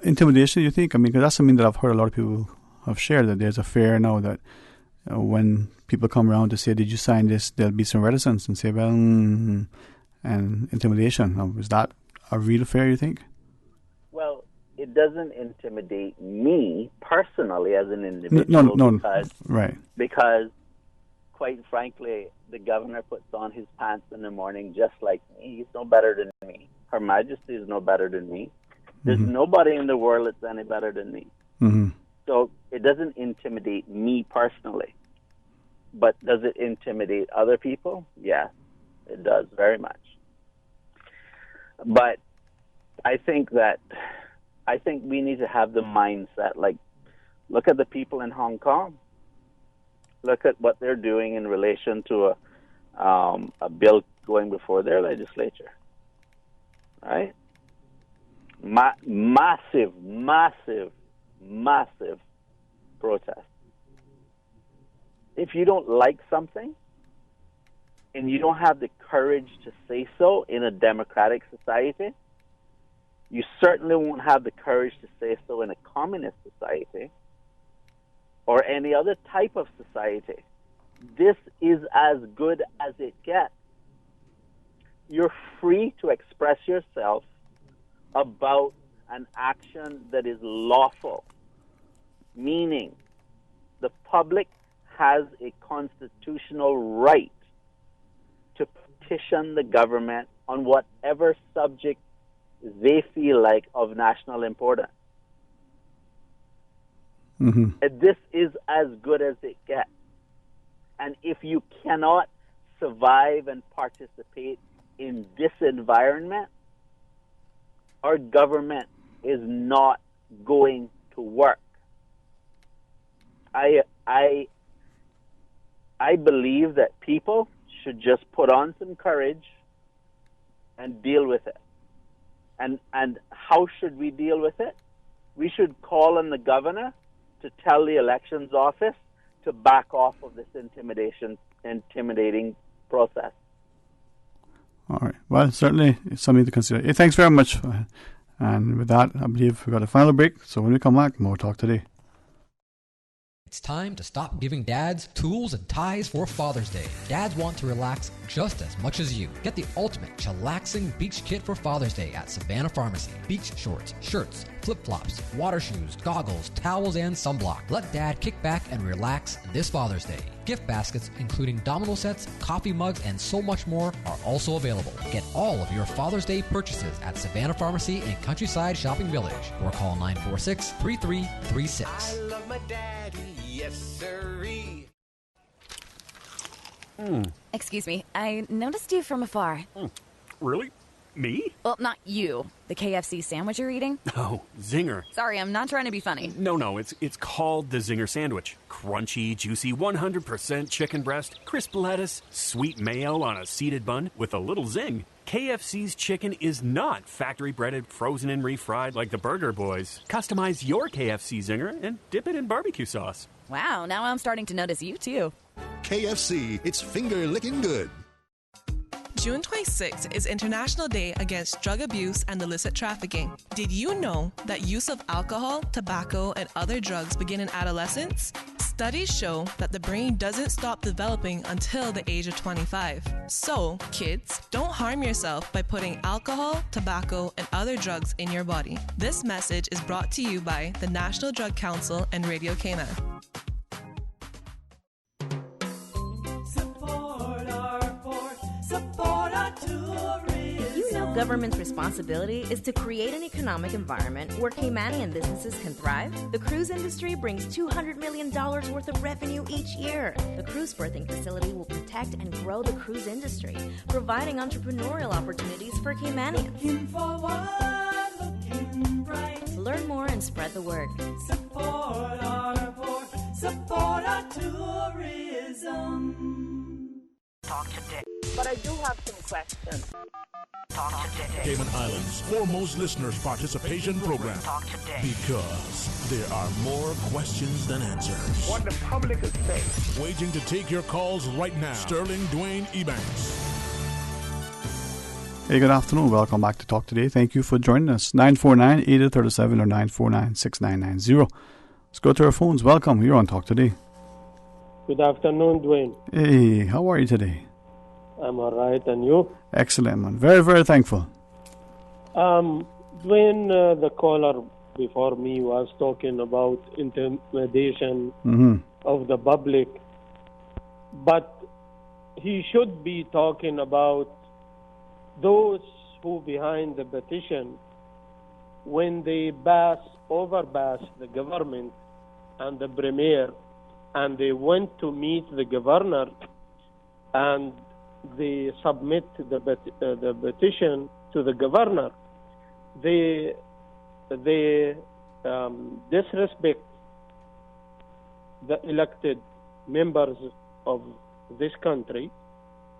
intimidation, you think? I mean, because that's something that I've heard a lot of people have shared, that there's a fear now that when people come around to say, did you sign this, there'll be some reticence and say, well, and intimidation. Now, is that a real fear, you think? Well, it doesn't intimidate me personally as an individual. No, right. Because, quite frankly, the governor puts on his pants in the morning just like me. He's no better than me. Her Majesty is no better than me. There's nobody in the world that's any better than me. Mm-hmm. So it doesn't intimidate me personally. But does it intimidate other people? Yes, it does very much. But I think we need to have the mindset, like, look at the people in Hong Kong. Look at what they're doing in relation to a bill going before their legislature. Right? Massive protest. If you don't like something and you don't have the courage to say so in a democratic society, you certainly won't have the courage to say so in a communist society or any other type of society. This is as good as it gets. You're free to express yourself about an action that is lawful, meaning the public has a constitutional right to petition the government on whatever subject they feel like of national importance. Mm-hmm. And this is as good as it gets. And if you cannot survive and participate in this environment, our government is not going to work. I believe that people should just put on some courage and deal with it. And how should we deal with it? We should call on the governor to tell the elections office to back off of this intimidating process. All right. Well, certainly it's something to consider. Hey, thanks very much. And with that, I believe we've got a final break. So when we come back, more Talk Today. It's time to stop giving dads tools and ties for Father's Day. Dads want to relax just as much as you. Get the ultimate chillaxing beach kit for Father's Day at Savannah Pharmacy. Beach shorts, shirts, flip-flops, water shoes, goggles, towels, and sunblock. Let Dad kick back and relax this Father's Day. Gift baskets, including domino sets, coffee mugs, and so much more, are also available. Get all of your Father's Day purchases at Savannah Pharmacy and Countryside Shopping Village, or call 946-3336. I love my daddy, yes sirree. Excuse me, I noticed you from afar. Really? Me? Well, not you. The KFC sandwich you're eating? Oh, Zinger. Sorry, I'm not trying to be funny. No, it's called the Zinger Sandwich. Crunchy, juicy, 100% chicken breast, crisp lettuce, sweet mayo on a seeded bun with a little zing. KFC's chicken is not factory breaded, frozen and refried like the Burger Boys. Customize your KFC Zinger and dip it in barbecue sauce. Wow, now I'm starting to notice you too. KFC, it's finger licking good. June 26th is International Day Against Drug Abuse and Illicit Trafficking. Did you know that use of alcohol, tobacco, and other drugs begin in adolescence? Studies show that the brain doesn't stop developing until the age of 25. So, kids, don't harm yourself by putting alcohol, tobacco, and other drugs in your body. This message is brought to you by the National Drug Council and Radio Cayman. You know government's responsibility is to create an economic environment where Caymanian businesses can thrive. The cruise industry brings $200 million worth of revenue each year. The cruise berthing facility will protect and grow the cruise industry, providing entrepreneurial opportunities for Caymanians. Looking forward, looking bright. Learn more and spread the word. Support our port, support our tourism. Talk today. But I do have some questions. Talk today. Cayman Islands' foremost listeners participation program. Talk today. Because there are more questions than answers. What the public is saying. Waiting to take your calls right now. Sterling Dwayne Ebanks. Hey, good afternoon. Welcome back to Talk Today. Thank you for joining us. 949-8037 or 949-6990. Let's go to our phones. Welcome. You're on Talk Today. Good afternoon, Dwayne. Hey, how are you today? I'm all right, and you? Excellent, man. Very, very thankful. Dwayne, the caller before me was talking about intimidation of the public, but he should be talking about those who behind the petition when they overpass the government and the premier, and they went to meet the governor and they submit the petition to the governor. They disrespect the elected members of this country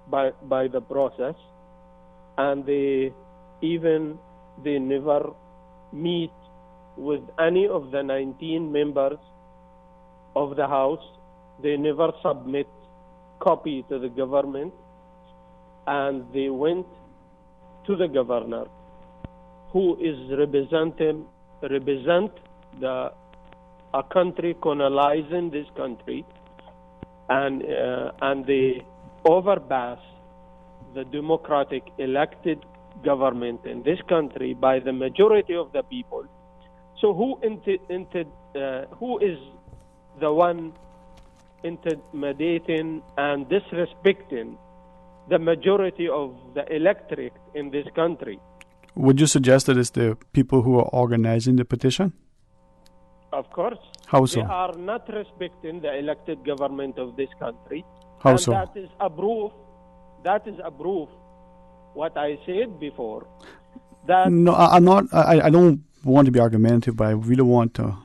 by the process, and they never meet with any of the 19 members of the House. They never submit copy to the government, and they went to the governor, who is represent a country colonizing this country, and they overpass the democratic elected government in this country by the majority of the people. So who is the one intimidating and disrespecting the majority of the electorate in this country? Would you suggest that it's the people who are organizing the petition? Of course. How so? They are not respecting the elected government of this country. How so? That is a proof. What I said before. No, I'm not. I don't want to be argumentative, but I really want to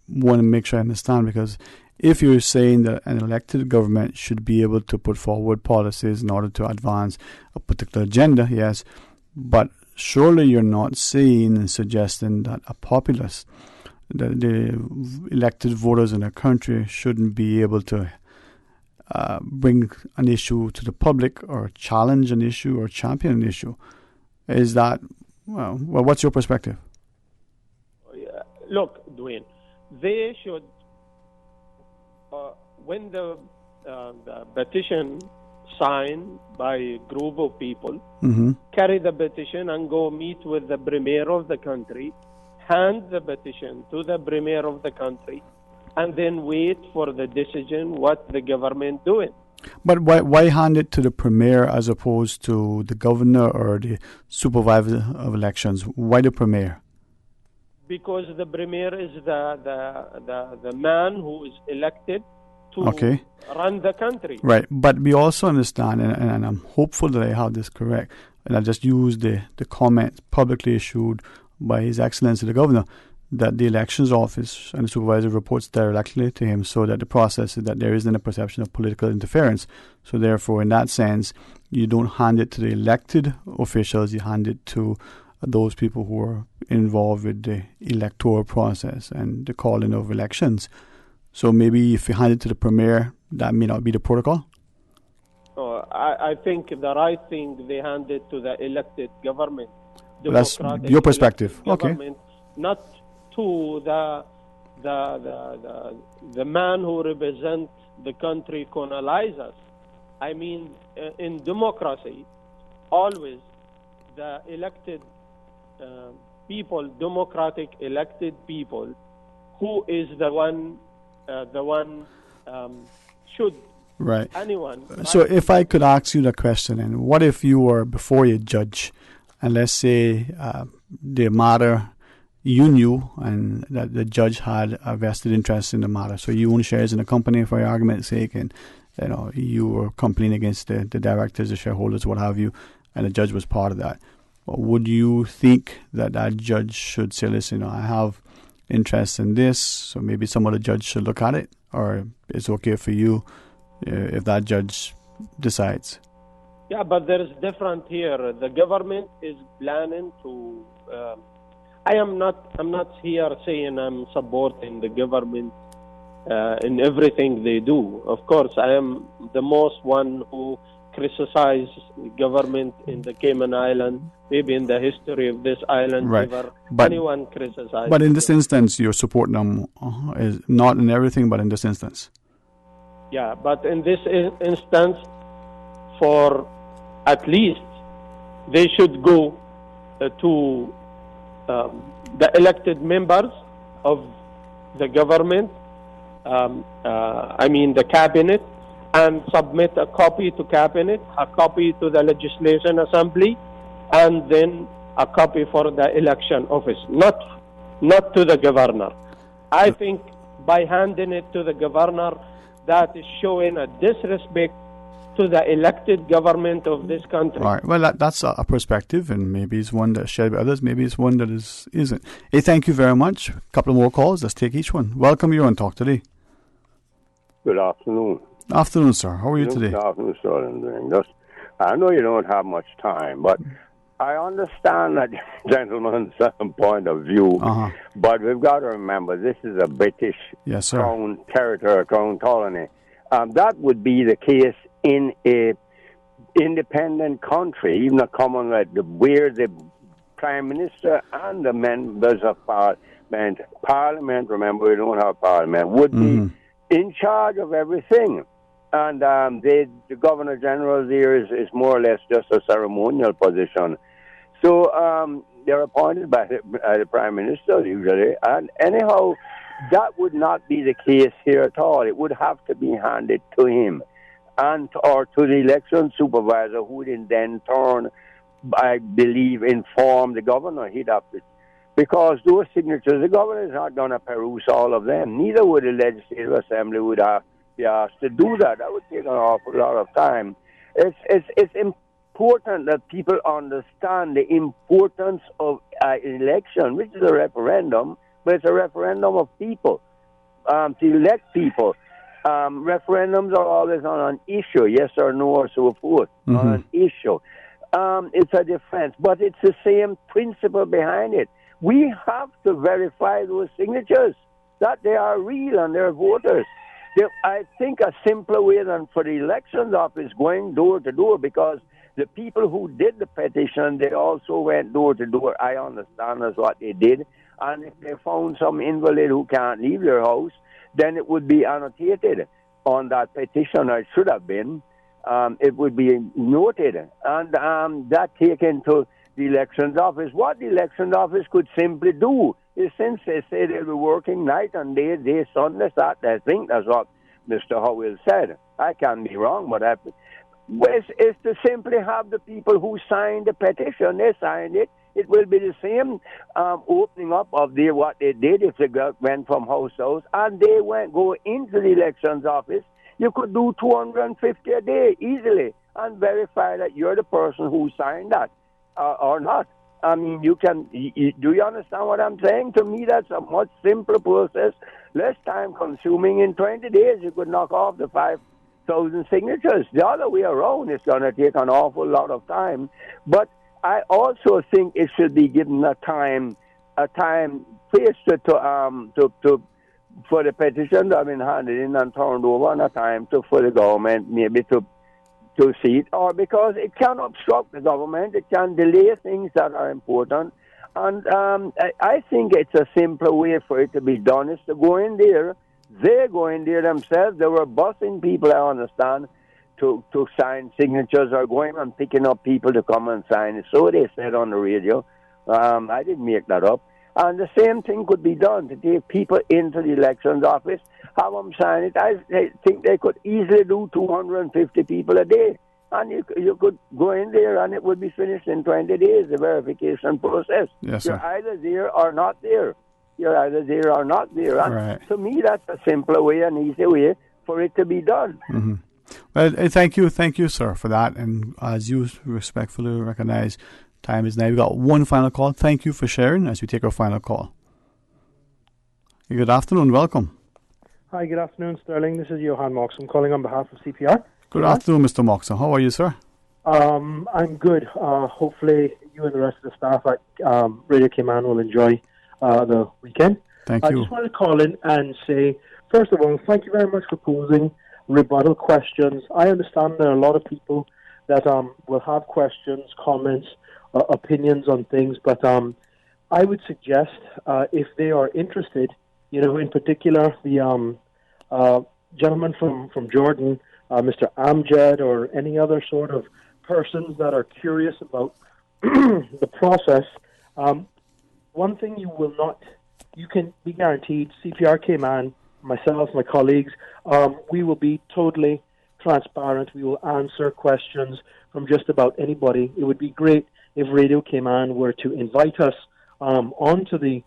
make sure I understand, because if you're saying that an elected government should be able to put forward policies in order to advance a particular agenda, yes, but surely you're not saying and suggesting that a populace, that the elected voters in a country shouldn't be able to bring an issue to the public or challenge an issue or champion an issue. Is that, well, what's your perspective? Look, Dwayne, they should when the petition signed by a group of people, carry the petition and go meet with the premier of the country, hand the petition to the premier of the country, and then wait for the decision what the government doing. But why hand it to the premier as opposed to the governor or the supervisor of elections? Why the premier? Because the premier is the man who is elected to run the country. Right, but we also understand, and I'm hopeful that I have this correct, and I just use the comment publicly issued by His Excellency the Governor, that the elections office and the supervisor reports directly to him, so that the process is that there isn't a perception of political interference. So therefore, in that sense, you don't hand it to the elected officials, you hand it to those people who are involved with the electoral process and the calling of elections. So maybe if you hand it to the premier, that may not be the protocol? I think the right thing, they hand it to the elected government. That's your perspective. Okay. Not to the man who represents the country colonizers. I mean, in democracy, always the elected people, democratic elected people, who is the one should right. Anyone. Right? So if I could ask you the question, and what if you were before a judge, and let's say the matter you knew, and that the judge had a vested interest in the matter, so you own shares in the company for argument's sake, and you were complaining against the directors, the shareholders, what have you, and the judge was part of that. Would you think that judge should say, listen, I have interest in this, so maybe some other judge should look at it, or it's okay for you if that judge decides? Yeah, but there is different here. The government is planning to. I'm not here saying I'm supporting the government in everything they do. Of course, I am the most one who criticizes the government in the Cayman Island. Maybe in the history of this island, right. never But, anyone criticized. But in this instance, you're supporting them, is not in everything, but in this instance. Yeah, but in this instance, for at least they should go to the elected members of the government, the cabinet, and submit a copy to cabinet, a copy to the legislation assembly, and then a copy for the election office, not to the governor. I think by handing it to the governor, that is showing a disrespect to the elected government of this country. Right. Well, that's a perspective, and maybe it's one that's shared by others. Maybe it's one that isn't. Hey, thank you very much. A couple of more calls. Let's take each one. Welcome. You're on Talk Today. Good afternoon. Afternoon, sir. How are you today? Good afternoon, sir. I know you don't have much time, but I understand that gentleman's point of view, but we've got to remember this is a British crown territory, crown colony. That would be the case in a independent country, even a Commonwealth, where the Prime Minister and the members of Parliament, remember we don't have Parliament, would be in charge of everything. And the Governor General there is more or less just a ceremonial position. So they're appointed by the Prime Minister usually. And anyhow, that would not be the case here at all. It would have to be handed to him or to the election supervisor, who would in then turn, I believe, inform the governor. He'd have to, because those signatures, the governor is not going to peruse all of them. Neither would the Legislative Assembly would be asked to do that. That would take an awful lot of time. It's important that people understand the importance of an election, which is a referendum, but it's a referendum of people, to elect people. Referendums are always on an issue, yes or no or so forth, on an issue. It's a difference, but it's the same principle behind it. We have to verify those signatures, that they are real and they're voters. I think a simpler way than for the elections office going door to door, because The people who did the petition, they also went door to door. I understand that's what they did. And if they found some invalid who can't leave their house, then it would be annotated on that petition, or it should have been. It would be noted. And that taken to the elections office. What the elections office could simply do is, since they say they'll be working night and day, Sunday, Saturday, I think that's what Mr. Howell said. I can be wrong, but it's to simply have the people who signed the petition, they signed it. It will be the same opening up of what they did if they went from house to house, and they go into the elections office. You could do 250 a day easily and verify that you're the person who signed that or not. I mean, do you understand what I'm saying? To me, that's a much simpler process, less time consuming. In 20 days, you could knock off the 5,000 signatures. The other way around is going to take an awful lot of time. But I also think it should be given a time place for the petition to have been handed in and turned over, and a time for the government maybe to see it, or because it can obstruct the government, it can delay things that are important. And I think it's a simpler way for it to be done is to go in there. They go in there themselves. They were busing people, I understand, to sign signatures, or going and picking up people to come and sign it. So they said on the radio. I didn't make that up. And the same thing could be done to take people into the elections office, have them sign it. I think they could easily do 250 people a day. And you could go in there and it would be finished in 20 days, the verification process. Yes, sir. You're either there or not there. You're either there or not there. And right. To me, that's a simpler way, an easy way for it to be done. Mm-hmm. Well, thank you, sir, for that. And as you respectfully recognize, time is now. We've got one final call. Thank you for sharing as we take our final call. Good afternoon. Welcome. Hi, good afternoon, Sterling. This is Johan Mox. I'm calling on behalf of CPR. Good afternoon, Mr. Moxon. How are you, sir? I'm good. Hopefully you and the rest of the staff at Radio Cayman will enjoy the weekend. Thank you. I just wanted to call in and say, first of all, thank you very much for posing rebuttal questions. I understand there are a lot of people that will have questions, comments, opinions on things, but I would suggest if they are interested, in particular the gentleman from Jordan, Mr. Amjad, or any other sort of persons that are curious about the process, one thing you can be guaranteed, CPR Cayman, myself, my colleagues, we will be totally transparent. We will answer questions from just about anybody. It would be great if Radio Cayman were to invite us onto the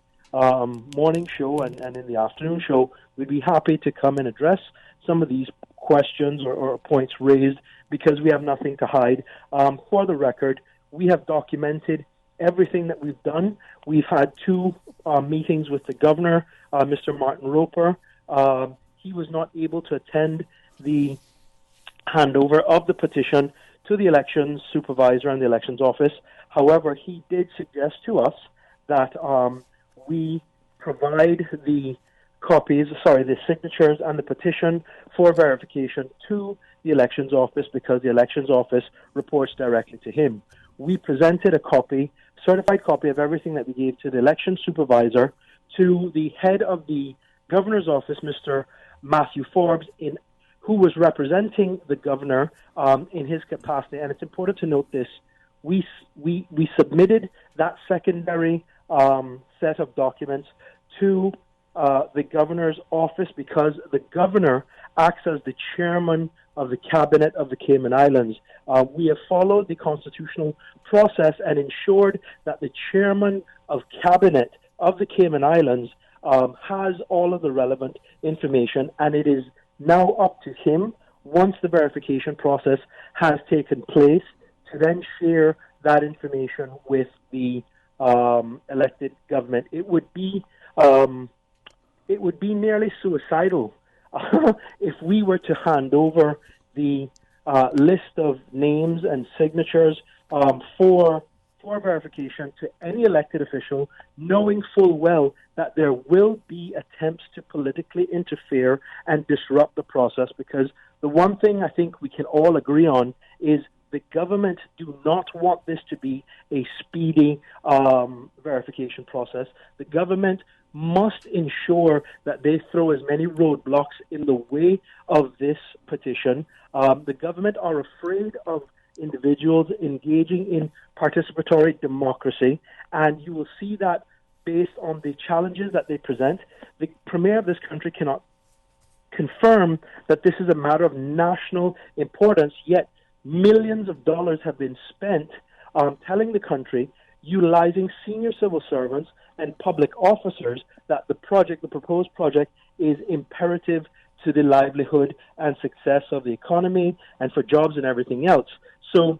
morning show and in the afternoon show. We'd be happy to come and address some of these questions or points raised, because we have nothing to hide. For the record, we have documented everything that we've done. We've had 2 meetings with the governor, Mr. Martin Roper. He was not able to attend the handover of the petition to the elections supervisor and the elections office. However, he did suggest to us that we provide the signatures and the petition for verification to the elections office, because the elections office reports directly to him. We presented a certified copy of everything that we gave to the election supervisor, to the head of the governor's office, Mr. Matthew Forbes, who was representing the governor in his capacity. And it's important to note this. We submitted that secondary set of documents to the governor's office, because the governor acts as the chairman of the cabinet of the Cayman Islands. We have followed the constitutional process and ensured that the chairman of cabinet of the Cayman Islands has all of the relevant information, and it is now up to him, once the verification process has taken place, to then share that information with the elected government. It would be nearly suicidal if we were to hand over the list of names and signatures for verification to any elected official, knowing full well that there will be attempts to politically interfere and disrupt the process. Because the one thing I think we can all agree on is The government do not want this to be a speedy verification process. The government must ensure that they throw as many roadblocks in the way of this petition. The government are afraid of individuals engaging in participatory democracy, and you will see that based on the challenges that they present. The Premier of this country cannot confirm that this is a matter of national importance, yet millions of dollars have been spent telling the country, utilizing senior civil servants and public officers, that the proposed project, is imperative to the livelihood and success of the economy and for jobs and everything else. So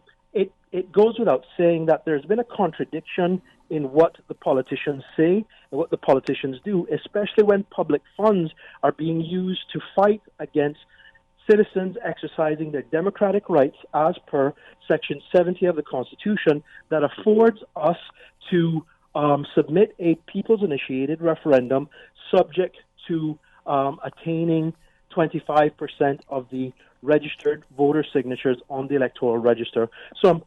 it goes without saying that there's been a contradiction in what the politicians say and what the politicians do, especially when public funds are being used to fight against citizens exercising their democratic rights as per Section 70 of the Constitution that affords us to submit a people's-initiated referendum subject to attaining 25% of the registered voter signatures on the electoral register. So I'm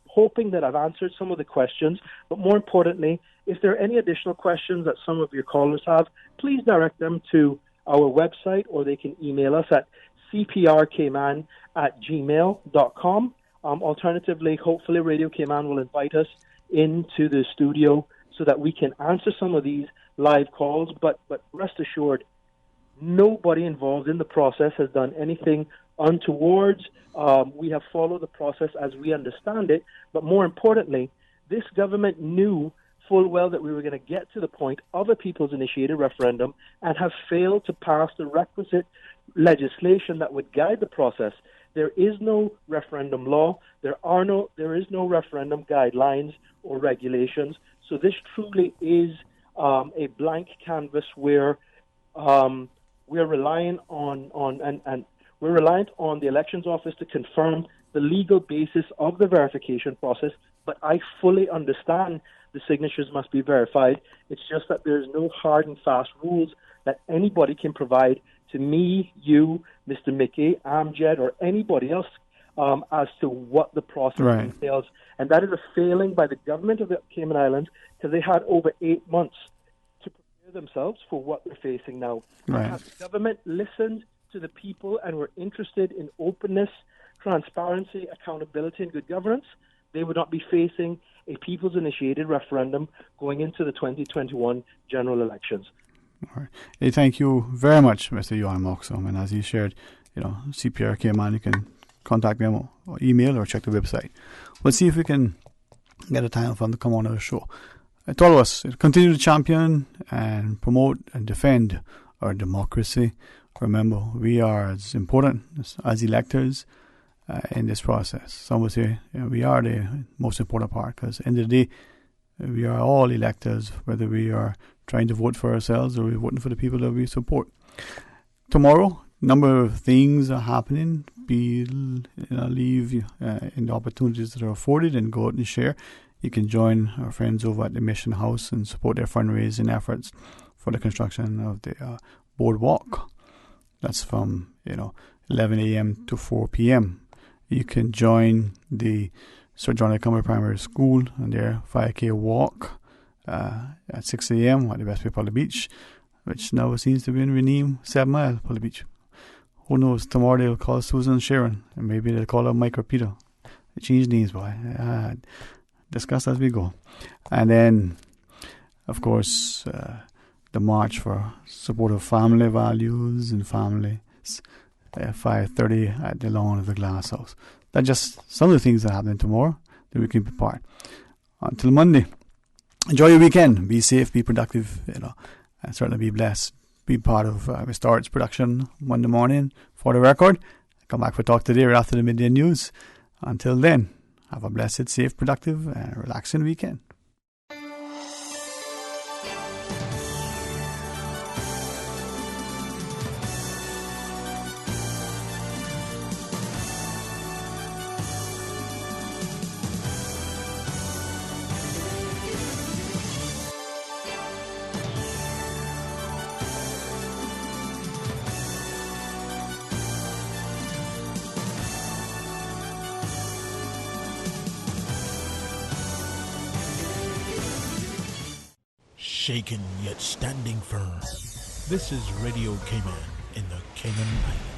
hoping that I've answered some of the questions, but more importantly, if there are any additional questions that some of your callers have, please direct them to our website, or they can email us at cprkman@gmail.com. Alternatively, hopefully Radio Cayman will invite us into the studio so that we can answer some of these live calls, but rest assured, nobody involved in the process has done anything untoward. We have followed the process as we understand it, but more importantly, this government knew full well that we were going to get to the point of a people's-initiated referendum and have failed to pass the requisite legislation that would guide the process. There is no referendum law. There is no referendum guidelines or regulations. So this truly is a blank canvas where we're reliant we're reliant on the elections office to confirm the legal basis of the verification process. But I fully understand the signatures must be verified. It's just that there's no hard and fast rules that anybody can provide to me, you, Mr. Mickey, Amjad, or anybody else as to what the process entails. And that is a failing by the government of the Cayman Islands, because they had over 8 months to prepare themselves for what they're facing now. Right. Had the government listened to the people and were interested in openness, transparency, accountability, and good governance, they would not be facing a people's-initiated referendum going into the 2021 general elections. All right. Hey, thank you very much, Mr. Johan Moxham. And as you shared, CPR Cayman, you can contact them or email or check the website. We'll see if we can get a time for them to come on our show. To all of us, continue to champion and promote and defend our democracy. Remember, we are as important as electors in this process. Some would say we are the most important part, because at the end of the day, we are all electors, whether we are trying to vote for ourselves or we're voting for the people that we support. Tomorrow, a number of things are happening. Leave in the opportunities that are afforded and go out and share. You can join our friends over at the Mission House and support their fundraising efforts for the construction of the boardwalk. That's from 11 a.m. to 4 p.m. You can join the Sir John Cumber Primary School and their 5K walk at 6 a.m. at the West Bay Poly Beach, which now seems to be renamed 7 Mile Poly Beach. Who knows? Tomorrow they'll call Susan Sharon, and maybe they'll call her Mike or Peter. They change names, boy. Discuss as we go. And then, of course, the March for Support of Family Values and Families, 5:30 at the lawn of the Glass House. That's just some of the things that are happening tomorrow that we can be part. Until Monday, enjoy your weekend. Be safe, be productive, and certainly be blessed. Be part of Restored's production Monday morning for the record. Come back for Talk Today right after the midday news. Until then, have a blessed, safe, productive, and relaxing weekend. shaken yet standing firm. This is Radio Cayman in the Cayman Islands.